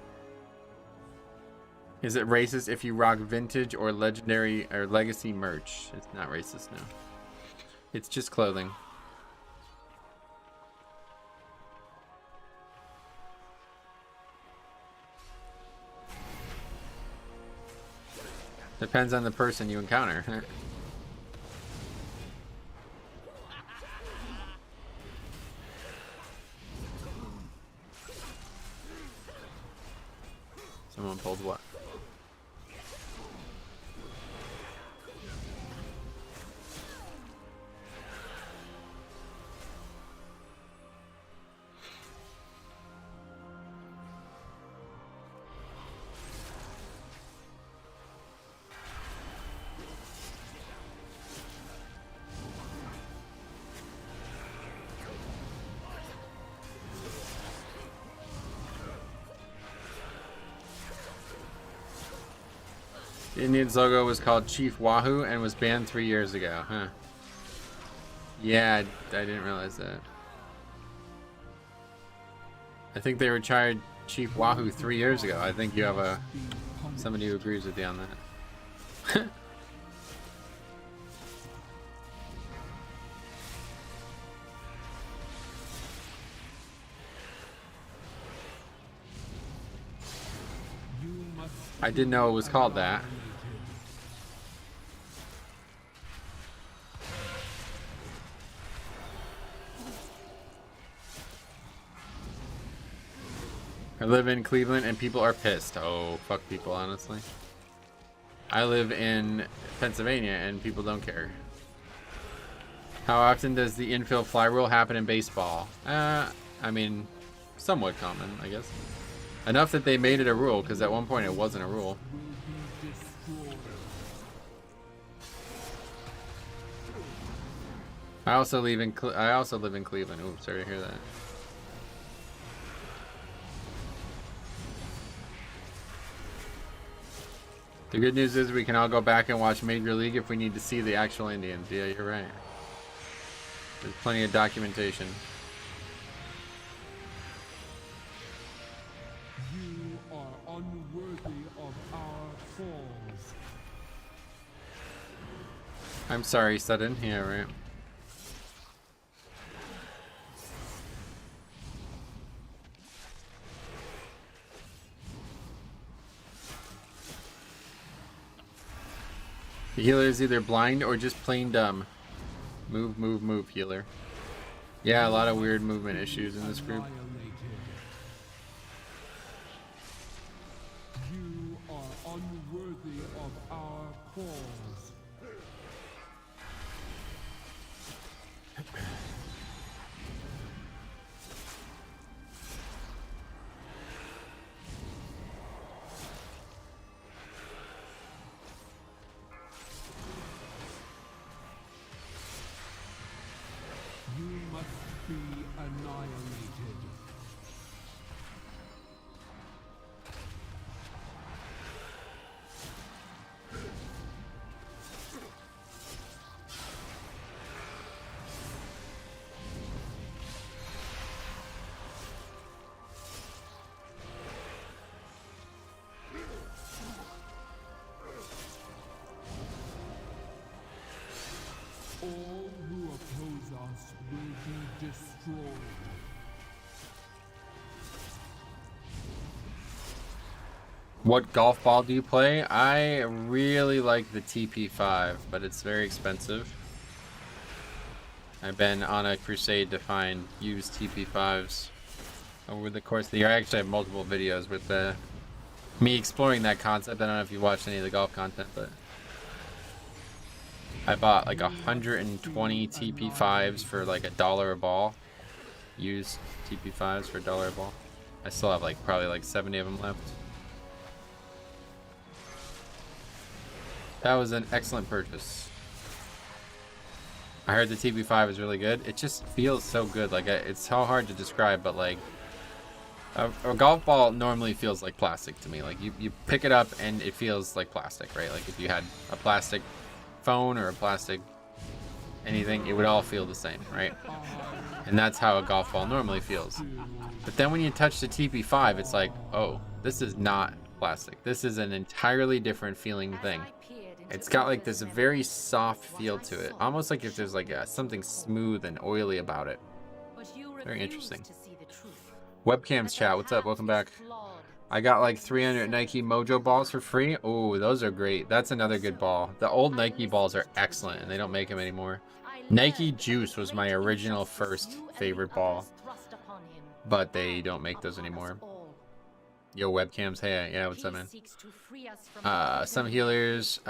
Is it racist if you rock vintage or legendary or legacy merch? It's not racist, no. It's just clothing. Depends on the person you encounter. Someone pulled what? The Indians logo was called Chief Wahoo and was banned 3 years ago, huh? Yeah, I didn't realize that. I think they retired Chief Wahoo 3 years ago. I think you have somebody who agrees with you on that. I didn't know it was called that. I live in Cleveland and people are pissed. Oh, fuck people, honestly. I live in Pennsylvania and people don't care. How often does the infield fly rule happen in baseball? I mean, somewhat common, I guess. Enough that they made it a rule, because at one point it wasn't a rule. I also live in Cleveland. Oops, sorry to hear that. The good news is we can all go back and watch Major League if we need to see the actual Indians. Yeah, you're right. There's plenty of documentation. You are unworthy of our falls. I'm sorry, Sudden. Yeah, right. The healer is either blind or just plain dumb. Move, move, move, healer. Yeah, a lot of weird movement issues in this group. You are unworthy of our cause. You must be annihilated. All who oppose us will be destroyed. What golf ball do you play? I really like the TP5, but it's very expensive. I've been on a crusade to find used TP5s over the course of the year. I actually have multiple videos with me exploring that concept. I don't know if you watched any of the golf content, but I bought like 120 TP5s for like $1 a ball. Used TP5s for $1 a ball. I still have like probably like 70 of them left. That was an excellent purchase. I heard the TP5 is really good. It just feels so good. Like it's so hard to describe, but like a golf ball normally feels like plastic to me. Like you pick it up and it feels like plastic, right? Like if you had a plastic phone or a plastic anything, it would all feel the same, right? And that's how a golf ball normally feels. But then when you touch the TP5, it's like, oh, this is not plastic. This is an entirely different feeling thing. It's got like this very soft feel to it, almost like if there's like something smooth and oily about it. Very interesting. Webcams chat, what's up? Welcome back. I got like 300 Nike Mojo balls for free. Oh, those are great. That's another good ball. The old Nike balls are excellent and they don't make them anymore. Nike Juice was my original first favorite ball, but they don't make those anymore. Yo, webcams, hey, yeah, what's up, man? Some healers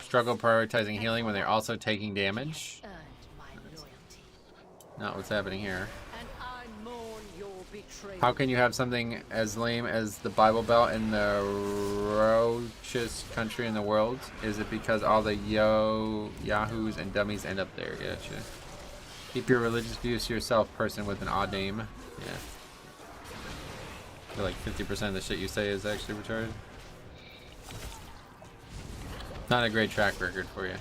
struggle prioritizing healing when they're also taking damage. Not what's happening here. How can you have something as lame as the Bible Belt in the roachest country in the world? Is it because all the yahoos and dummies end up there? Gotcha. Keep your religious views to yourself, person with an odd name. Yeah. I feel like 50% of the shit you say is actually retarded. Not a great track record for you.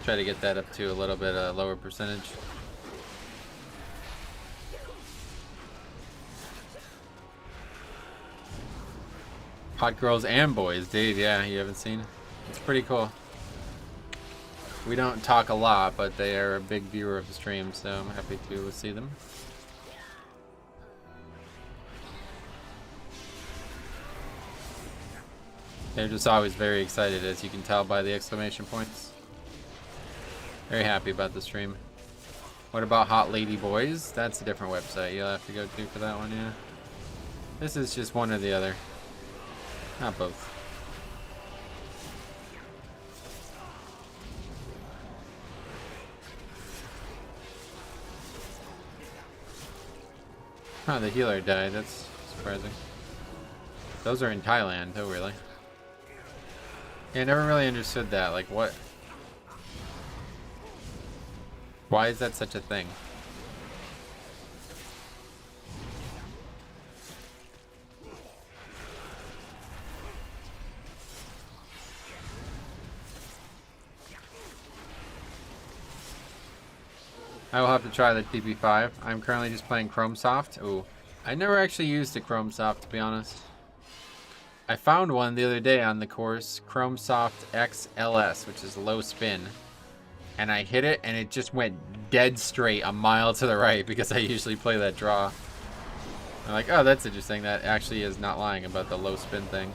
Try to get that up to a little bit lower percentage. Hot girls and boys, Dave. Yeah, you haven't seen? It's pretty cool. We don't talk a lot, but they are a big viewer of the stream, so I'm happy to see them. They're just always very excited, as you can tell by the exclamation points. Very happy about the stream. What about Hot Lady Boys? That's a different website you'll have to go to for that one, yeah. This is just one or the other. Not both. Oh, the healer died. That's surprising. Those are in Thailand. Oh, really? Yeah, I never really understood that. Like, what? Why is that such a thing? I will have to try the TP5. I'm currently just playing Chromesoft. Ooh. I never actually used the Chromesoft, to be honest. I found one the other day on the course, Chromesoft XLS, which is low spin. And I hit it, and it just went dead straight a mile to the right, because I usually play that draw. I'm like, oh, that's interesting. That actually is not lying about the low spin thing.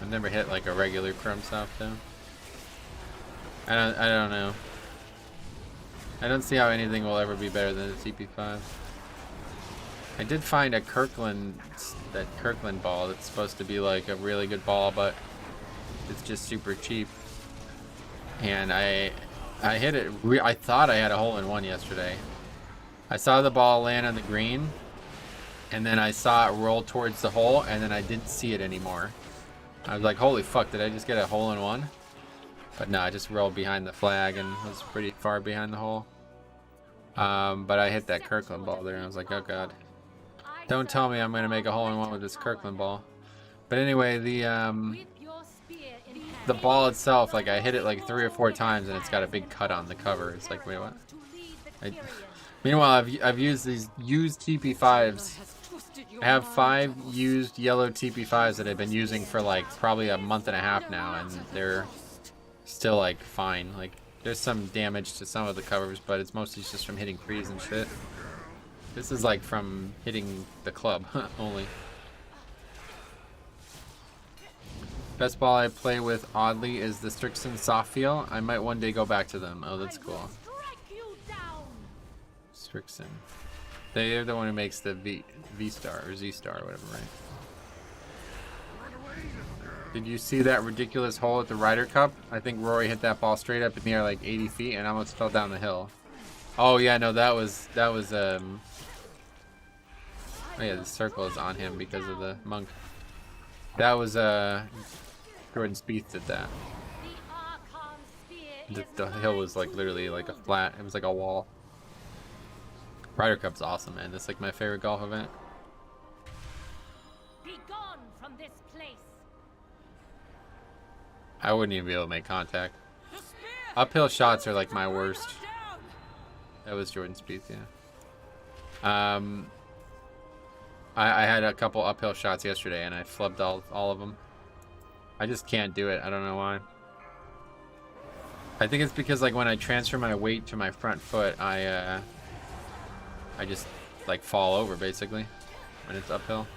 I've never hit like a regular chrome soft though. I don't know. I don't see how anything will ever be better than a TP5. I did find a Kirkland ball that's supposed to be like a really good ball, but it's just super cheap. And I hit it. I thought I had a hole in one yesterday. I saw the ball land on the green, and then I saw it roll towards the hole, and then I didn't see it anymore. I was like, holy fuck, did I just get a hole in one? But no, I just rolled behind the flag and was pretty far behind the hole. But I hit that Kirkland ball there, and I was like, oh god. Don't tell me I'm going to make a hole in one with this Kirkland ball. But anyway, the ball itself, like I hit it like 3 or 4 times, and it's got a big cut on the cover. It's like, wait, what? Meanwhile, I've used these used TP5s. I have 5 used yellow TP5s that I've been using for like probably a month and a half now, and they're still like fine. Like there's some damage to some of the covers, but it's mostly just from hitting trees and shit. This is like from hitting the club only. Best ball I play with oddly is the Strixon Soft Feel. I might one day go back to them. Oh, that's cool. Strixon. They're the one who makes the V-Star or Z-Star or whatever, right? Did you see that ridiculous hole at the Ryder Cup? I think Rory hit that ball straight up in the air like 80 feet and almost fell down the hill. Oh yeah, no, that was oh yeah, the circle is on him because of the monk. That was Jordan Spieth did that. The hill was like literally like a flat, it was like a wall. Ryder Cup's awesome, man. That's like my favorite golf event. Be gone from this place. I wouldn't even be able to make contact. Uphill shots are like my worst. That was Jordan Spieth, yeah. I had a couple uphill shots yesterday and I flubbed all of them. I just can't do it. I don't know why. I think it's because like when I transfer my weight to my front foot, I just like fall over basically when it's uphill.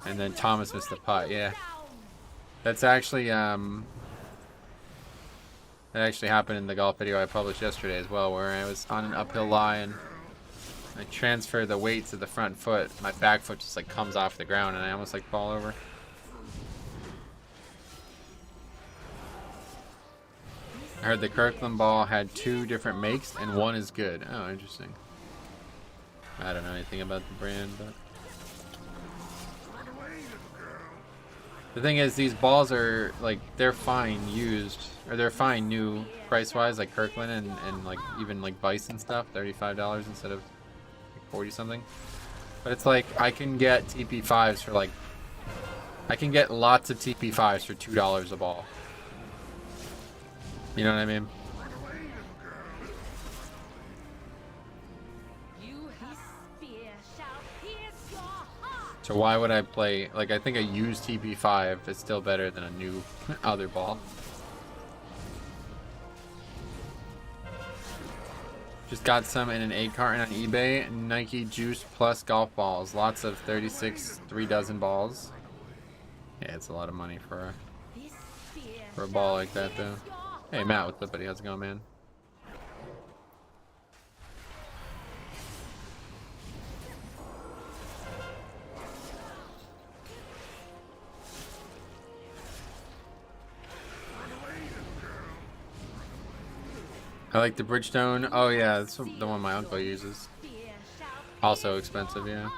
And then Thomas missed the putt, yeah. That's actually that actually happened in the golf video I published yesterday as well, where I was on an uphill lie and I transfer the weight to the front foot. My back foot just like comes off the ground and I almost like fall over. I heard the Kirkland ball had 2 different makes and one is good. Oh, interesting. I don't know anything about the brand, but the thing is, these balls are like, they're fine used, or they're fine new price-wise, like Kirkland and like even like Vice and stuff, $35 instead of like 40 something. But it's like I can get TP5s for like, I can get lots of TP5s for $2 a ball. You know what I mean? So why would I play, like I think a used TP5 is still better than a new other ball. Just got some in an 8 carton on eBay. Nike Juice Plus golf balls. Lots of 36, 3 dozen balls. Yeah, it's a lot of money for a ball like that though. Hey Matt, what's up buddy? How's it going, man? I like the Bridgestone. Oh yeah, that's the one my uncle uses. Also expensive, yeah.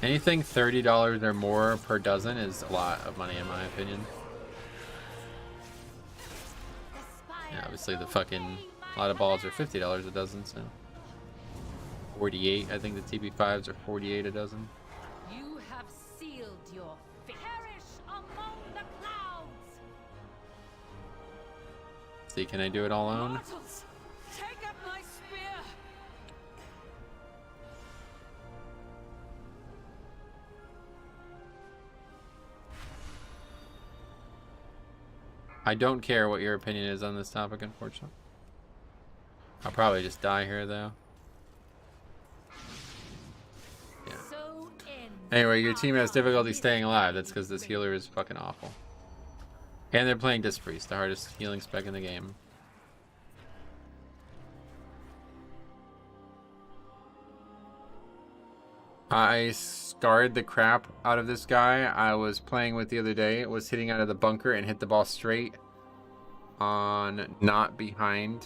Anything $30 or more per dozen is a lot of money in my opinion. Yeah, obviously the fucking, a lot of balls are $50 a dozen, so 48. I think the TP5s are 48 a dozen. You have sealed your fate. Perish among the clouds. See, can I do it all alone? Mortals, take up my spear. I don't care what your opinion is on this topic, unfortunately. I'll probably just die here, though. Yeah. Anyway, your team has difficulty staying alive. That's because this healer is fucking awful. And they're playing Disc Priest, the hardest healing spec in the game. I scarred the crap out of this guy I was playing with the other day. It was hitting out of the bunker and hit the ball straight on, not behind.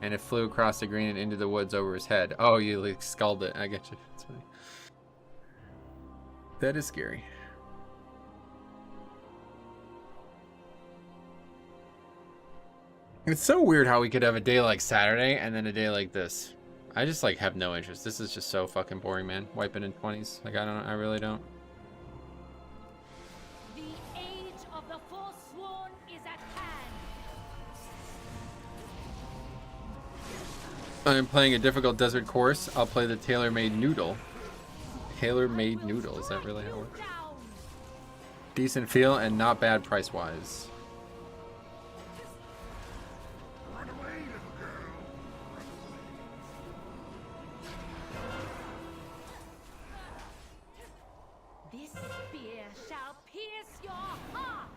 And it flew across the green and into the woods over his head. Oh, you like sculled it. I get you. That's funny. That is scary. It's so weird how we could have a day like Saturday and then a day like this. I just like have no interest. This is just so fucking boring, man. Wiping in 20s. Like I really don't. The age of the Forsworn is at hand. I'm playing a difficult desert course. I'll play the tailor-made noodle. Tailor-made noodle. Is that really how it works? Decent feel and not bad price-wise. This spear shall pierce your heart.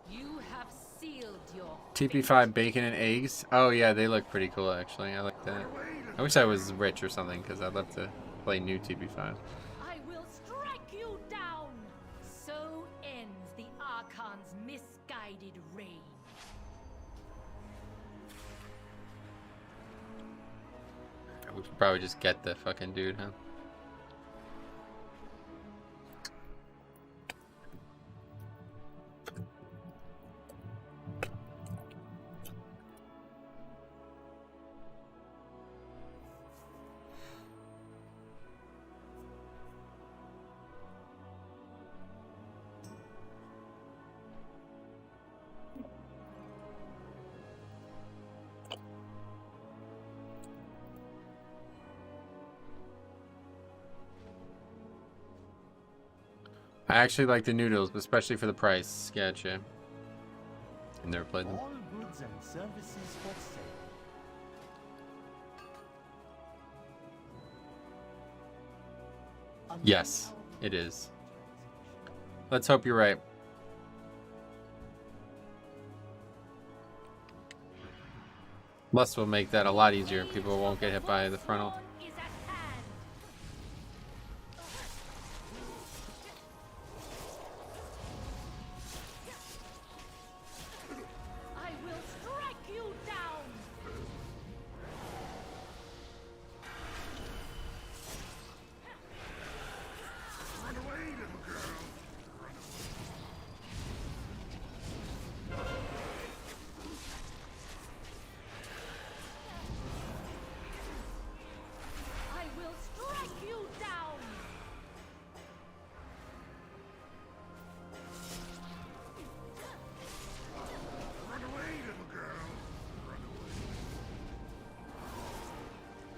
You have sealed your TP5 bacon and eggs. Oh yeah, they look pretty cool actually. I like that. I wish I was rich or something because I'd love to play new TP5. I will strike you down. So ends the Archon's misguided reign. We should probably just get the fucking dude, huh? I actually like the noodles, especially for the price. Gotcha. I never played them. All goods and services for sale. Yes, it is. Let's hope you're right. Lust will make that a lot easier. People won't get hit by the frontal.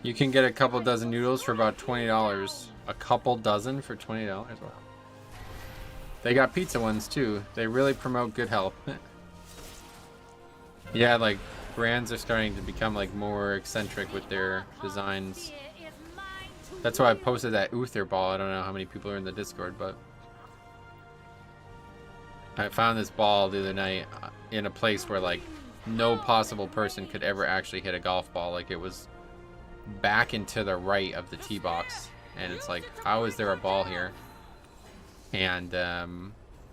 You can get a couple dozen noodles for about $20. A couple dozen for $20? Wow. They got pizza ones too. They really promote good health. Yeah, like brands are starting to become like more eccentric with their designs. That's why I posted that Uther ball. I don't know how many people are in the Discord, but I found this ball the other night in a place where like no possible person could ever actually hit a golf ball. Like it was back into the right of the tee box, and it's like, how is there a ball here? And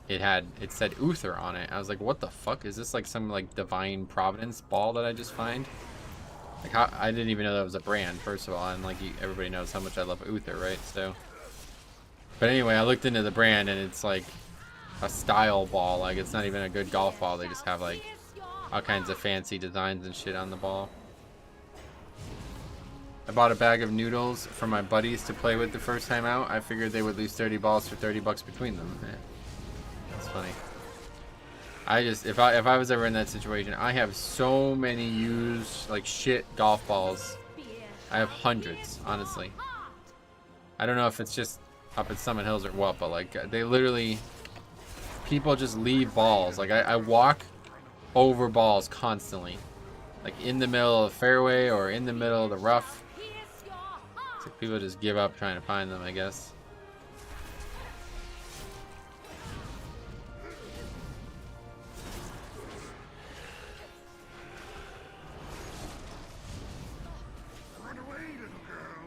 it said Uther on it. I was like, what the fuck is this? Like some like divine providence ball that I just find? Like how I didn't even know that was a brand, first of all, and like everybody knows how much I love Uther, right? So but anyway, I looked into the brand and it's like a style ball. Like it's not even a good golf ball. They just have like all kinds of fancy designs and shit on the ball. I bought a bag of noodles for my buddies to play with the first time out. I figured they would lose 30 balls for 30 bucks between them. That's funny. I just, if I was ever in that situation, I have so many used, like, shit golf balls. I have hundreds, honestly. I don't know if it's just up at Summit Hills or what, but, like, they literally, people just leave balls. Like, I walk over balls constantly. like in the middle of the fairway or in the middle of the rough. So people just give up trying to find them, I guess. Run away, little girl.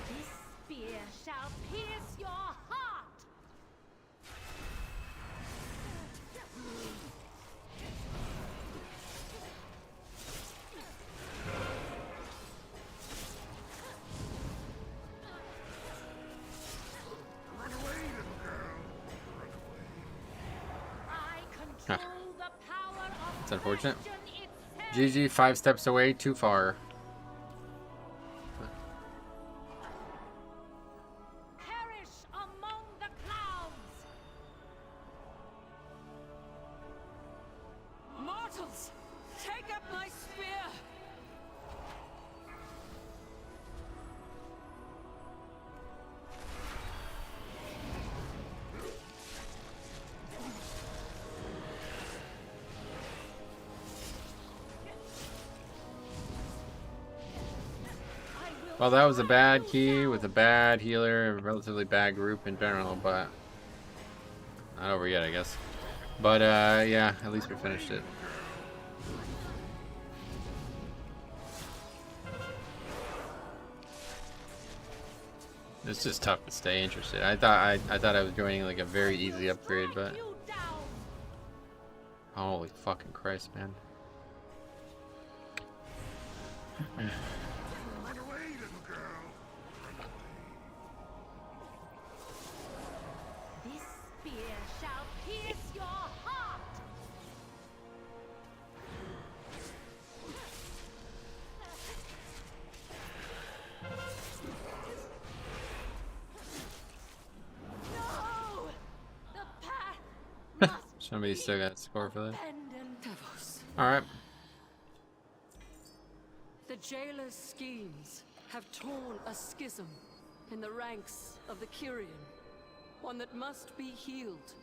This spear shall pierce your heart. Run away, little girl. Run away. I control the power of It's unfortunate. question itself. GG, 5 steps away, too far. Perish among the clouds. Mortals, take up my spear. Well, that was a bad key with a bad healer, a relatively bad group in general, but not over yet, I guess. But yeah, at least we finished it. It's just tough to stay interested. I thought I was joining like a very easy upgrade, but holy fucking Christ, man. Run away, little girl. This spear shall pierce your heart. No! The path must Somebody still got a score for that. abandon. Alright. The jailer's schemes have torn a schism in the ranks of the Kyrian, one that must be healed.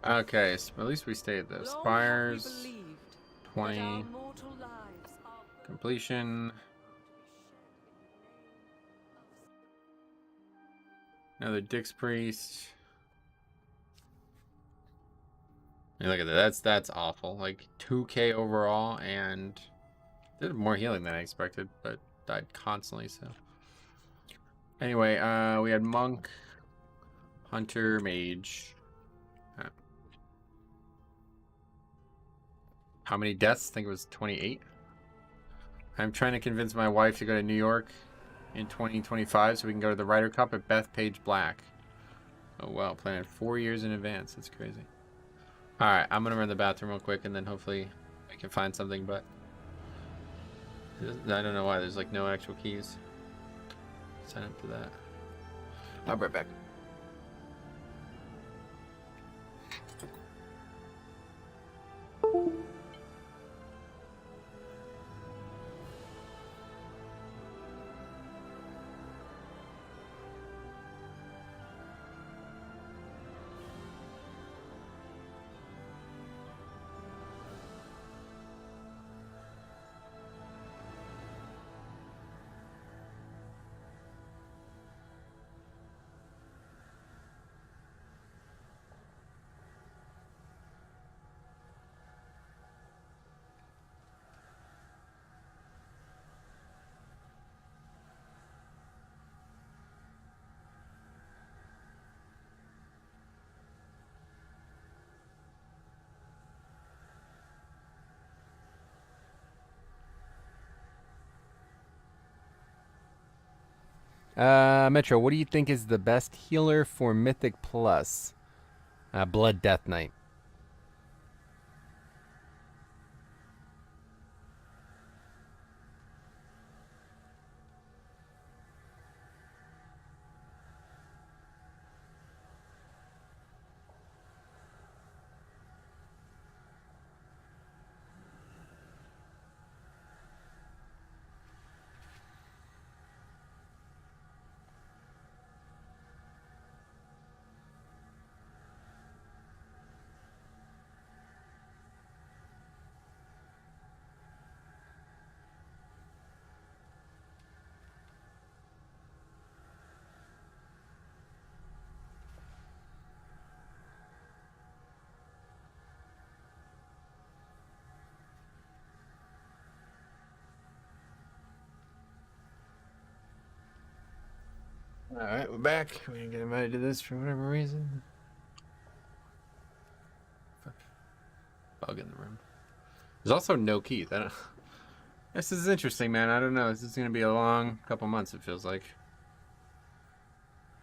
Okay, so at least we stayed though. Long have we Spires, believed that 20, our mortal lives are completion. Another Dix Priest. I mean, look at that. That's awful. Like 2k overall, and did more healing than I expected, but died constantly. So anyway, we had Monk, Hunter, Mage. How many deaths? I think it was 28. I'm trying to convince my wife to go to New York in 2025 so we can go to the Ryder Cup at Bethpage Black. Oh wow, planned 4 years in advance. That's crazy. Alright, I'm gonna run to the bathroom real quick and then hopefully I can find something, but I don't know why there's like no actual keys. Sign up for that. I'll be right back. Metro, what do you think is the best healer for Mythic Plus? Blood Death Knight. Alright, we're back. We didn't get invited to this for whatever reason. Bug in the room. There's also no keys. This is interesting, man. I don't know. This is going to be a long couple months, it feels like.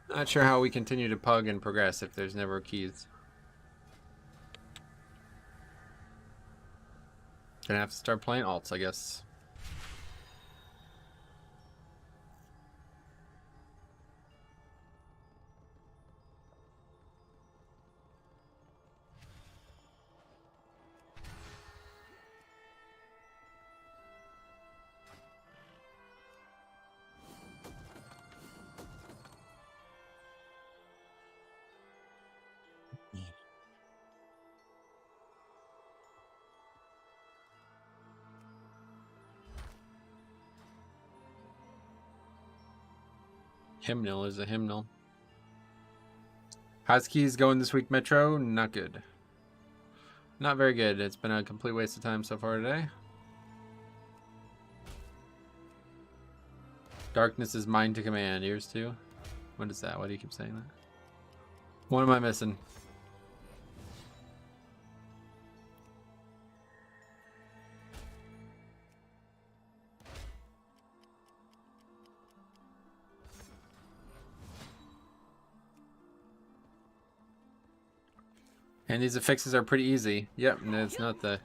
Not sure how we continue to pug and progress if there's never keys. Gonna have to start playing alts, I guess. Hymnal is a hymnal. How's keys going this week, Metro? Not good. Not very good. It's been a complete waste of time so far today. Darkness is mine to command. Yours too? What is that? Why do you keep saying that? What am I missing? And these affixes are pretty easy. Yep, and it's not the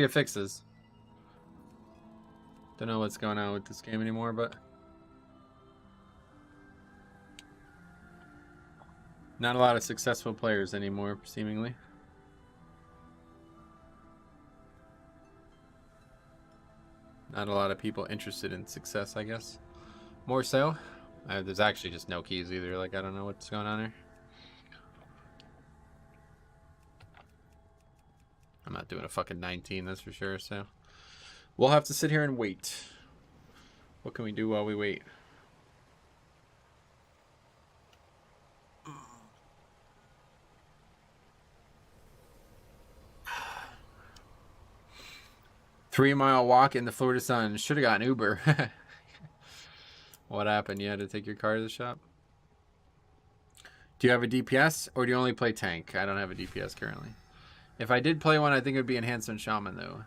affixes. Don't know what's going on with this game anymore, but not a lot of successful players anymore, seemingly. Not a lot of people interested in success, I guess. More so. There's actually just no keys either. Like, I don't know what's going on here. I'm not doing a fucking 19, that's for sure, so we'll have to sit here and wait. What can we do while we wait? Three-mile walk in the Florida sun. Should have gotten Uber. What happened? You had to take your car to the shop? Do you have a DPS, or do you only play tank? I don't have a DPS currently. If I did play one, I think it would be Enhancement Shaman, though.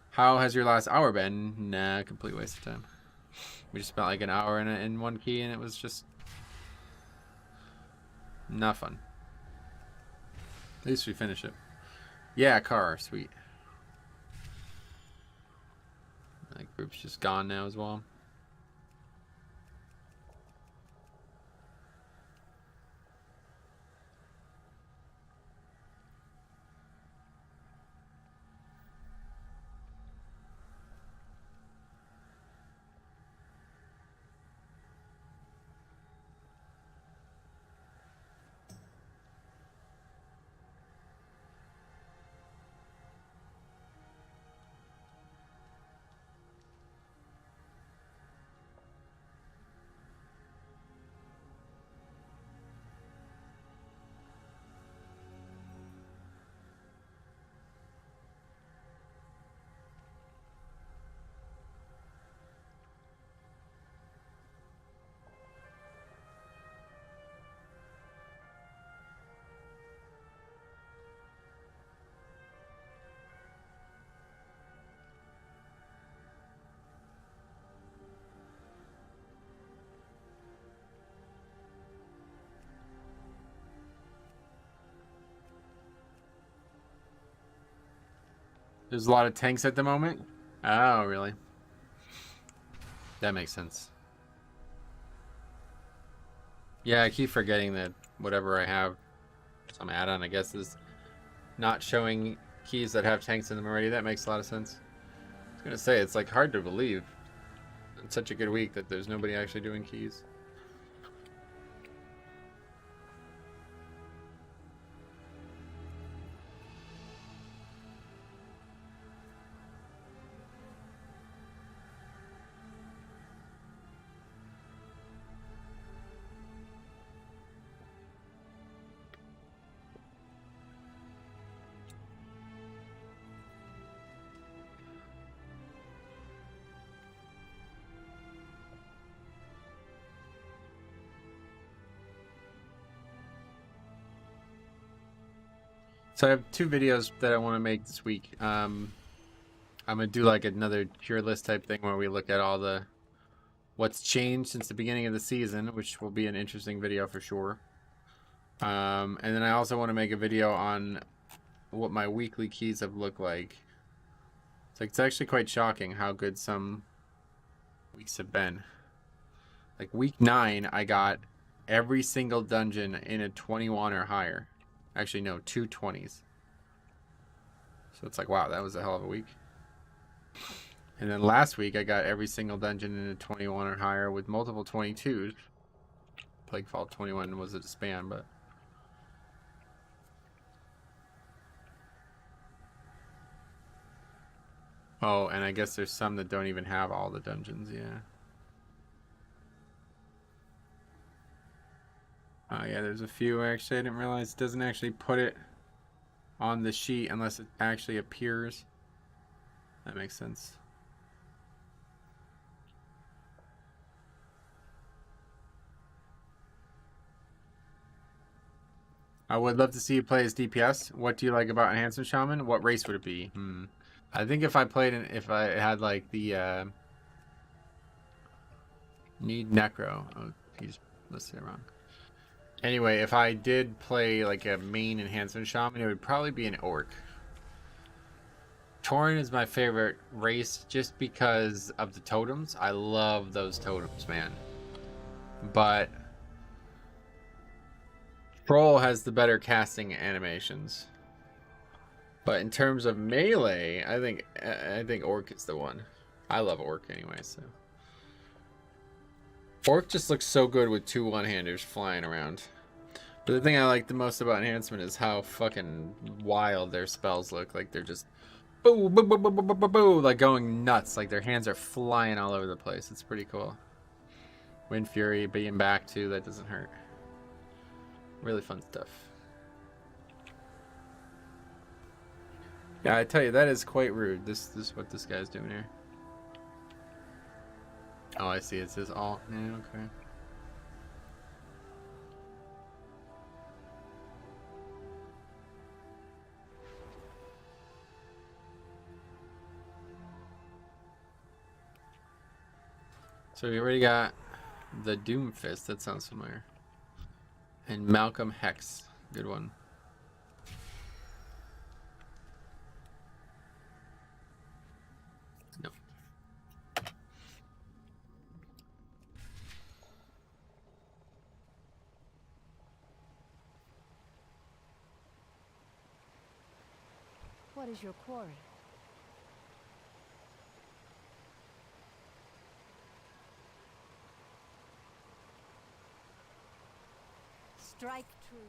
How has your last hour been? Nah, complete waste of time. We just spent like an hour in one key, and it was just not fun. At least we finish it. Yeah, car, sweet. That group's just gone now as well. There's a lot of tanks at the moment? Oh, really? That makes sense. Yeah, I keep forgetting that whatever I have, some add-on, I guess, is not showing keys that have tanks in them already. That makes a lot of sense. I was gonna say, it's like hard to believe in such a good week that there's nobody actually doing keys. So I have 2 videos that I want to make this week. I'm gonna do like another tier list type thing where we look at all the what's changed since the beginning of the season, which will be an interesting video for sure. And then I also want to make a video on what my weekly keys have looked like. It's actually quite shocking how good some weeks have been. Like week 9, I got every single dungeon in a 21 or higher. Actually, no, 2 20s. So it's like, wow, that was a hell of a week. And then last week, I got every single dungeon in a 21 or higher with multiple 22s. Plaguefall 21 was a span, but... Oh, and I guess there's some that don't even have all the dungeons, yeah. Oh, yeah, there's a few. Actually, I didn't realize it doesn't actually put it on the sheet unless it actually appears. That makes sense. I would love to see you play as DPS. What do you like about Enhancement Shaman? What race would it be? I think if I played, if I had like the need Necro. Oh, he's listed it wrong. Anyway, if I did play like a main Enhancement Shaman, it would probably be an Orc. Tauren is my favorite race just because of the totems. I love those totems, man. But Troll has the better casting animations. But in terms of melee, I think Orc is the one. I love Orc anyway, so. Orc just looks so good with 2 one-handers flying around. But the thing I like the most about Enhancement is how fucking wild their spells look. Like they're just boo, boo, boo, boo, boo, boo, boo, like going nuts. Like their hands are flying all over the place. It's pretty cool. Wind Fury being back too, that doesn't hurt. Really fun stuff. Yeah, I tell you, that is quite rude. This is what this guy's doing here. Oh, I see. It says all. Yeah, okay. So we already got the Doomfist. That sounds familiar. And Malcolm Hex. Good one. No. What is your quarry? Strike true.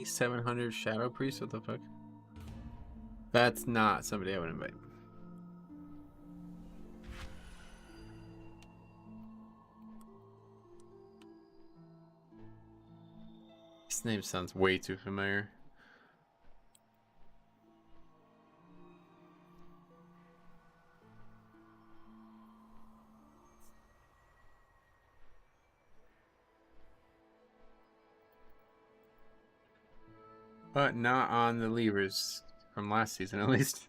$700 Shadow Priest? What the fuck? That's not somebody I would invite. This name sounds way too familiar. But not on the levers from last season, at least.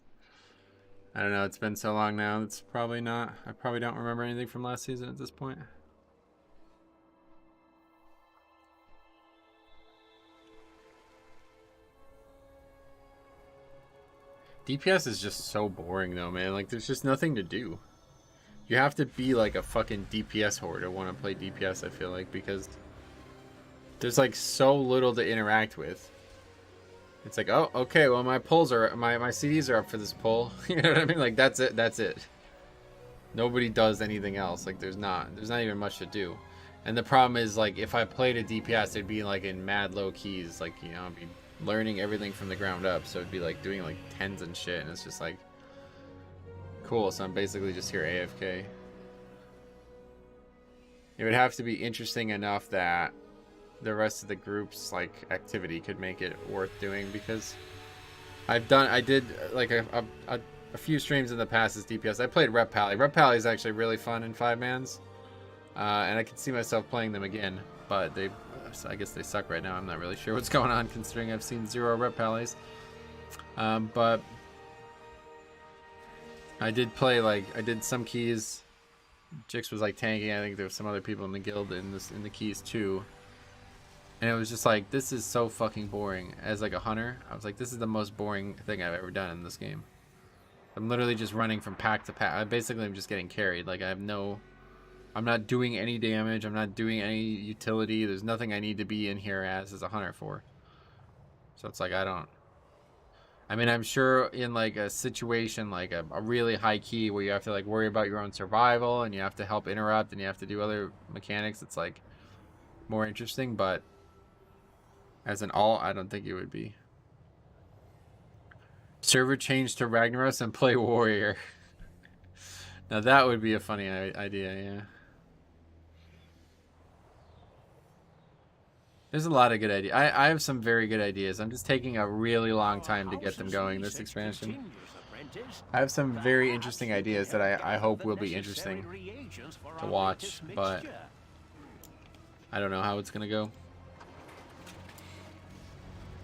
I don't know, it's been so long now, it's probably not. I probably don't remember anything from last season at this point. DPS is just so boring though, man. Like, there's just nothing to do. You have to be like a fucking DPS whore to want to play DPS, I feel like, because there's like so little to interact with. It's like, oh, okay, well my pulls are, my CDs are up for this pull. You know what I mean? Like, that's it, that's it. Nobody does anything else. Like, there's not even much to do. And the problem is, like, if I played a DPS, it'd be like in mad low keys. Like, you know, I'd be learning everything from the ground up. So it'd be like doing like 10s and shit. And it's just like, cool. So I'm basically just here AFK. It would have to be interesting enough that the rest of the group's like activity could make it worth doing, because I did like a few streams in the past as DPS. I played Rep Pally. Rep Pally is actually really fun in 5-mans, and I can see myself playing them again. But I guess they suck right now. I'm not really sure what's going on, considering I've seen 0 Rep Pallies. But I did play, like, I did some keys. Jix was like tanking. I think there were some other people in the guild in the keys too. And it was just like, this is so fucking boring. As like a hunter, I was like, this is the most boring thing I've ever done in this game. I'm literally just running from pack to pack. I basically am just getting carried. Like, I'm not doing any damage. I'm not doing any utility. There's nothing I need to be in here as a hunter for. So it's like, I mean, I'm sure in like a situation like a really high key where you have to like worry about your own survival and you have to help interrupt and you have to do other mechanics, it's like more interesting, but as an alt, I don't think it would be. Server change to Ragnaros and play warrior. Now that would be a funny idea, yeah. There's a lot of good ideas. I have some very good ideas. I'm just taking a really long time to get them going, this expansion. I have some very interesting ideas that I hope will be interesting to watch, but I don't know how it's going to go.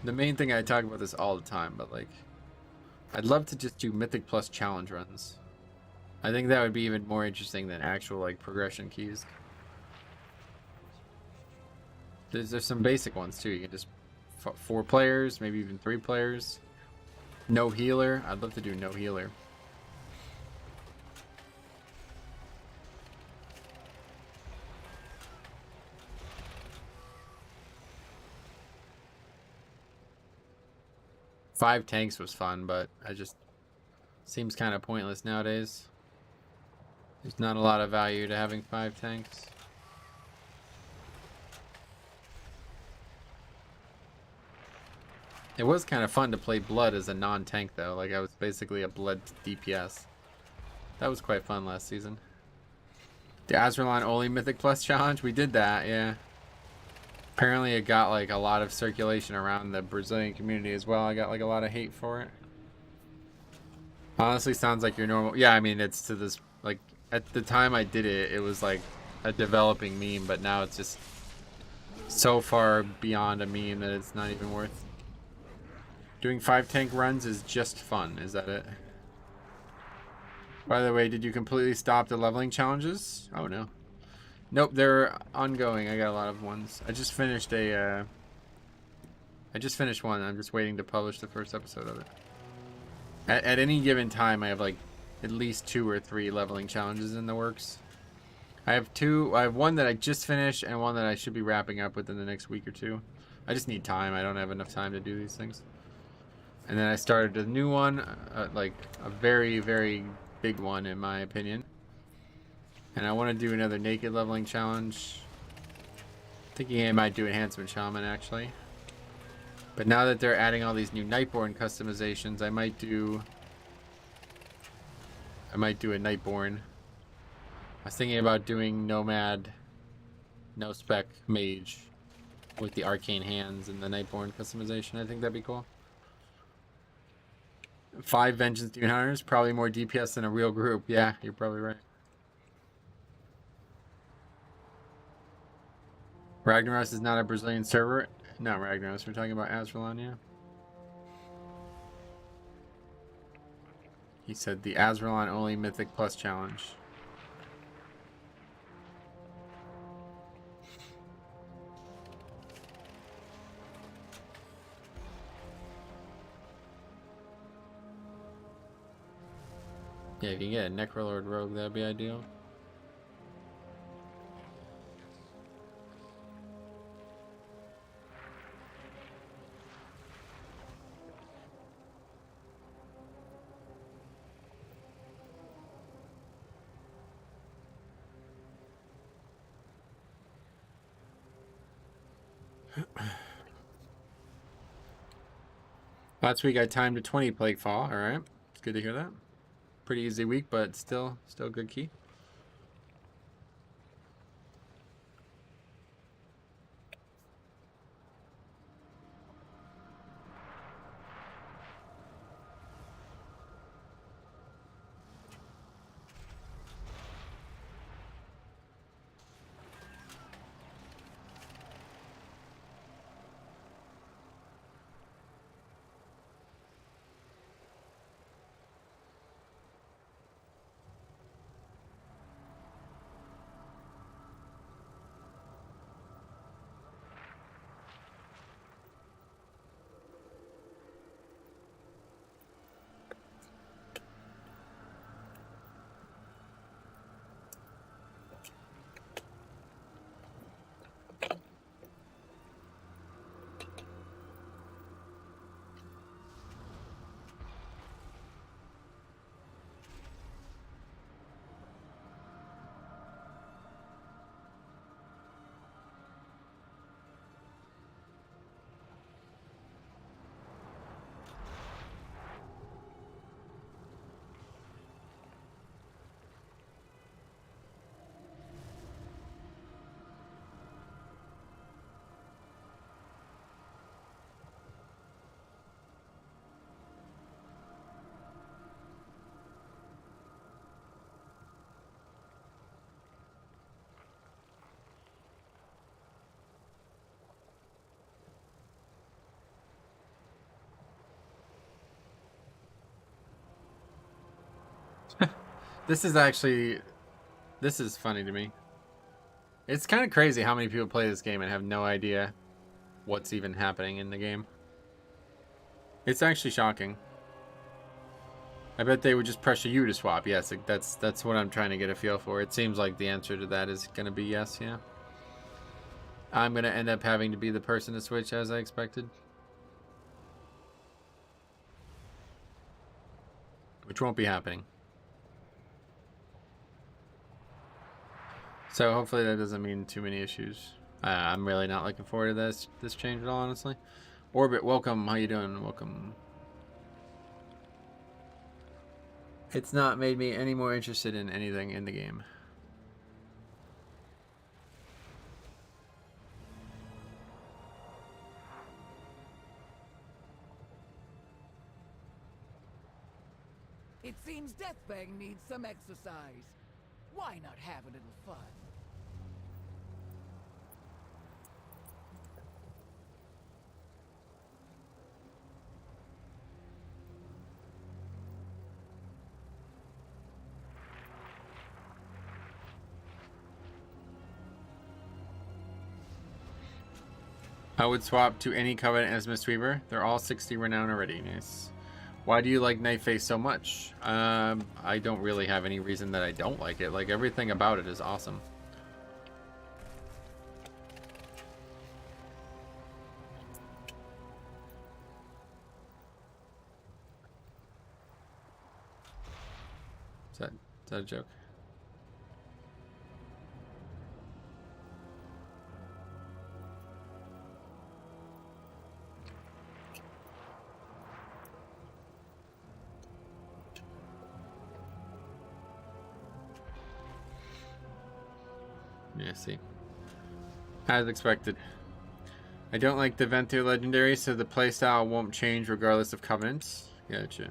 The main thing, I talk about this all the time, but like, I'd love to just do Mythic Plus challenge runs. I think that would be even more interesting than actual like progression keys. There's some basic ones too. You can just 4 players, maybe even 3 players. No healer. I'd love to do no healer. Five tanks was fun, but seems kind of pointless nowadays. There's not a lot of value to having 5 tanks. It was kind of fun to play Blood as a non-tank though, like I was basically a Blood DPS. That was quite fun last season. The Azralan only Mythic Plus challenge, we did that, yeah. Apparently it got like a lot of circulation around the Brazilian community as well. I got like a lot of hate for it. Honestly sounds like your normal, yeah, I mean it's to this, like at the time I did it, it was like a developing meme, but now it's just so far beyond a meme that it's not even worth. Doing 5 tank runs is just fun, is that it? By the way, did you completely stop the leveling challenges? Oh no. Nope, they're ongoing. I got a lot of ones. I just finished one. I'm just waiting to publish the first episode of it. At any given time, I have like at least 2 or 3 leveling challenges in the works. I have one that I just finished and one that I should be wrapping up within the next week or 2. I just need time. I don't have enough time to do these things. And then I started a new one, like a very, very big one in my opinion. And I want to do another naked leveling challenge. Thinking I might do Enhancement Shaman actually. But now that they're adding all these new Nightborn customizations, I might do a Nightborn. I was thinking about doing Nomad, no spec Mage with the Arcane Hands and the Nightborn customization. I think that'd be cool. 5 Vengeance Demon Hunters, probably more DPS than a real group. Yeah, you're probably right. Ragnaros is not a Brazilian server. Not Ragnaros, we're talking about Azralan, yeah. He said the Azralan only Mythic Plus challenge. Yeah, if you can get a Necrolord Rogue, that'd be ideal. Last week I timed to 20 Plaguefall, alright. It's good to hear that. Pretty easy week, but still good key. This is actually... This is funny to me. It's kind of crazy how many people play this game and have no idea what's even happening in the game. It's actually shocking. I bet they would just pressure you to swap. Yes, that's what I'm trying to get a feel for. It seems like the answer to that is going to be yes, yeah. I'm going to end up having to be the person to switch as I expected. Which won't be happening. So hopefully that doesn't mean too many issues. I'm really not looking forward to this change at all, honestly. Orbit, welcome. How you doing? Welcome. It's not made me any more interested in anything in the game. It seems Deathbang needs some exercise. Why not have a little fun? I would swap to any Covenant as Mistweaver. They're all 60 renown already. Nice. Why do you like Nightface so much? I don't really have any reason that I don't like it. Like, everything about it is awesome. Is that a joke? Yeah, see. As expected. I don't like the Venthyr legendary, so the playstyle won't change regardless of covenants. Gotcha.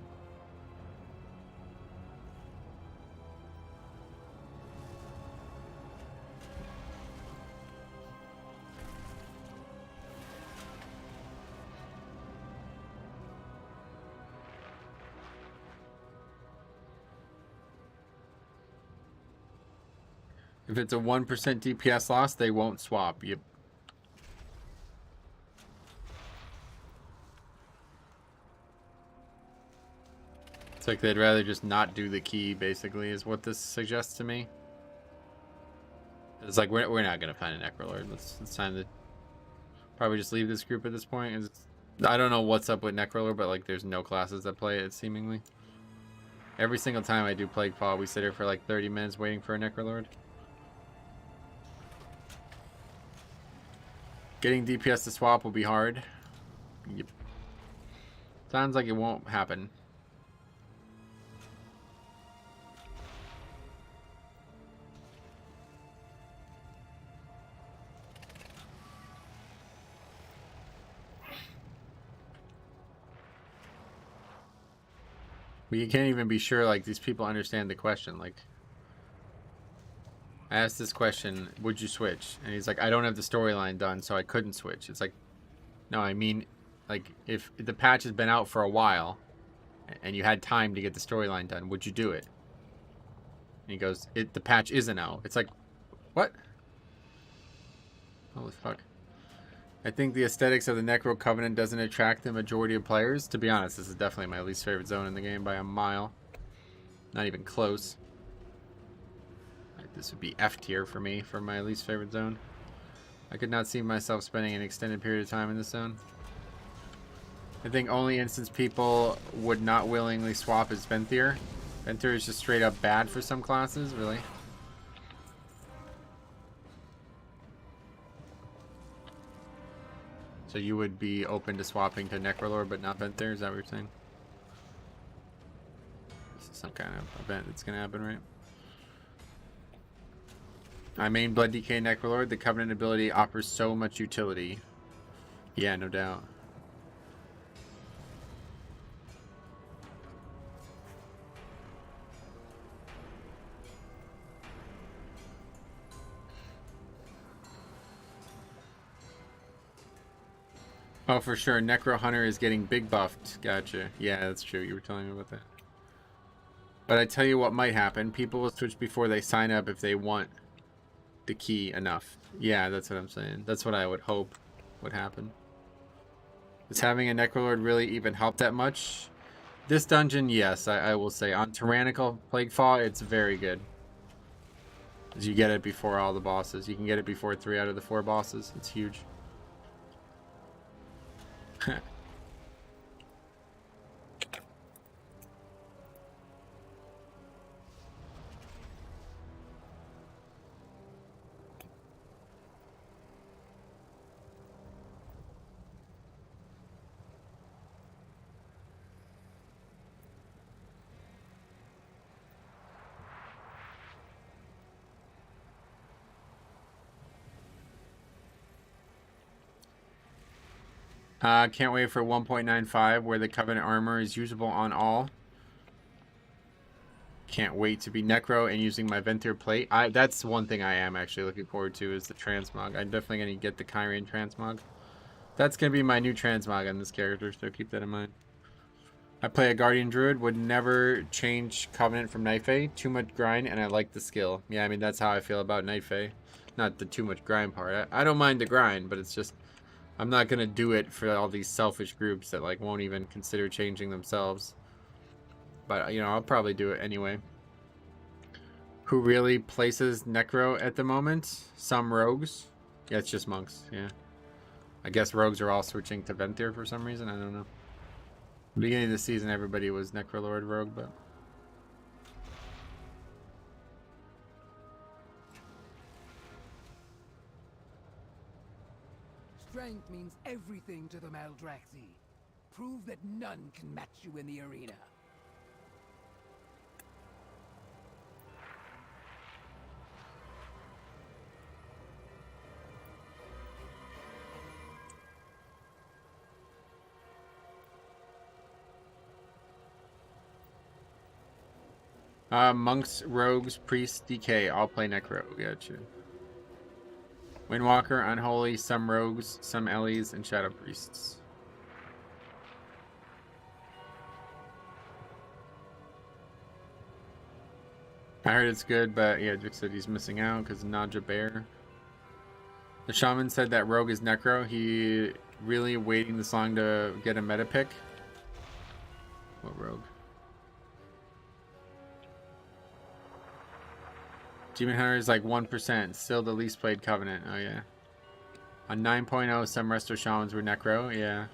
If it's a 1% DPS loss, they won't swap. Yep. It's like they'd rather just not do the key, basically, is what this suggests to me. It's like, we're not going to find a Necrolord. It's time to probably just leave this group at this point. I don't know what's up with Necrolord, but like there's no classes that play it, seemingly. Every single time I do Plaguefall, we sit here for like 30 minutes waiting for a Necrolord. Getting DPS to swap will be hard. Yep. Sounds like it won't happen. But you can't even be sure, like, these people understand the question. Like, I asked this question, would you switch? And he's like, I don't have the storyline done, so I couldn't switch. It's like, no, I mean, like, if the patch has been out for a while and you had time to get the storyline done, would you do it? And he goes, the patch isn't out. It's like, what? Holy fuck. I think the aesthetics of the Necro Covenant doesn't attract the majority of players. To be honest, this is definitely my least favorite zone in the game by a mile. Not even close. This would be F tier for me for my least favorite zone. I could not see myself spending an extended period of time in this zone. I think only instance people would not willingly swap is Venthyr. Venthyr is just straight up bad for some classes, really. So you would be open to swapping to Necrolord but not Venthyr, is that what you're saying? This is some kind of event that's going to happen, right? I main Blood DK Necrolord. The Covenant ability offers so much utility. Yeah, no doubt. Oh, for sure. Necro Hunter is getting big buffed. Gotcha. Yeah, that's true. You were telling me about that. But I tell you what might happen. People will switch before they sign up if they want the key enough. Yeah, that's what I'm saying. That's what I would hope would happen. Does having a Necrolord really even help that much? This dungeon, yes, I will say. On Tyrannical Plaguefall, it's very good. Because you get it before all the bosses. You can get it before 3 out of the 4 bosses. It's huge. Can't wait for 1.95 where the Covenant armor is usable on all. Can't wait to be Necro and using my Ventir plate. That's one thing I am actually looking forward to is the transmog. I'm definitely going to get the Kyrian transmog. That's going to be my new transmog on this character, so keep that in mind. I play a Guardian Druid, would never change Covenant from Night Fae. Too much grind, and I like the skill. Yeah, I mean, that's how I feel about Night Fae. Not the too much grind part. I don't mind the grind, but it's just... I'm not going to do it for all these selfish groups that, like, won't even consider changing themselves. But, you know, I'll probably do it anyway. Who really places Necro at the moment? Some rogues. Yeah, it's just monks, yeah. I guess rogues are all switching to Ventir for some reason. I don't know. Beginning of the season, everybody was Necrolord rogue, but... Strength means everything to the Maldraxi. Prove that none can match you in the arena. Monks, rogues, priests, DK, all play Necro. Gotcha. Windwalker, Unholy, some rogues, some Ellies, and Shadow Priests. I heard it's good, but yeah, Dick said he's missing out because Naja Bear. The Shaman said that Rogue is Necro. He really waiting this long to get a meta pick. What Rogue? Demon Hunter is like 1%. Still the least played Covenant. Oh, yeah. On 9.0, some Resto Shamans were Necro. Yeah.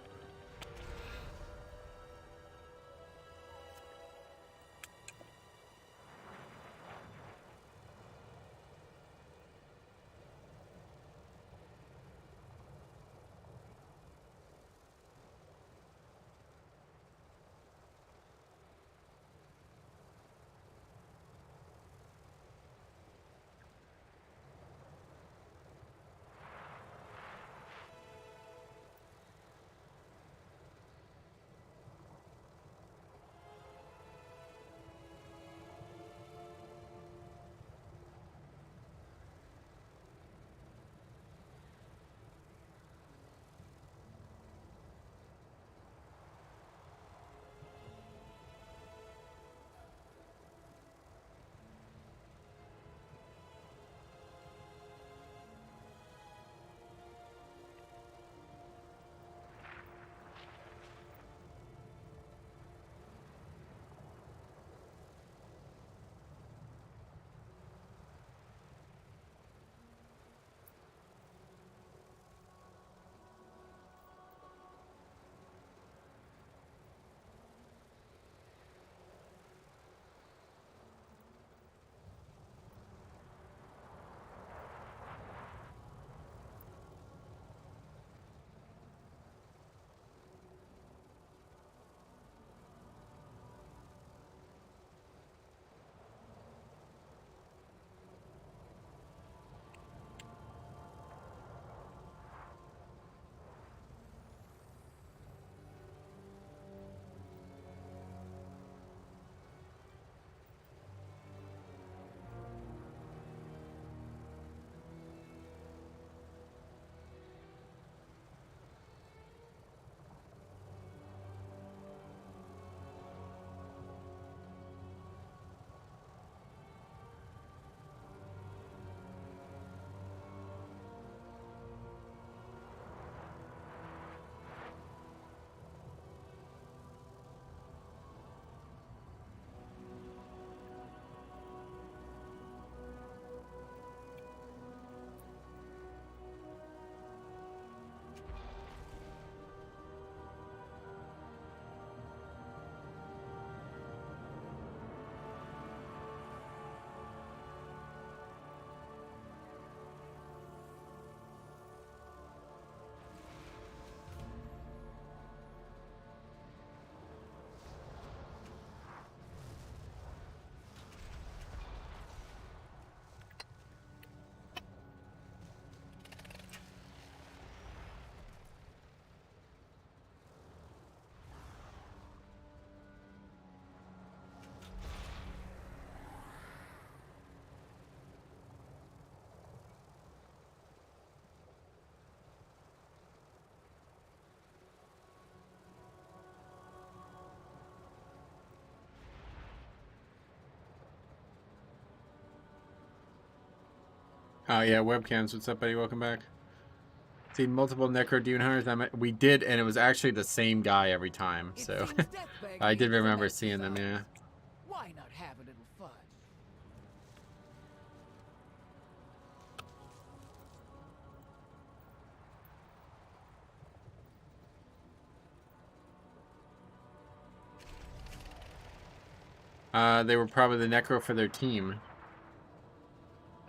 Oh yeah, webcams. What's up, buddy? Welcome back. Seen multiple Necro Demon Hunters. We did, and it was actually the same guy every time. So I did remember seeing them. Yeah. Why not have a little fun? They were probably the Necro for their team.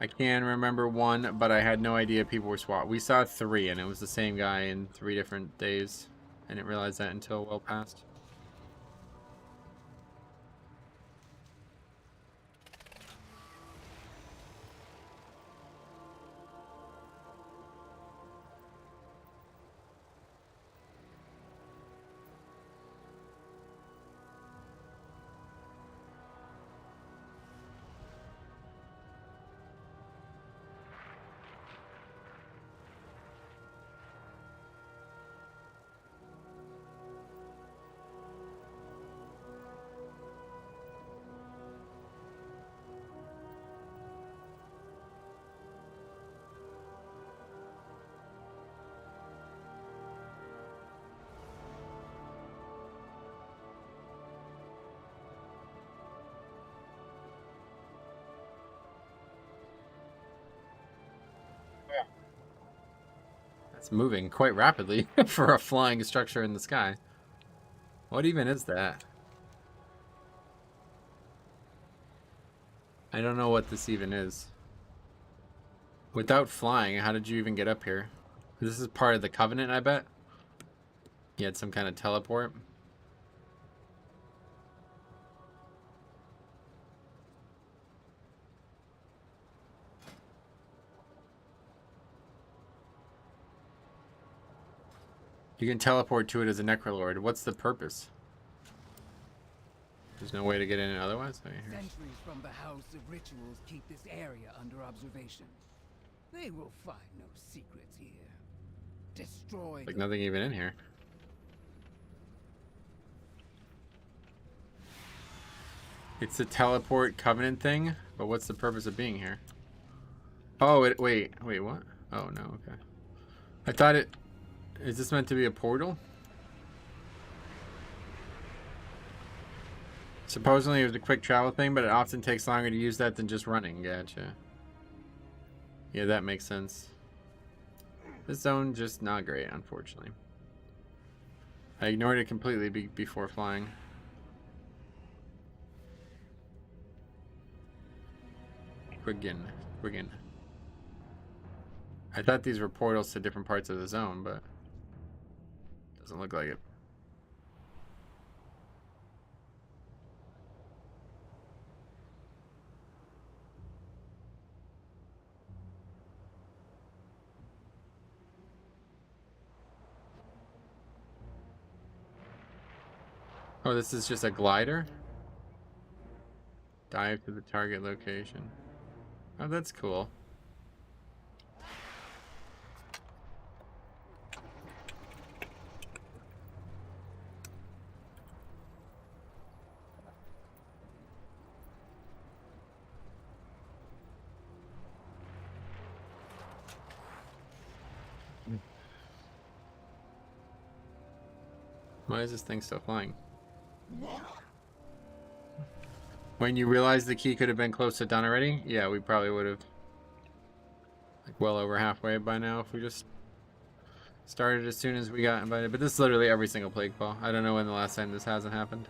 I can remember one, but I had no idea people were swapped. We saw 3, and it was the same guy in 3 different days. I didn't realize that until well past. It's moving quite rapidly for a flying structure in the sky. What even is that? I don't know what this even is. Without flying, how did you even get up here? This is part of the Covenant, I bet? You had some kind of teleport? You can teleport to it as a Necrolord. What's the purpose? There's no way to get in it otherwise? Sentries from the House of Rituals keep this area under observation. They will find no secrets here. Destroy like nothing even in here. It's the teleport Covenant thing, but what's the purpose of being here? Oh, wait, what? Oh, no, okay. I thought it... Is this meant to be a portal? Supposedly it was a quick travel thing, but it often takes longer to use that than just running. Gotcha. Yeah, that makes sense. This zone just not great, unfortunately. I ignored it completely before flying. Pugging. I thought these were portals to different parts of the zone, but doesn't look like it. Oh, this is just a glider? Dive to the target location. Oh, that's cool. Why is this thing still flying? When you realized the key could have been close to done already? Yeah, we probably would have. Like well over halfway by now if we just started as soon as we got invited. But this is literally every single Plaguefall. I don't know when the last time this hasn't happened.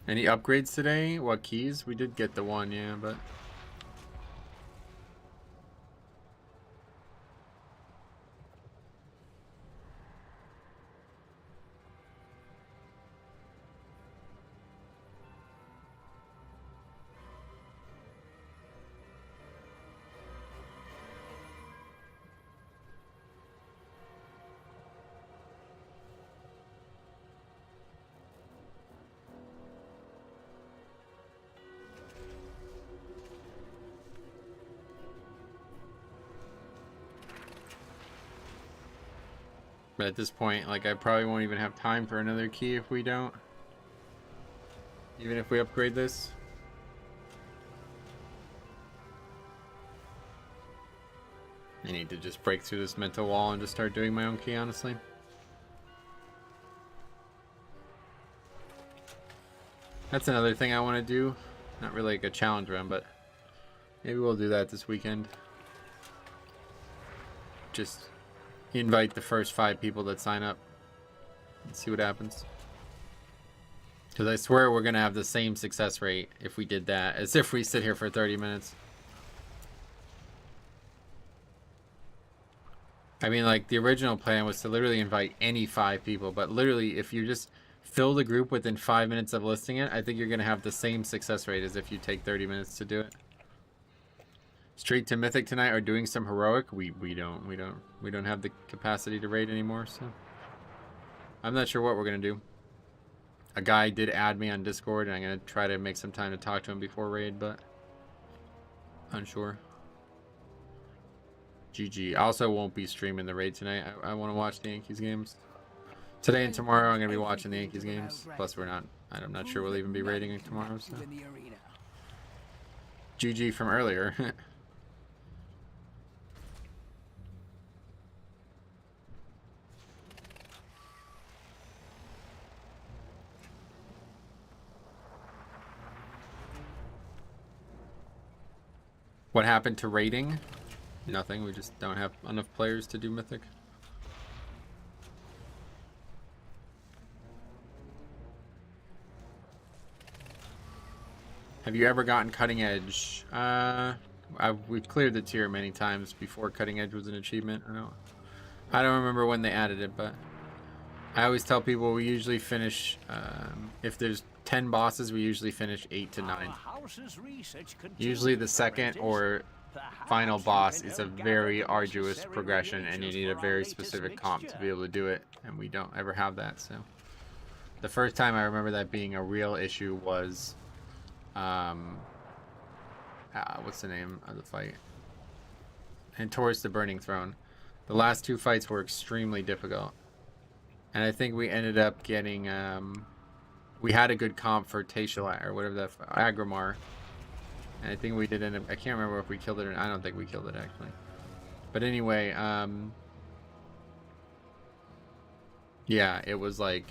Any upgrades today? What keys? We did get the one, yeah, but... But at this point, like, I probably won't even have time for another key if we don't. Even if we upgrade this. I need to just break through this mental wall and just start doing my own key, honestly. That's another thing I want to do. Not really like a challenge run, but maybe we'll do that this weekend. Just invite the first 5 people that sign up and see what happens. Because I swear we're going to have the same success rate if we did that as if we sit here for 30 minutes. I mean, like, the original plan was to literally invite any 5 people, but literally, if you just fill the group within 5 minutes of listing it, I think you're going to have the same success rate as if you take 30 minutes to do it. Straight to Mythic tonight or doing some heroic? We don't have the capacity to raid anymore, so I'm not sure what we're going to do. A guy did add me on Discord, and I'm going to try to make some time to talk to him before raid, but unsure. GG. I also won't be streaming the raid tonight. I want to watch the Yankees games. Today and tomorrow I'm going to be watching the Yankees games. Plus I'm not sure we'll even be raiding tomorrow. So. GG from earlier. What happened to raiding? Nothing. We just don't have enough players to do Mythic. Have you ever gotten Cutting Edge? We've cleared the tier many times before Cutting Edge was an achievement. I don't remember when they added it, but I always tell people we usually finish, if there's 10 bosses, we usually finish 8 to 9. Usually the second or final boss is a very arduous progression, and you need a very specific comp to be able to do it, and we don't ever have that. So the first time I remember that being a real issue was what's the name of the fight? And towards the Burning Throne. The last 2 fights were extremely difficult, and I think we ended up getting we had a good comp for Tashalat or whatever that Agromar. And I think we did end up, I can't remember if we killed it or I don't think we killed it actually. But anyway, yeah, it was like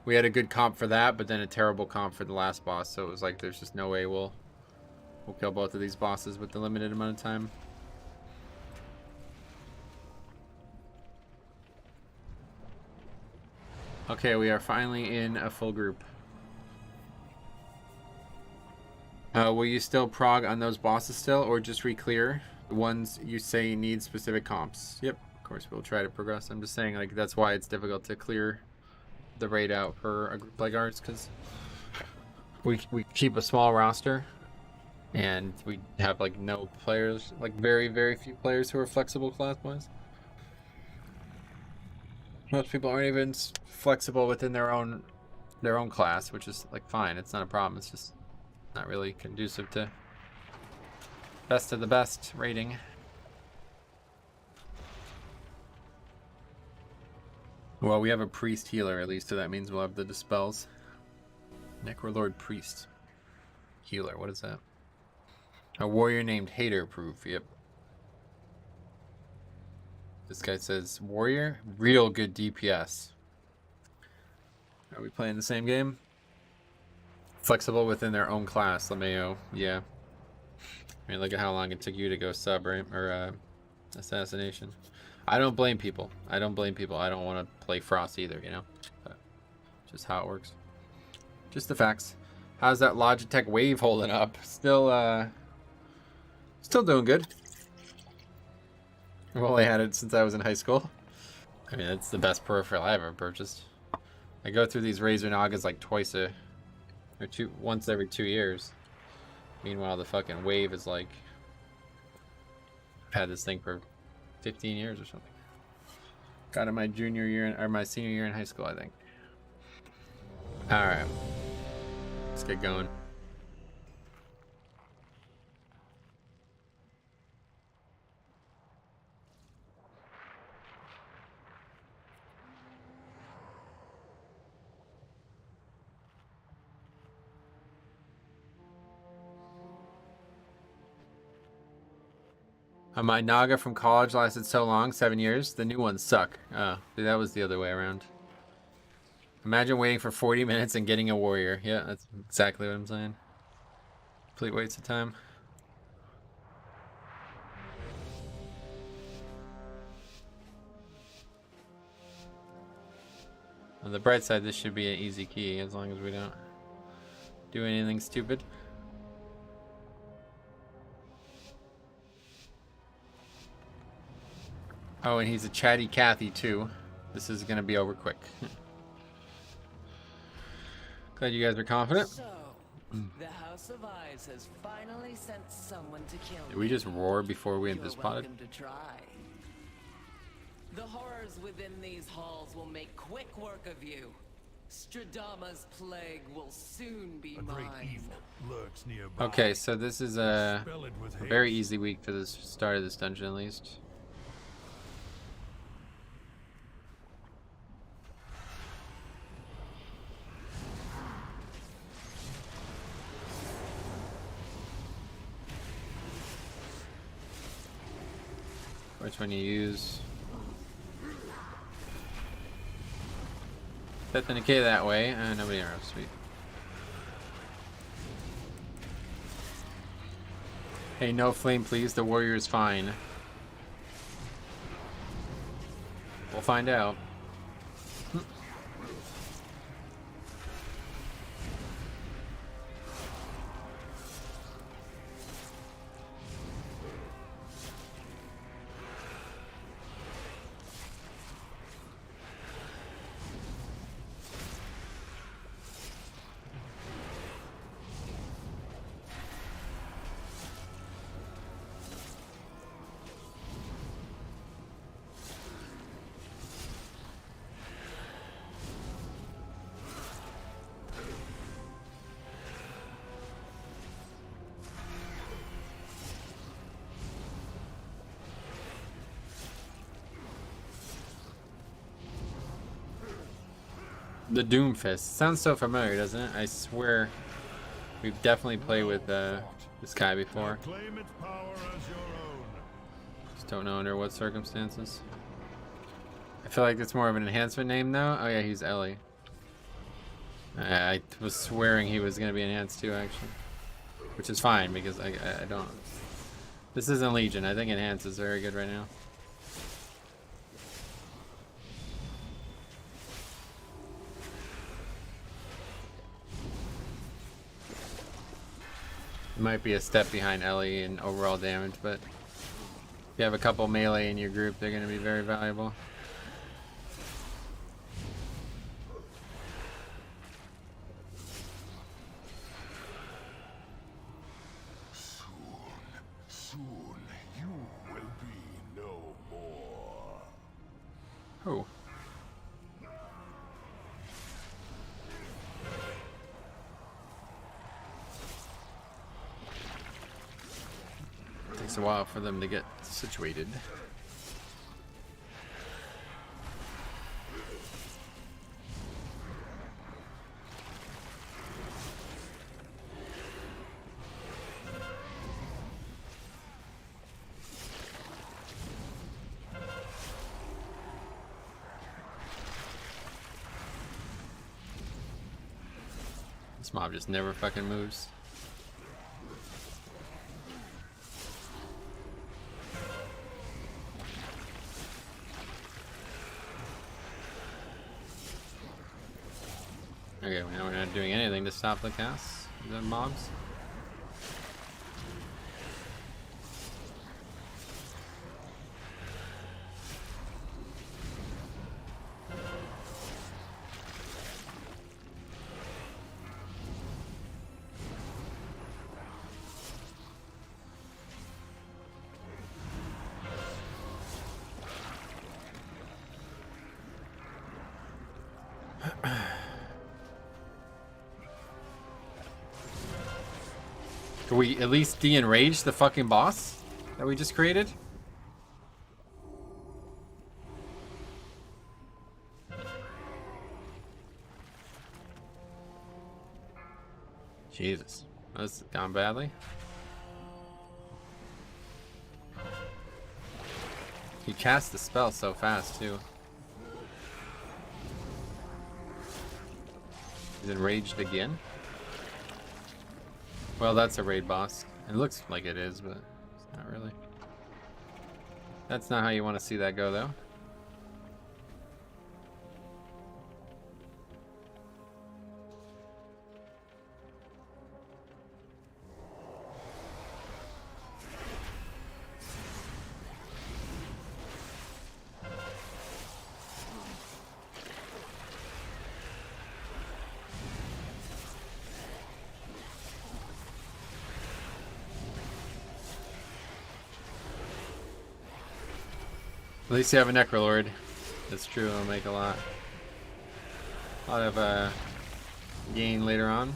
we had a good comp for that, but then a terrible comp for the last boss. So it was like there's just no way we'll kill both of these bosses with the limited amount of time. Okay, we are finally in a full group. Will you still prog on those bosses still, or just re-clear the ones you say need specific comps? Yep, of course we'll try to progress. I'm just saying, like, that's why it's difficult to clear the raid out for a group like ours, because we keep a small roster, and we have like no players, like very few players who are flexible class-wise. Most people aren't even flexible within their own class, which is like fine. It's not a problem. It's just not really conducive to best of the best rating. Well, we have a priest healer at least, so that means we'll have the dispels. Necrolord priest healer. What is that? A warrior named Hater proof. Yep. This guy says warrior, real good DPS. Are we playing the same game? Flexible within their own class, LeMayo. Yeah. I mean, look at how long it took you to go sub, right? Or assassination. I don't blame people. I don't blame people. I don't want to play Frost either, you know? But just how it works. Just the facts. How's that Logitech Wave holding up? Still doing good. I've only had it since I was in high school. I mean, it's the best peripheral I ever purchased. I go through these Razer Nagas like once every 2 years. Meanwhile, the fucking Wave is like, I've had this thing for 15 years or something. Got it my junior year or my senior year in high school, I think. All right, let's get going. My Naga from college lasted so long, 7 years. The new ones suck. Oh, that was the other way around. Imagine waiting for 40 minutes and getting a warrior. Yeah, that's exactly what I'm saying. Complete waste of time. On the bright side, this should be an easy key as long as we don't do anything stupid. Oh, and he's a chatty Cathy too. This is gonna be over quick. Glad you guys are confident. So, the House of Eyes has finally sent someone to kill Did we just roar before we hit this pod? to try. The horrors within these halls will make quick work of you. Stradama's plague will soon be mine. Lurks nearby. Okay, so this is a very easy week for the start of this dungeon at least. Which one you use? Set the Nikkei that way. Nobody arrows. Sweet. Hey, no flame, please. The warrior is fine. We'll find out. The Doomfist. Sounds so familiar, doesn't it? I swear we've definitely played with this guy before. Just don't know under what circumstances. I feel like it's more of an enhancement name though. Oh yeah, he's Ellie. I was swearing he was going to be enhanced too, actually. Which is fine, because I don't... This isn't Legion. I think enhance is very good right now. Might be a step behind Ellie in overall damage, but if you have a couple melee in your group, they're going to be very valuable. Soon you will be no more. Oh. Takes a while for them to get situated. This mob just never fucking moves. Okay, now we're not doing anything to stop the casts, the mobs. Can we at least de-enrage the fucking boss that we just created? Jesus, that's gone badly. He casts the spell so fast too. He's enraged again. Well, that's a raid boss. It looks like it is, but it's not really. That's not how you want to see that go, though. At least you have a Necrolord. That's true, it'll make a lot of gain later on.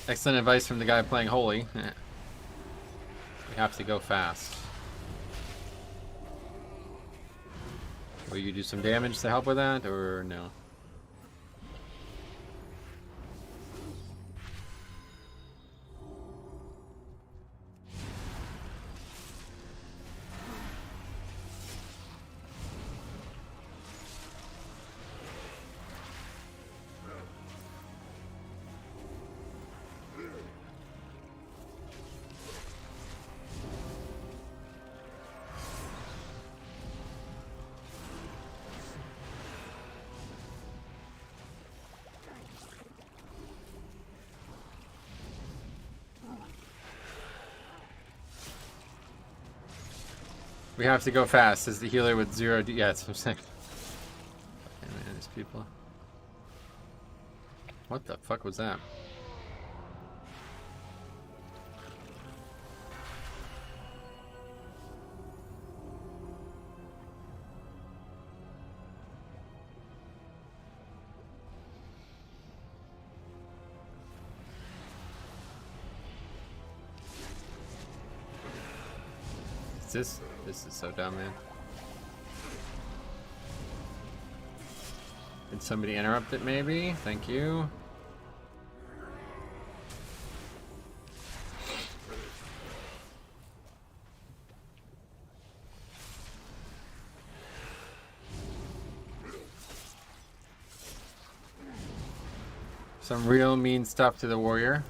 Excellent advice from the guy playing Holy. We have to go fast. Will you do some damage to help with that, or no? We have to go fast, says the healer with 0 D. Yeah, that's what I'm saying. Fucking man, these people. What the fuck was that? This is so dumb, man. Did somebody interrupt it, maybe? Thank you. Some real mean stuff to the warrior.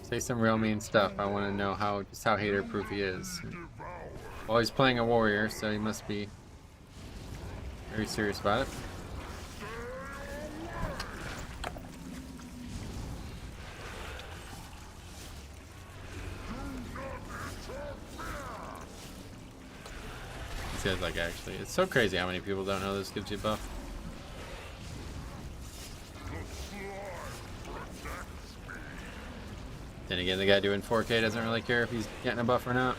Say some real mean stuff. I want to know just how hater proof he is. Well, he's playing a warrior, so he must be very serious about it. He says, like, actually, it's so crazy how many people don't know this gives you a buff. Then again, the guy doing 4K doesn't really care if he's getting a buff or not.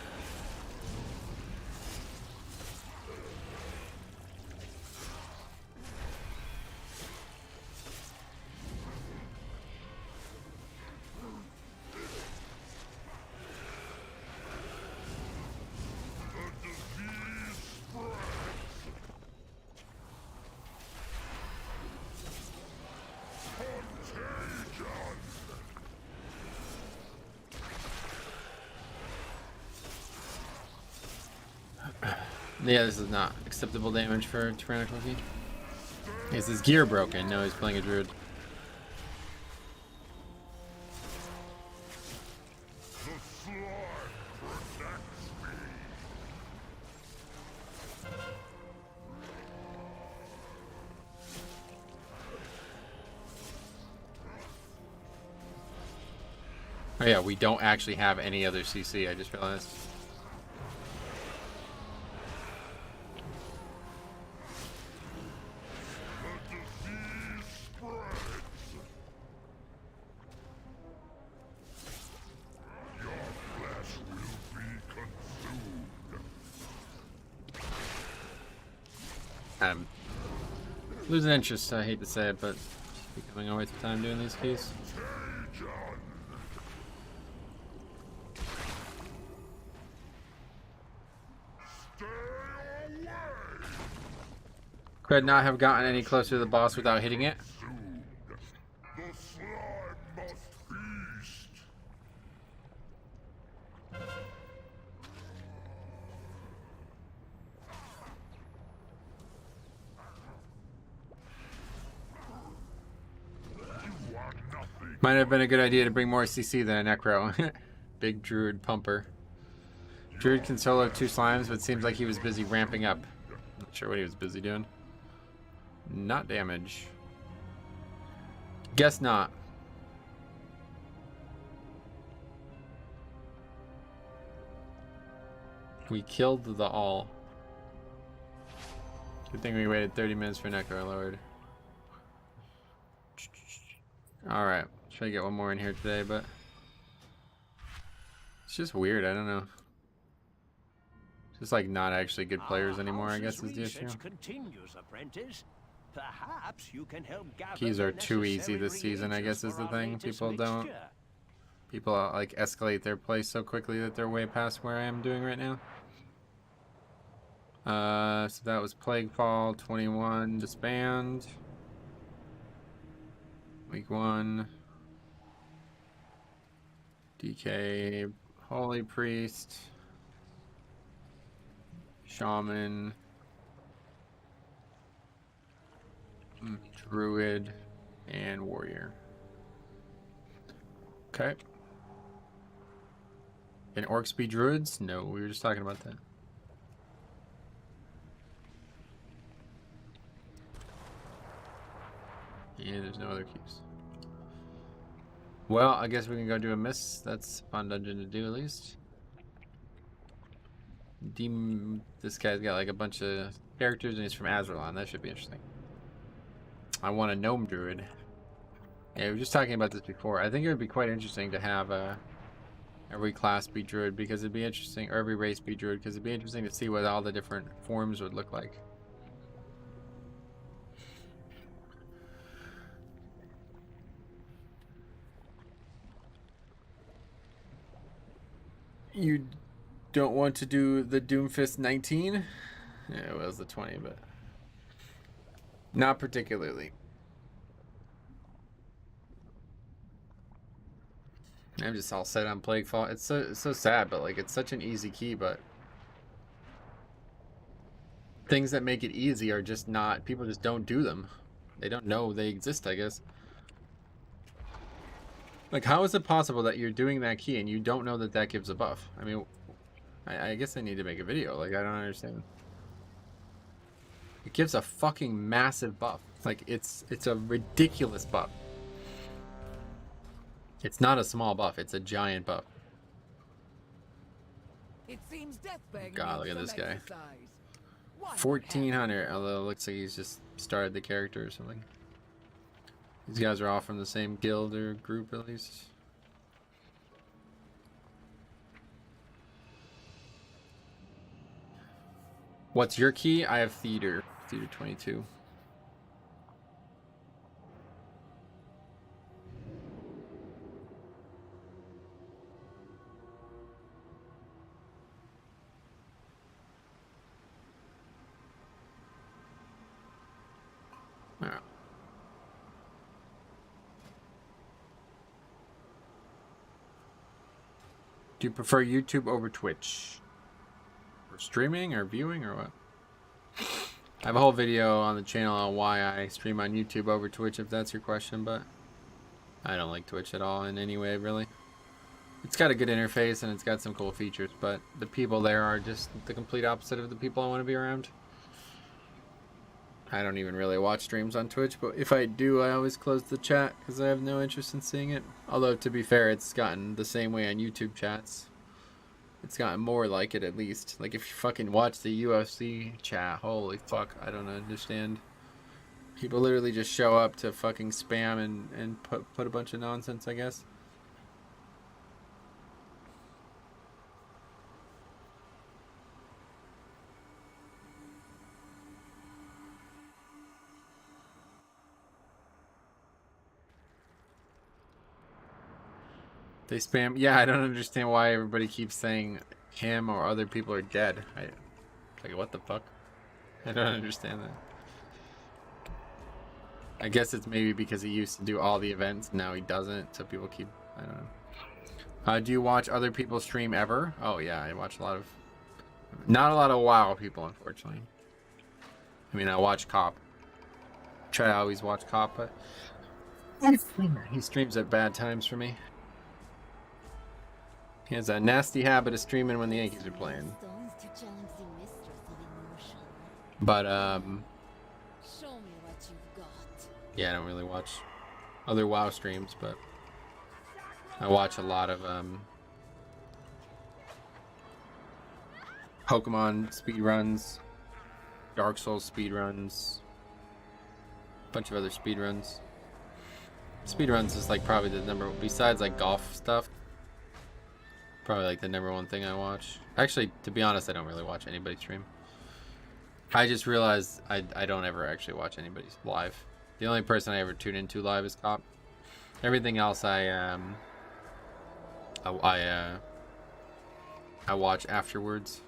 Yeah, this is not acceptable damage for Tyrannical King. Is his gear broken? No, he's playing a druid. Oh yeah, we don't actually have any other CC, I just realized. I'm losing interest, I hate to say it, but it's becoming a waste of time doing these keys. Could not have gotten any closer to the boss without hitting it. Might have been a good idea to bring more CC than a Necro. Big Druid pumper. Druid can solo 2 slimes, but it seems like he was busy ramping up. Not sure what he was busy doing. Not damage. Guess not. We killed the all. Good thing we waited 30 minutes for Necro Lord. Alright, try to get one more in here today, but it's just weird, I don't know. It's just like not actually good players anymore, I guess is the issue. Continues, apprentice. Perhaps you can help gather Keys are too easy this season, I guess is the thing. People like escalate their play so quickly that they're way past where I am doing right now. So that was Plaguefall 21 disband. Week 1. DK Holy Priest. Shaman. Druid. And Warrior. Okay. Can orcs be druids? No, we were just talking about that. Yeah, there's no other keys. Well, I guess we can go do a miss. That's a fun dungeon to do at least. This guy's got like a bunch of characters and he's from Azerlon. That should be interesting. I want a gnome druid. Yeah, we were just talking about this before. I think it would be quite interesting to have every class be druid because it'd be interesting, or every race be druid because it'd be interesting to see what all the different forms would look like. You don't want to do the Doomfist 19? Yeah, it was the 20, but not particularly. I'm just all set on Plaguefall. It's so sad, but like it's such an easy key, but things that make it easy are just not, people just don't do them. They don't know they exist, I guess. Like, how is it possible that you're doing that key and you don't know that that gives a buff? I mean, I guess I need to make a video. Like, I don't understand. It gives a fucking massive buff. Like, it's a ridiculous buff. It's not a small buff. It's a giant buff. It seems God, look at this guy. 1400. Although it looks like he's just started the character or something. These guys are all from the same guild or group at least. What's your key? I have theater. Theater 22. All right. Do you prefer YouTube over Twitch? For streaming or viewing or what? I have a whole video on the channel on why I stream on YouTube over Twitch, if that's your question, but I don't like Twitch at all in any way, really. It's got a good interface and it's got some cool features, but the people there are just the complete opposite of the people I want to be around. I don't even really watch streams on Twitch, but if I do, I always close the chat because I have no interest in seeing it. Although, to be fair, it's gotten the same way on YouTube chats. It's gotten more like it, at least. Like, if you fucking watch the UFC chat, holy fuck, I don't understand. People literally just show up to fucking spam and put a bunch of nonsense, I guess. They spam. Yeah, I don't understand why everybody keeps saying him or other people are dead. Like, what the fuck? I don't understand that. I guess it's maybe because he used to do all the events, now he doesn't, so people keep, I don't know. Do you watch other people stream ever? Oh yeah, I watch a lot of, not a lot of WoW people, unfortunately. I mean, I watch COP. Try to always watch COP, but He streams at bad times for me. He has a nasty habit of streaming when the Yankees are playing. But yeah, I don't really watch other WoW streams, but I watch a lot of Pokemon speedruns, Dark Souls speedruns, a bunch of other speedruns. Speedruns is like probably the number, besides like golf stuff, probably like the #1 thing I watch. Actually, to be honest, I don't really watch anybody stream. I just realized I don't ever actually watch anybody's live. The only person I ever tune into live is Cop. Everything else I watch afterwards.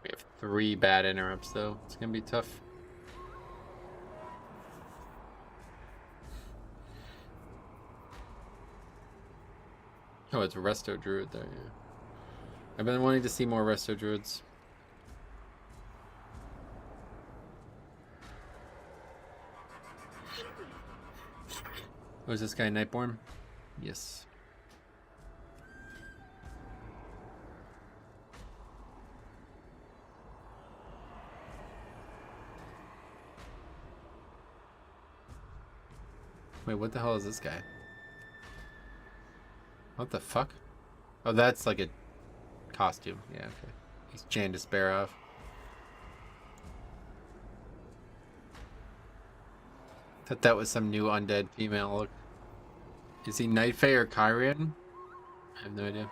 We have 3 bad interrupts though. It's gonna be tough. Oh, it's a Resto Druid there, yeah. I've been wanting to see more Resto Druids. Oh, is this guy Nightborn? Yes. Wait, what the hell is this guy? What the fuck? Oh, that's like a costume. Yeah, okay. He's Jan Despairov. Thought that was some new undead female look. Is he Night Fae or Kyrian? I have no idea.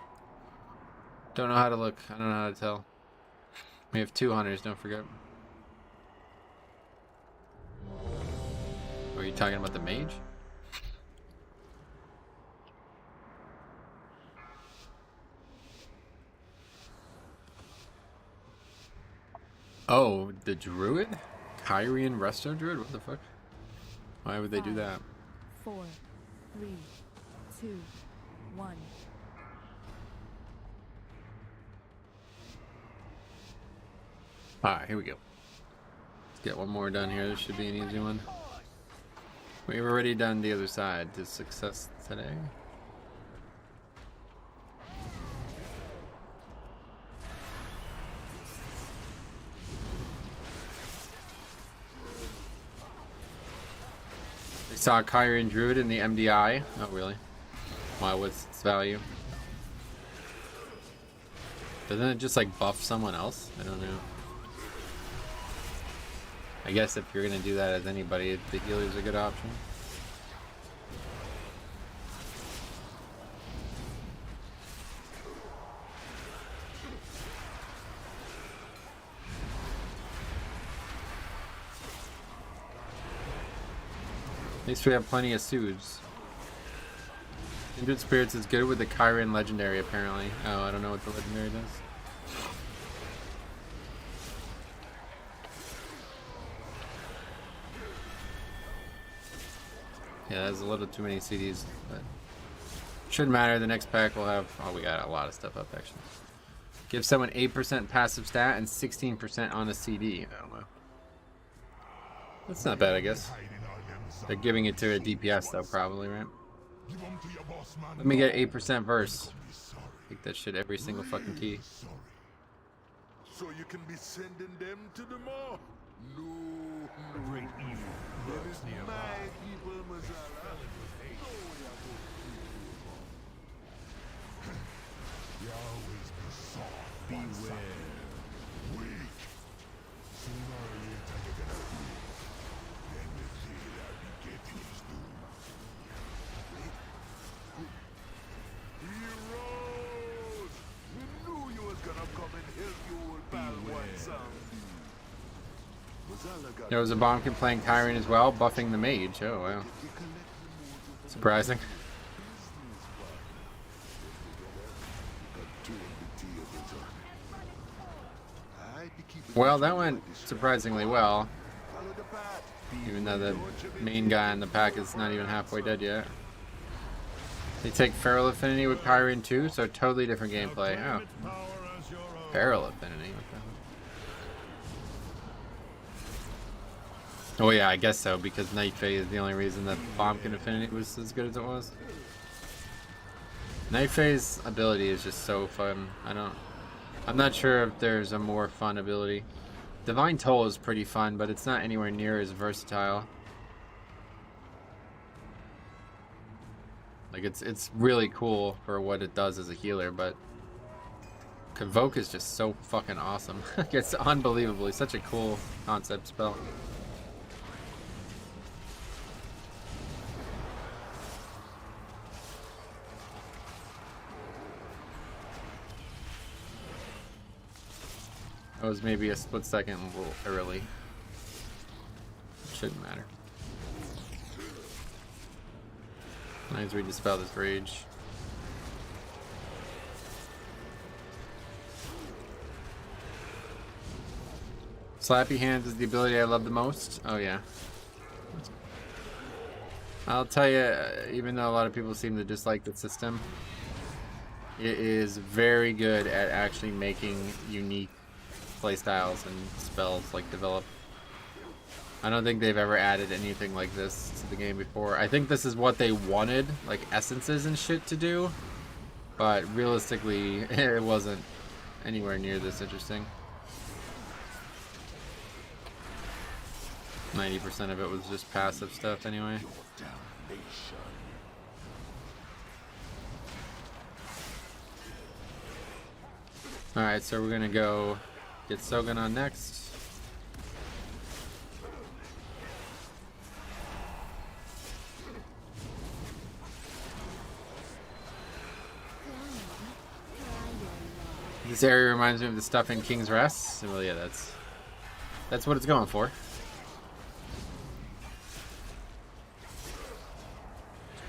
Don't know how to look. I don't know how to tell. We have 2 hunters, don't forget. Are you talking about the mage? Oh, the druid? Kyrian Resto Druid? What the fuck? Why would they do that? 4, 3, 2, 1. Alright, here we go. Let's get one more done here. This should be an easy one. We've already done the other side to success today. We saw Kyrian Druid in the MDI. Oh, really? Why? What's its value? Doesn't it just like buff someone else? I don't know. I guess if you're gonna do that as anybody, the healer's a good option. At least we have plenty of Suds. Kindred Spirits is good with the Kyrian Legendary, apparently. Oh, I don't know what the Legendary does. Yeah, that's a little too many CDs, but shouldn't matter. The next pack will have... Oh, we got a lot of stuff up, actually. Give someone 8% passive stat and 16% on a CD. I don't know. That's not bad, I guess. They're giving it to a DPS, though, probably, right? Let me get 8% verse. Take that shit every single fucking key. So you can be sending them to the maw? No, great evil. That is my people, Mazala. You always be soft. Beware. Weak. Sooner or later you're gonna feel. Then the deal I'll be getting is due. Heroes! We knew you was gonna come and help you. There was a Bombkin playing Tyrant as well, buffing the mage. Oh, wow. Surprising. Well, that went surprisingly well. Even though the main guy in the pack is not even halfway dead yet. They take Feral Affinity with Pyrian too, so totally different gameplay. Oh. Feral Affinity. Oh yeah, I guess so, because Night Fae is the only reason that Bombkin Affinity was as good as it was. Night Fae's ability is just so fun. I'm not sure if there's a more fun ability. Divine Toll is pretty fun, but it's not anywhere near as versatile. Like it's really cool for what it does as a healer, but Convoke is just so fucking awesome. It's unbelievably such a cool concept spell. That was maybe a split second a little early. Shouldn't matter. Nice, we dispel this rage. Slappy Hands is the ability I love the most. Oh yeah. I'll tell you, even though a lot of people seem to dislike the system, it is very good at actually making unique playstyles and spells like develop. I don't think they've ever added anything like this to the game before. I think this is what they wanted, like essences and shit to do, but realistically it wasn't anywhere near this interesting. 90% of it was just passive stuff anyway. Alright, so we're gonna go get Sogan on next. This area reminds me of the stuff in King's Rest. Well, yeah, that's what it's going for.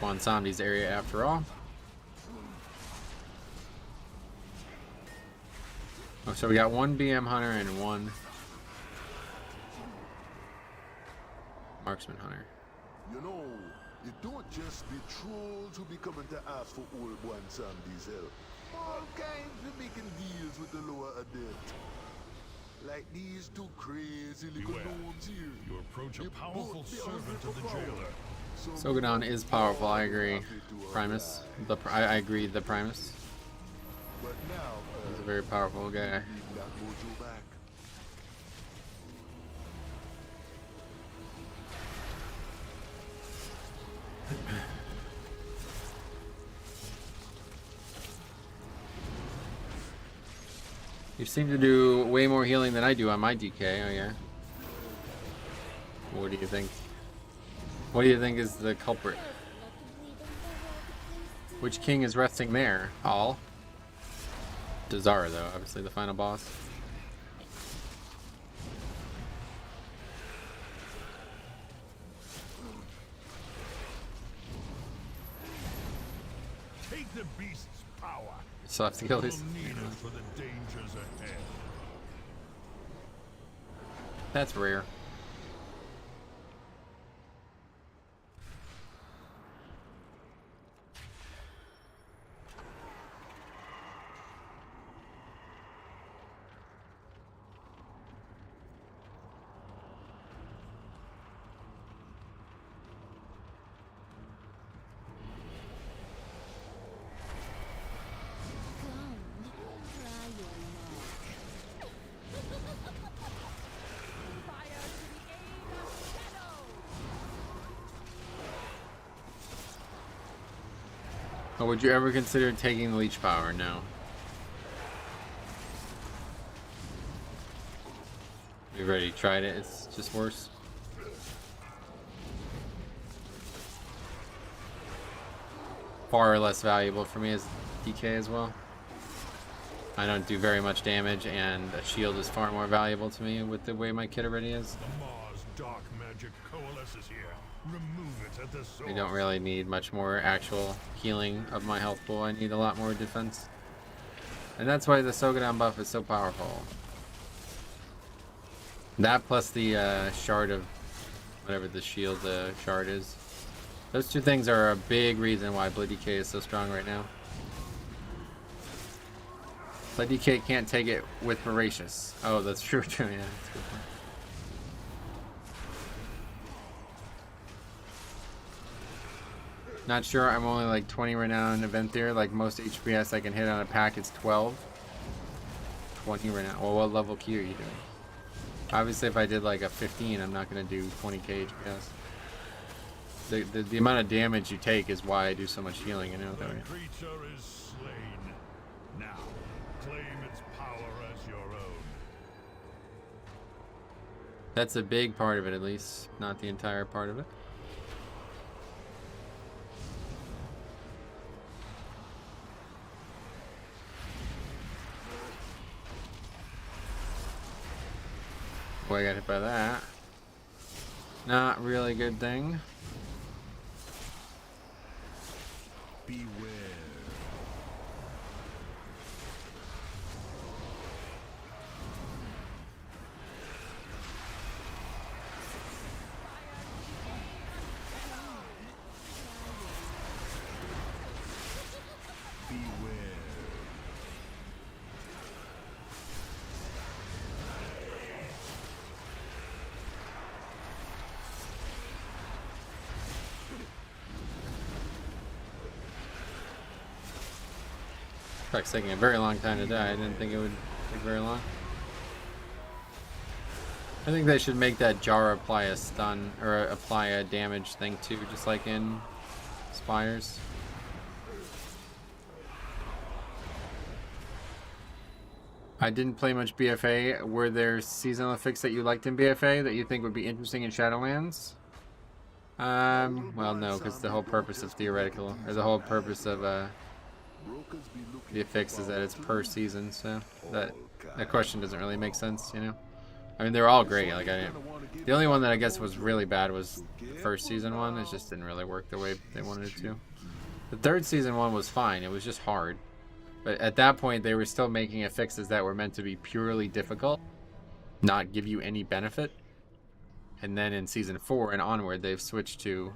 Juan Samdi's area after all. Oh, so we got one BM Hunter and one Marksman Hunter. You know, it don't just be trolls who be coming to ask for old Juan Samdi's help. All kinds of making deals with the lower adept. Like these two crazy little gnomes here. You approach a powerful servant of the jailer. Sogadon is powerful, I agree. Primus. I agree, the Primus. He's a very powerful guy. You seem to do way more healing than I do on my DK, oh yeah. What do you think? What do you think is the culprit? Which king is resting there? All? Dazara though, obviously the final boss. Take the beast's power. Still have to kill these. For the dangers ahead. That's rare. Or would you ever consider taking the leech power? No. We've already tried it, it's just worse. Far less valuable for me as DK as well. I don't do very much damage, and a shield is far more valuable to me with the way my kit already is. The Mars dark magic coalesces here. Remove it at the source. I don't really need much more actual healing of my health pool. I need a lot more defense. And that's why the Sogadon buff is so powerful. That plus the shard of whatever the shield shard is. Those two things are a big reason why Blood DK is so strong right now. Blood DK can't take it with Voracious. Oh, that's true too, yeah. That's a good point. Not sure, I'm only like 20 renown event there. Like most HPS I can hit on a pack, it's 12. 20 renown. Well, what level key are you doing? Obviously, if I did like a 15, I'm not going to do 20k HPS. The amount of damage you take is why I do so much healing, you know? The creature is slain. Now, claim its power as your own. That's a big part of it, at least. Not the entire part of it. Boy, I got hit by that. Not really a good thing. Beware. It's taking a very long time to die. I didn't think it would take very long. I think they should make that jar apply a stun or apply a damage thing too, just like in Spires. I didn't play much BFA. Were there seasonal effects that you liked in BFA that you think would be interesting in Shadowlands? Well, no, because the whole purpose of theoretical, or the whole purpose of the effects is that it's per season, so that question doesn't really make sense, you know. I mean, they're all great. Like the only one that I guess was really bad was the first season one. It just didn't really work the way they wanted it to. The third season one was fine. It was just hard. But at that point, they were still making affixes that were meant to be purely difficult, not give you any benefit. And then in season 4 and onward, they've switched to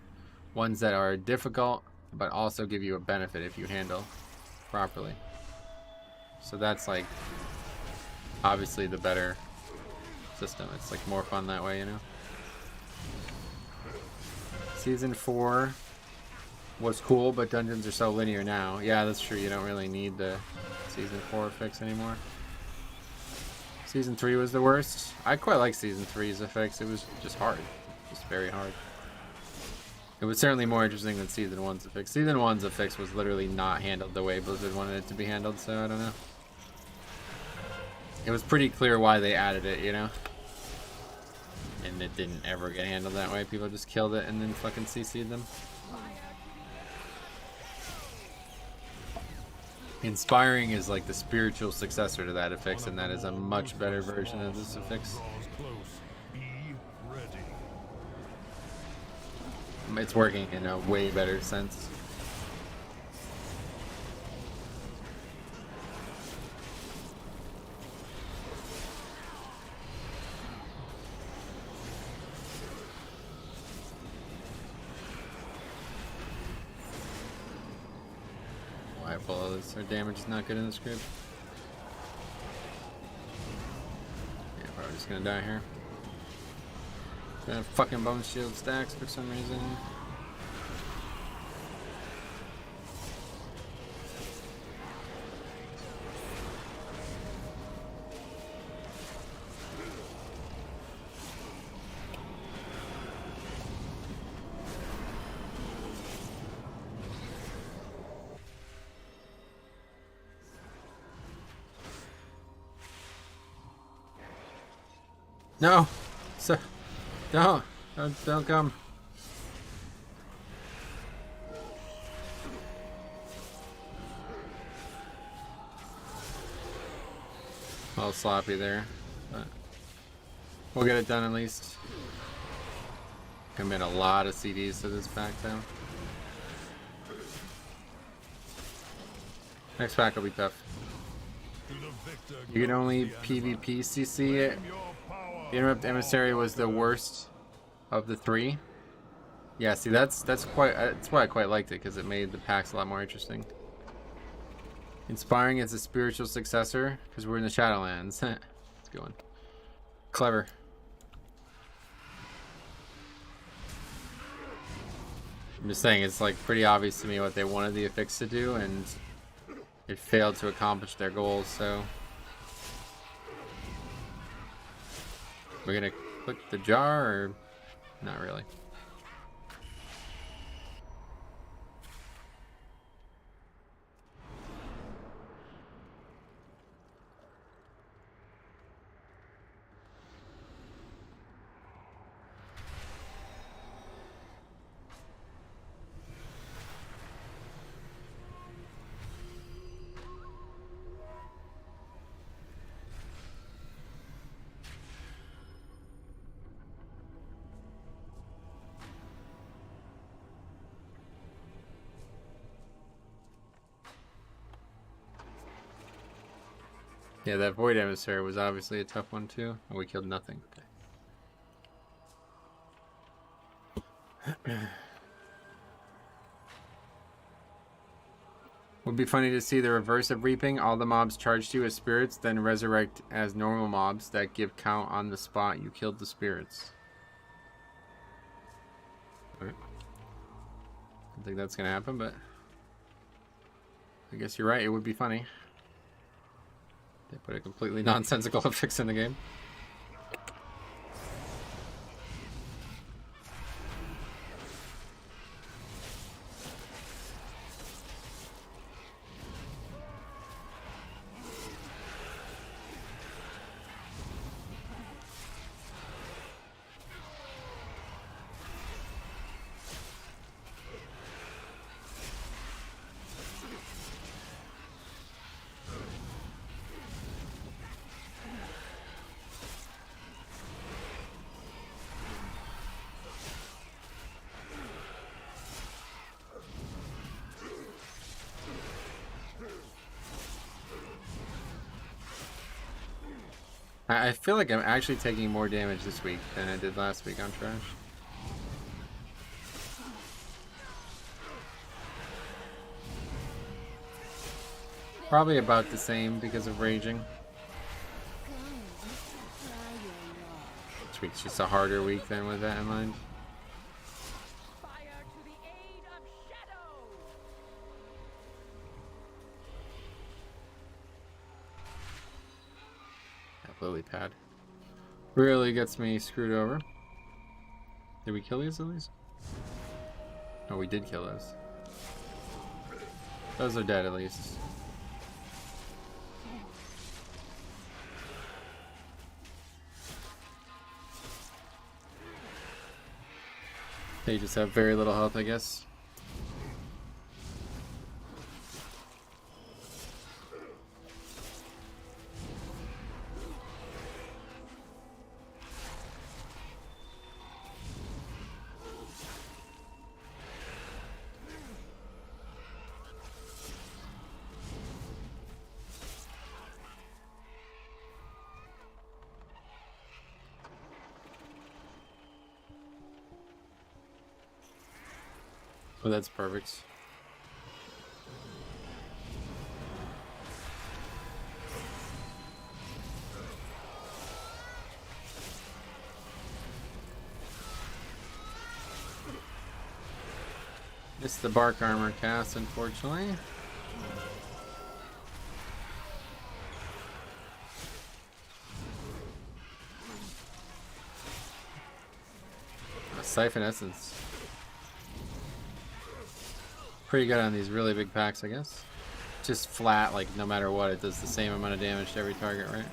ones that are difficult, but also give you a benefit if you handle properly. So that's like obviously the better system. It's like more fun that way, you know. Season 4 was cool, but dungeons are so linear now. Yeah, that's true. You don't really need the season 4 fix anymore. Season 3 was the worst. I quite like season 3's effects. It was just hard. Just very hard. It was certainly more interesting than season 1's effects. Season 1's effects was literally not handled the way Blizzard wanted it to be handled, so I don't know. It was pretty clear why they added it, you know? And it didn't ever get handled that way. People just killed it and then fucking CC'd them. Inspiring is like the spiritual successor to that affix, and that is a much better version of this affix. It's working in a way better sense. Our damage is not good in the script. Yeah, probably just gonna die here. Got fucking bone shield stacks for some reason. No, so don't come. little sloppy there, but we'll get it done at least. Commit a lot of CDs to this pack though. Next pack will be tough. You can only PvP CC it. The Interrupt Emissary was the worst of the three. Yeah, see that's why I quite liked it, because it made the packs a lot more interesting. Inspiring is a spiritual successor because we're in the Shadowlands. Let's go on. Clever. I'm just saying, it's like pretty obvious to me what they wanted the affix to do, and it failed to accomplish their goals. So we're gonna click the jar, or not really? Yeah, that Void Emissary was obviously a tough one too. Oh, we killed nothing. Okay. Would be funny to see the reverse of Reaping. All the mobs charged you as spirits, then resurrect as normal mobs that give count on the spot you killed the spirits. Alright. I don't think that's gonna happen, but I guess you're right, it would be funny. They put a completely nonsensical fix in the game. I feel like I'm actually taking more damage this week than I did last week on Trash. Probably about the same because of raging. This week's just a harder week than with that in mind. Lily pad really gets me screwed over. Did we kill these at least? Oh, we did kill those. Those are dead at least. They just have very little health, I guess. Oh, that's perfect. Missed the bark armor cast, unfortunately. A Siphon Essence. Pretty good on these really big packs, I guess. Just flat, like no matter what, it does the same amount of damage to every target, right?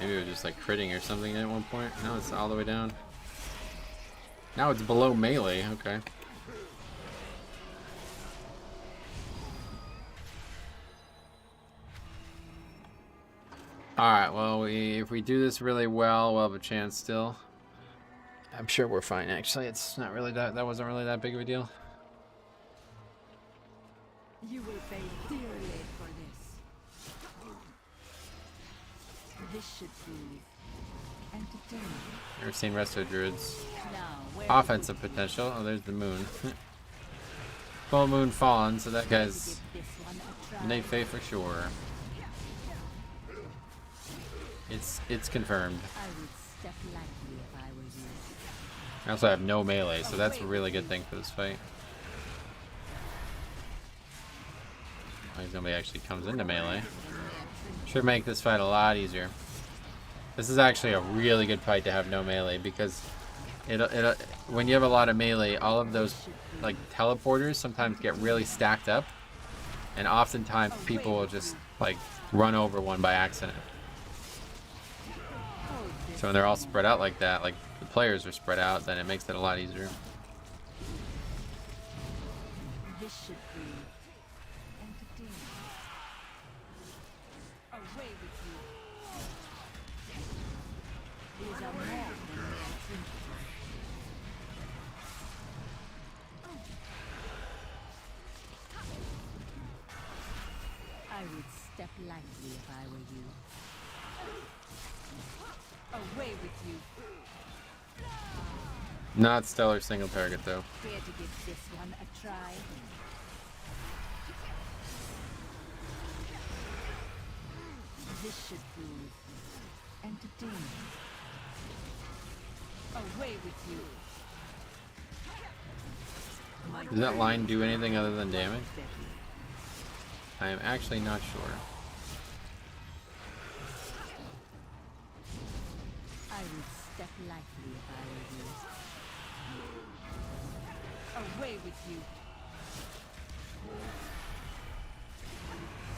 Maybe it was just like critting or something at one point. Now it's all the way down. Now it's below melee. Okay. Alright, well, if we do this really well, we'll have a chance still. I'm sure we're fine, actually. It's not really that wasn't really that big of a deal. You will pay dearly for this. This should be entertaining. Never seen Resto Druids. Now, Offensive potential. Oh, there's the moon. Full moon fallen, so that guy's Nate Faye for sure. It's confirmed. I would step lightly if I were you. I also have no melee, so that's a really good thing for this fight. If nobody actually comes into melee. Should make this fight a lot easier. This is actually a really good fight to have no melee, because when you have a lot of melee, all of those like teleporters sometimes get really stacked up, and oftentimes people will just like run over one by accident. So when they're all spread out like that, like the players are spread out, then it makes it a lot easier. This should be entertaining. Away with you. These are more than mere trinkets. I would step lightly if I were you. Away with you. Not stellar single target though. Dare to give this one a try. This should be entertaining. Away with you. Does that line do anything other than damage? I am actually not sure. I would step lightly if I were you. Away with you.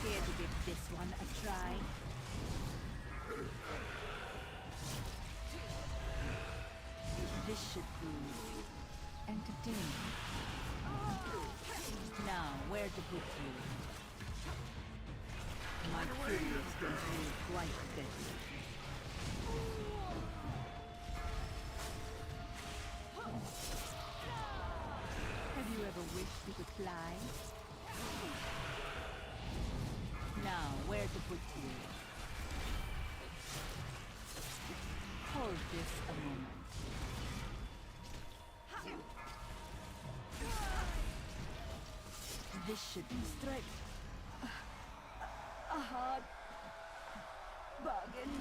Dare to give this one a try. This should be entertaining. Now, where to put you? My fury is going to be quite deadly. Have you ever wished you could fly? Now, where to put you? Hold this a moment. This should be straight. A hard bargain.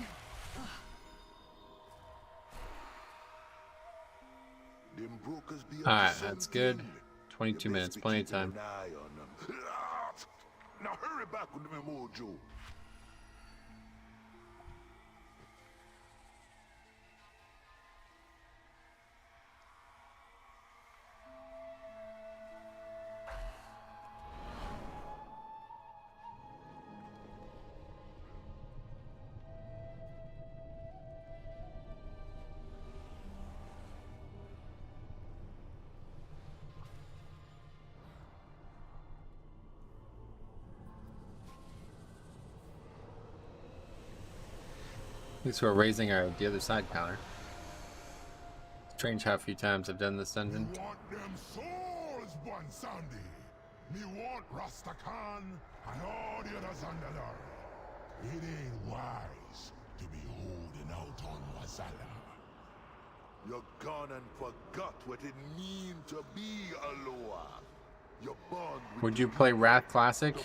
Alright, that's good. 22 minutes, plenty of time. Now hurry back with me, Mojo. At least we're raising the other side counter. Strange how few times I've done this dungeon. Me want them souls, Bon Sandy. Me want Rastakhan and all the others under there. It ain't wise to be holding out on Wazala. You're gone and forgot what it means to be Aloha. You're born with Would you play Wrath Classic?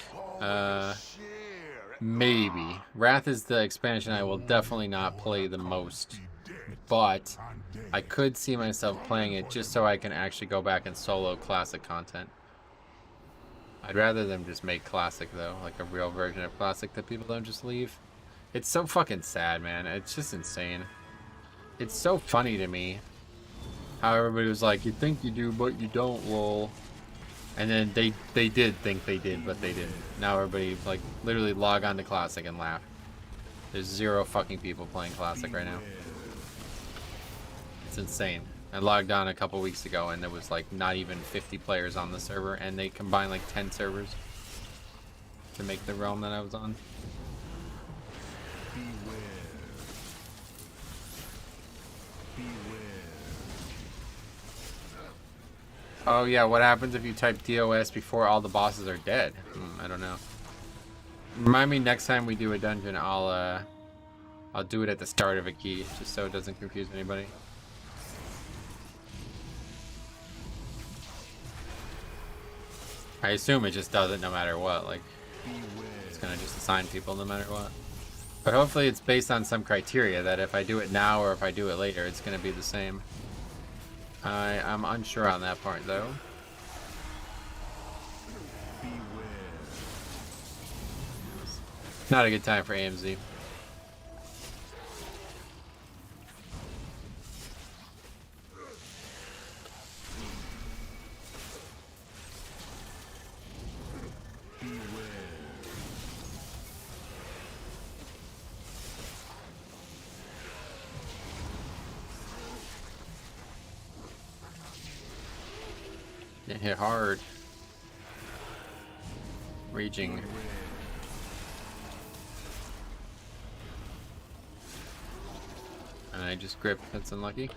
Maybe. Wrath is the expansion I will definitely not play the most. But I could see myself playing it just so I can actually go back and solo Classic content. I'd rather them just make Classic though, like a real version of Classic that people don't just leave. It's so fucking sad, man. It's just insane. It's so funny to me how everybody was like, you think you do, but you don't, lol. And then they did think they did, but they didn't. Now everybody like literally log on to Classic and laugh. There's 0 fucking people playing Classic right now. It's insane. I logged on a couple weeks ago and there was like not even 50 players on the server, and they combined like 10 servers to make the realm that I was on. Oh yeah, what happens if you type DOS before all the bosses are dead? I don't know. Remind me next time we do a dungeon, I'll do it at the start of a key, just so it doesn't confuse anybody. I assume it just does it no matter what, like, it's gonna just assign people no matter what. But hopefully it's based on some criteria that if I do it now or if I do it later, it's gonna be the same. I'm unsure on that part though. Not a good time for AMZ. Get hit hard. Raging. And I just grip. That's unlucky.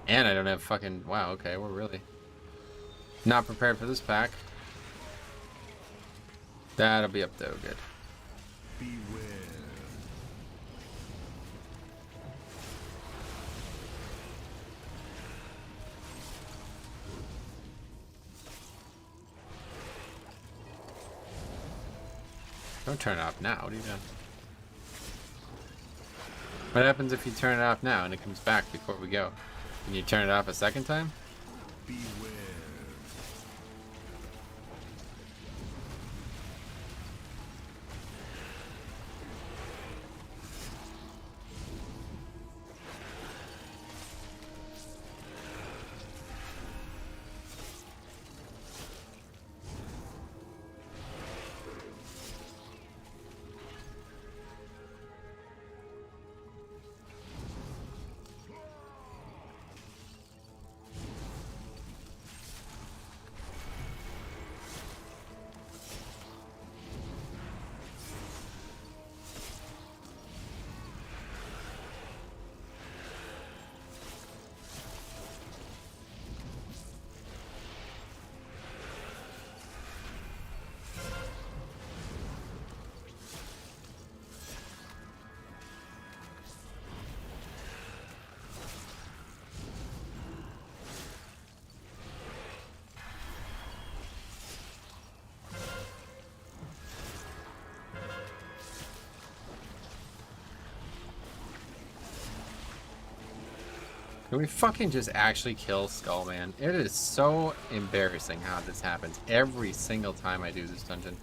And I don't have fucking... Wow, okay, we're really not prepared for this pack. That'll be up though, good. Beware. Don't turn it off now. What are you doing? What happens if you turn it off now and it comes back before we go? Can you turn it off a second time? Beware. Can we fucking just actually kill Skull, man? It is so embarrassing how this happens every single time I do this dungeon.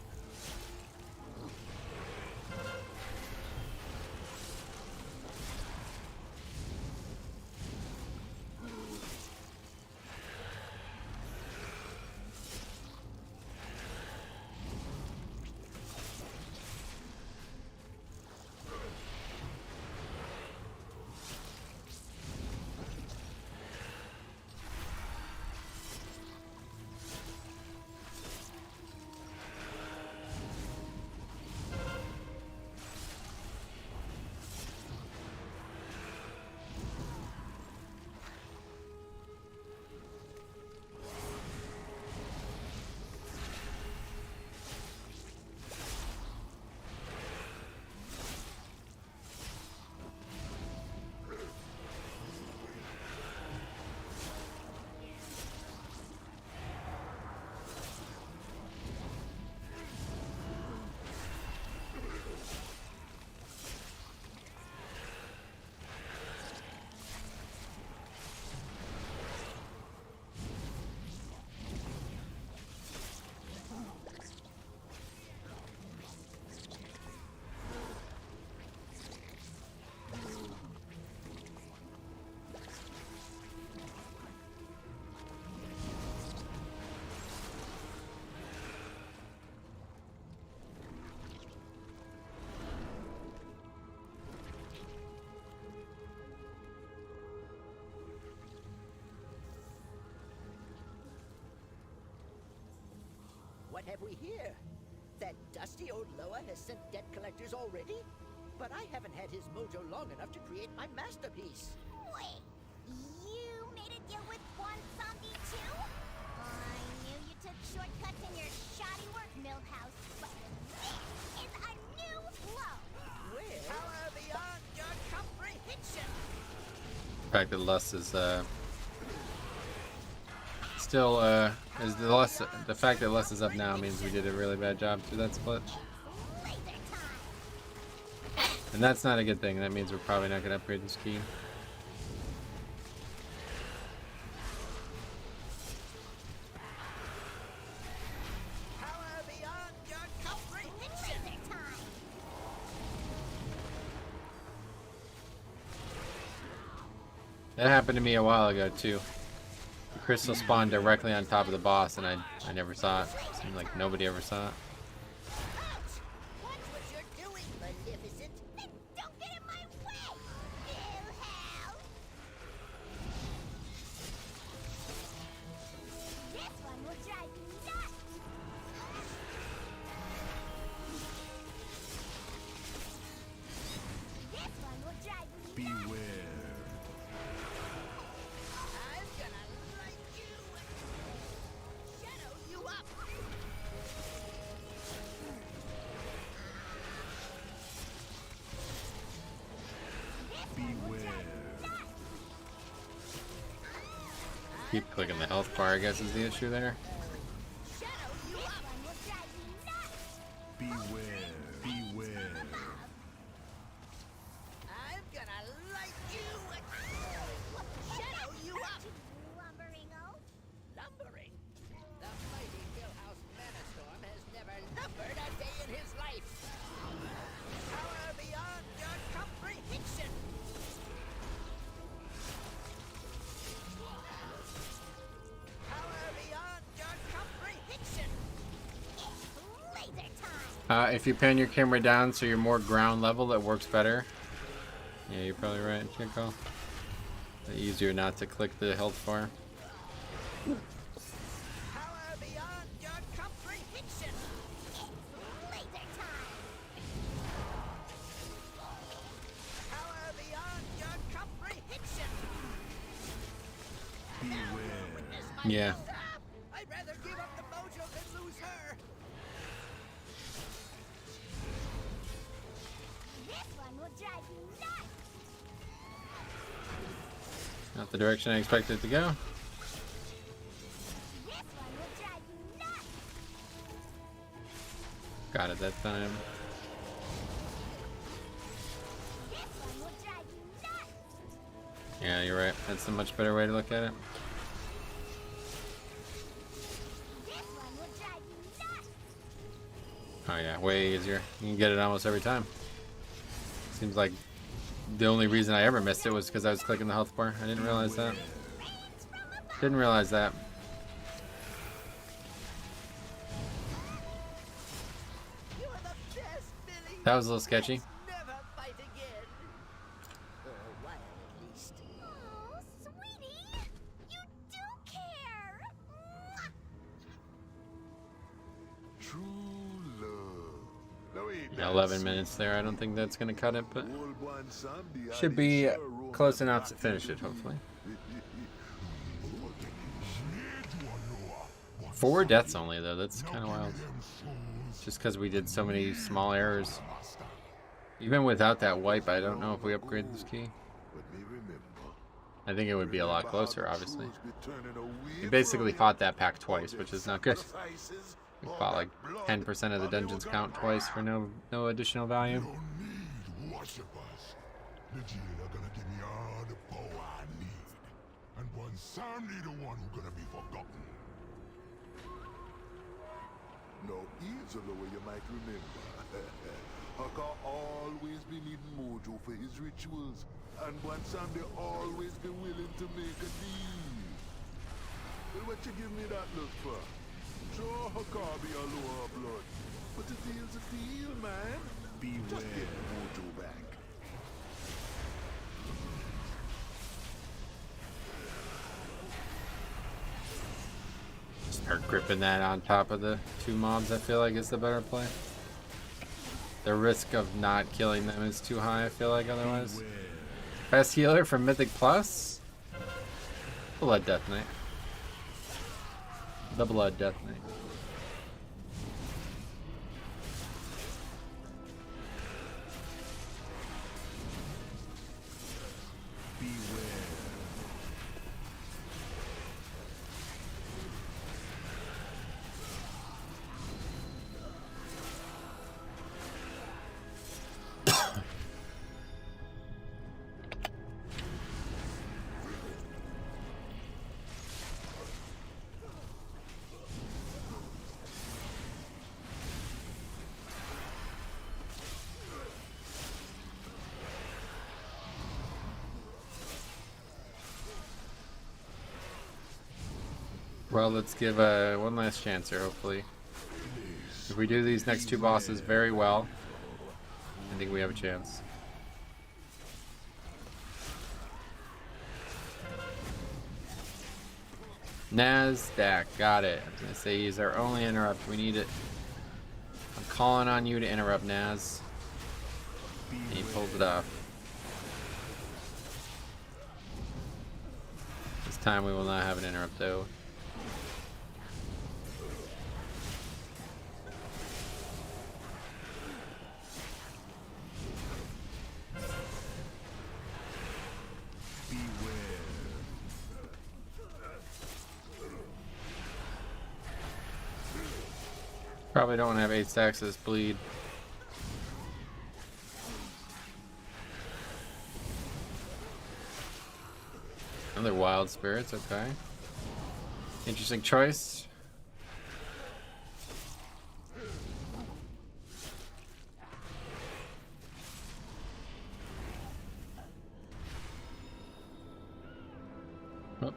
have we here? That dusty old Loa has sent debt collectors already? But I haven't had his mojo long enough to create my masterpiece. Wait, you made a deal with one zombie too? I knew you took shortcuts in your shoddy work, Milhouse, but this is a new low. Where? Power beyond your comprehension. The fact that Lust is still is the fact that Lust is up now means we did a really bad job through that split. And that's not a good thing. That means we're probably not going to upgrade this key. That happened to me a while ago too. The crystal spawned directly on top of the boss and I never saw it. Seemed like nobody ever saw it. Keep clicking the health bar, I guess, is the issue there. Beware, beware. I'm gonna light you. Shadow you up. Lumbering oaf? Lumbering? The mighty Millhouse Manastorm has never lumbered a day in his life. Power beyond your comprehension. If you pan your camera down so you're more ground level, that works better. Yeah, you're probably right, Chico. It's easier not to click the health bar. Power beyond your comprehension. Laser time. Power beyond your comprehension. Beware. Yeah. I'd rather give up the mojo than lose her. This one will drive you nuts. Not the direction I expected it to go. This one will drive you nuts. Got it that time. This one will drive you nuts. Yeah, you're right. That's a much better way to look at it. This one will drive you nuts. Oh yeah, way easier. You can get it almost every time. Seems like the only reason I ever missed it was because I was clicking the health bar. I didn't realize that. Didn't realize that. You're the best, Billy. That was a little sketchy. Never fight again. For a while, at least. Oh, sweetie, you do care. Mwah. True love. Now wait, 11 minutes there. I don't think that's going to cut it, but old one zombie should had be his sure roam close the enough to party. finish it, hopefully. 4 deaths only, though. That's kind of wild. Just because we did so many small errors. Even without that wipe, I don't know if we upgrade this key. But me remember, I think it would be a lot remember how closer, the obviously. trolls be turning away We basically from fought you that pack for twice, their which is not good. sacrifices We or fought the like blood 10% of the of dungeons your count twice for no additional value. No need worshippers. The jailer gonna give me all the power I need. And one Sam the one who gonna be forgotten. No, easily way you might remember. Haka always be needing mojo for his rituals, and one Sunday always be willing to make a deal. Well, what you give me that look for? Sure, Haka be a lower blood, but the deal's a deal, man. Beware. Just get mojo back. Start Gripping that on top of the 2 mobs, I feel like, is the better play. The risk of not killing them is too high, I feel like, otherwise. Best healer from Mythic Plus? Blood Death Knight. The Blood Death Knight. Well, let's give one last chance here, hopefully. If we do these next 2 bosses very well, I think we have a chance. Nasdaq, got it. I was gonna say he's our only interrupt. We need it. I'm calling on you to interrupt, Naz. And he pulls it off. This time we will not have an interrupt, though. Probably don't have 8 stacks of this bleed. Another Wild Spirits, okay. Interesting choice. Oh.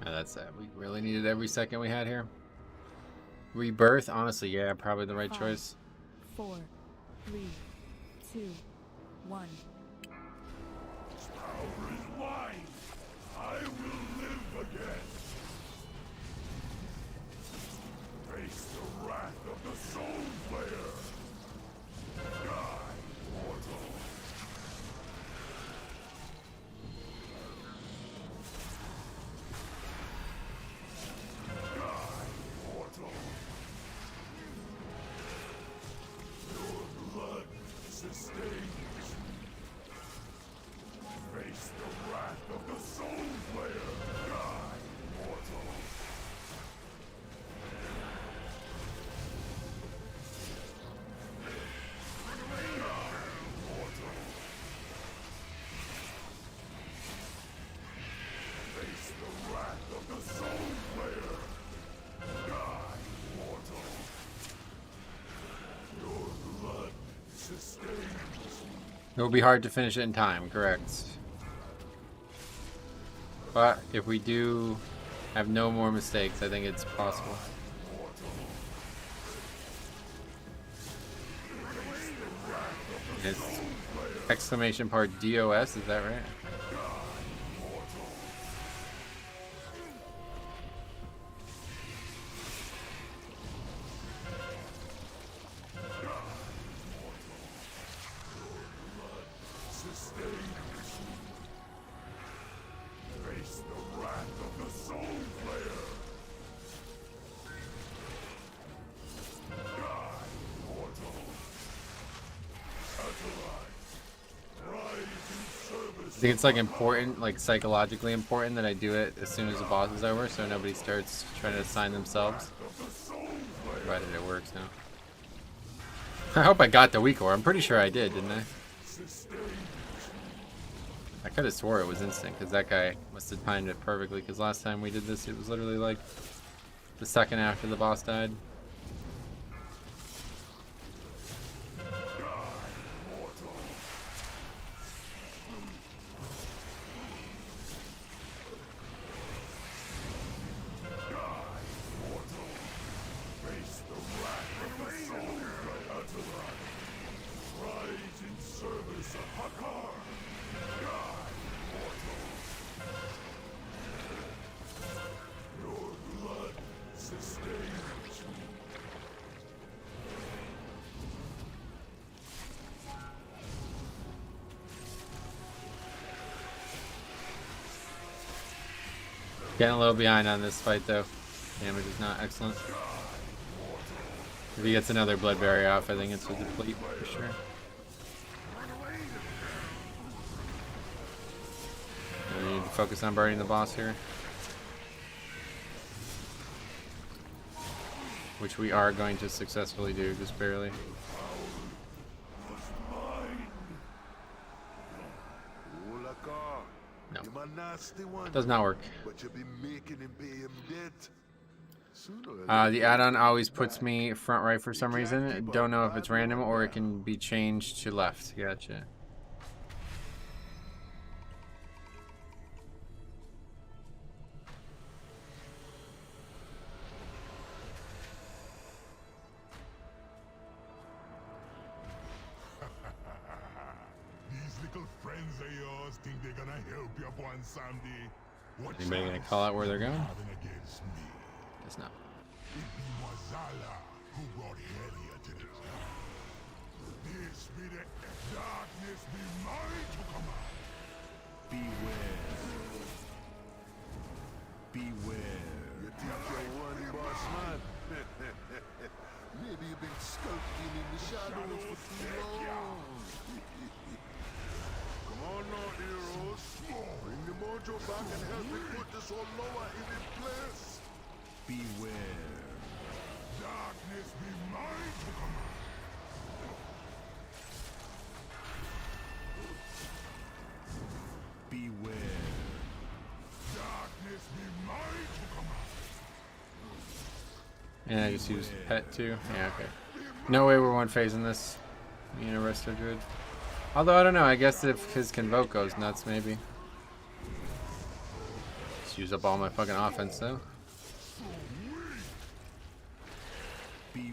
Yeah, that's that. We really needed every second we had here. Rebirth, honestly, yeah, probably the right 5, choice. 4, 3, 2, 1. Power is mine. I will live again. Face the wrath of the Soul Player. Die, mortal. Die, mortal. Your blood sustains. Face the wrath of the Soul Player. Die, mortal. Mortal. Face the wrath of the Soul Player. Die, mortal. Your blood sustains. It will be hard to finish it in time, correct. But if we do have no more mistakes, I think it's possible. It's exclamation part DOS, is that right? Face the wrath of the Soul Player. Die, mortal. Satellite. Rise in service. I think it's like important, like psychologically important, that I do it as soon as the boss is over, so nobody starts trying to assign themselves. Provided it works now. I hope I got the weak ore. I'm pretty sure I did, didn't I? I could have swore it was instant, because that guy must have timed it perfectly, because last time we did this, it was literally like the second after the boss died. Your blood Getting a little behind on this fight though. Damage is not excellent. If he gets another blood barrier off, I think it's a deplete for sure. We need to focus on burning the boss here. Which we are going to successfully do, just barely. No. Does not work. The add-on always puts me front right for some reason. Don't know if it's random or it can be changed to left. Gotcha. Think they're gonna help you one someday. Anybody gonna call out where they're going? Guess not. It be Wazala who brought hell here to the town. This be the darkness be mine to come out. Beware. Beware. You think you're one boss man? Maybe you've been skulking in the shadows for too long. Come on now, heroes. Bring the mojo back and help me put this old lower in its place. Beware. Darkness be mine to come out. Beware. Darkness be mine to come out. And I just used pet too. Yeah, okay. No way we're one phasing this. Me and a resto druid. Although I don't know, I guess if his convoke goes nuts, maybe. Just use up all my fucking offense though. Beware.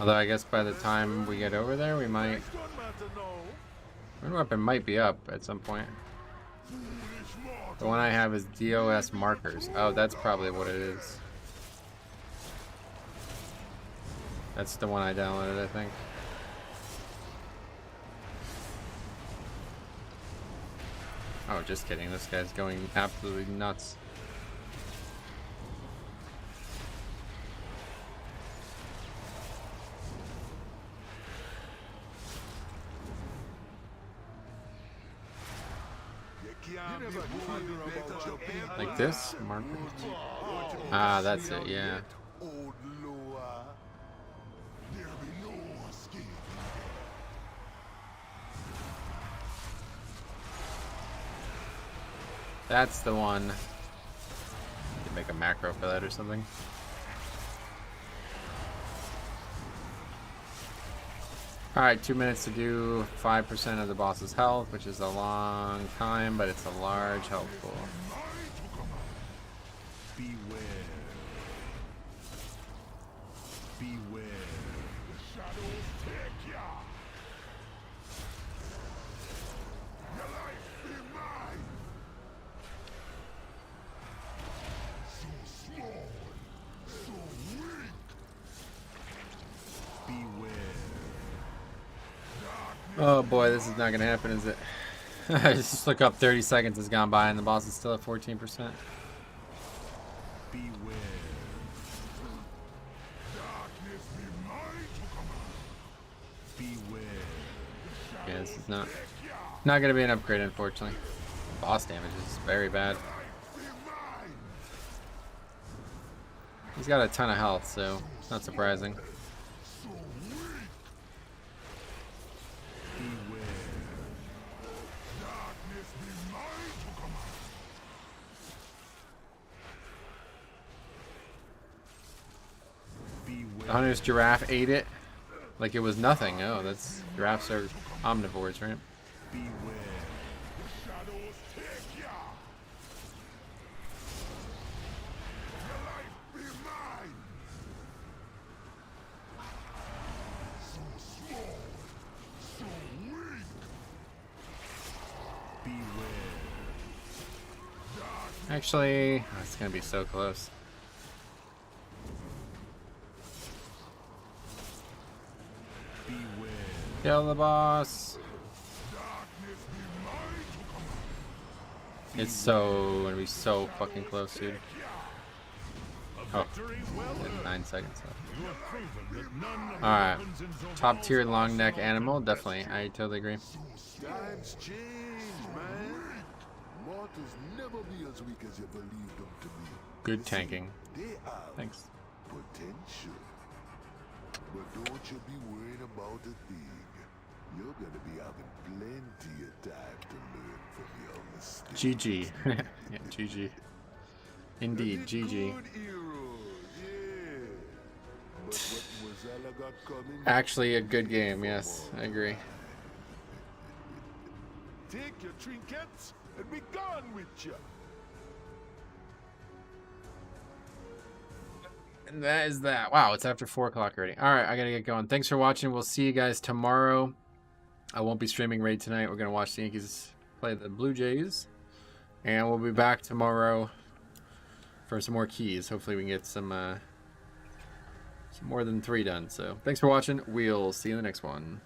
Although I guess by the time we get over there, we might. Rune weapon might be up at some point. The one I have is DOS markers. Oh, that's probably what it is. That's the one I downloaded, I think. Oh, just kidding. This guy's going absolutely nuts. Like this? Marker? Ah, that's it, yeah. That's the one. You can make a macro for that or something. Alright, 2 minutes to do 5% of the boss's health, which is a long time, but it's a large health pool. Beware. Beware. The shadows take ya. Your life be mine. So small, so weak. Beware. Oh boy, this is not gonna happen, is it? I just look up 30 seconds has gone by and the boss is still at 14%. Beware. Beware. Yeah, this is not gonna be an upgrade, unfortunately. Boss damage is very bad. He's got a ton of health, so it's not surprising. The Hunter's giraffe ate it like it was nothing. Oh, that's giraffes are omnivores, right? Actually, oh, it's gonna be so close. Kill the boss. It's so gonna be so fucking close, dude. Oh, 9 seconds left. Alright. Top tier long neck animal, definitely. I totally agree. Times change, man. Mortals never be as weak as you believe them to be. Good tanking. They have Thanks. potential. But don't you be worried about a thing. You're gonna be having plenty of time to learn from your mistakes. GG. Yeah, GG. Indeed, GG. Actually a good game, yes, I agree. Take your trinkets and be gone with you. And that is that. Wow, it's after 4 o'clock already. Alright, I gotta get going. Thanks for watching. We'll see you guys tomorrow. I won't be streaming Raid tonight. We're gonna watch the Yankees play the Blue Jays. And we'll be back tomorrow for some more keys. Hopefully we can get some more than 3 done. So thanks for watching. We'll see you in the next one.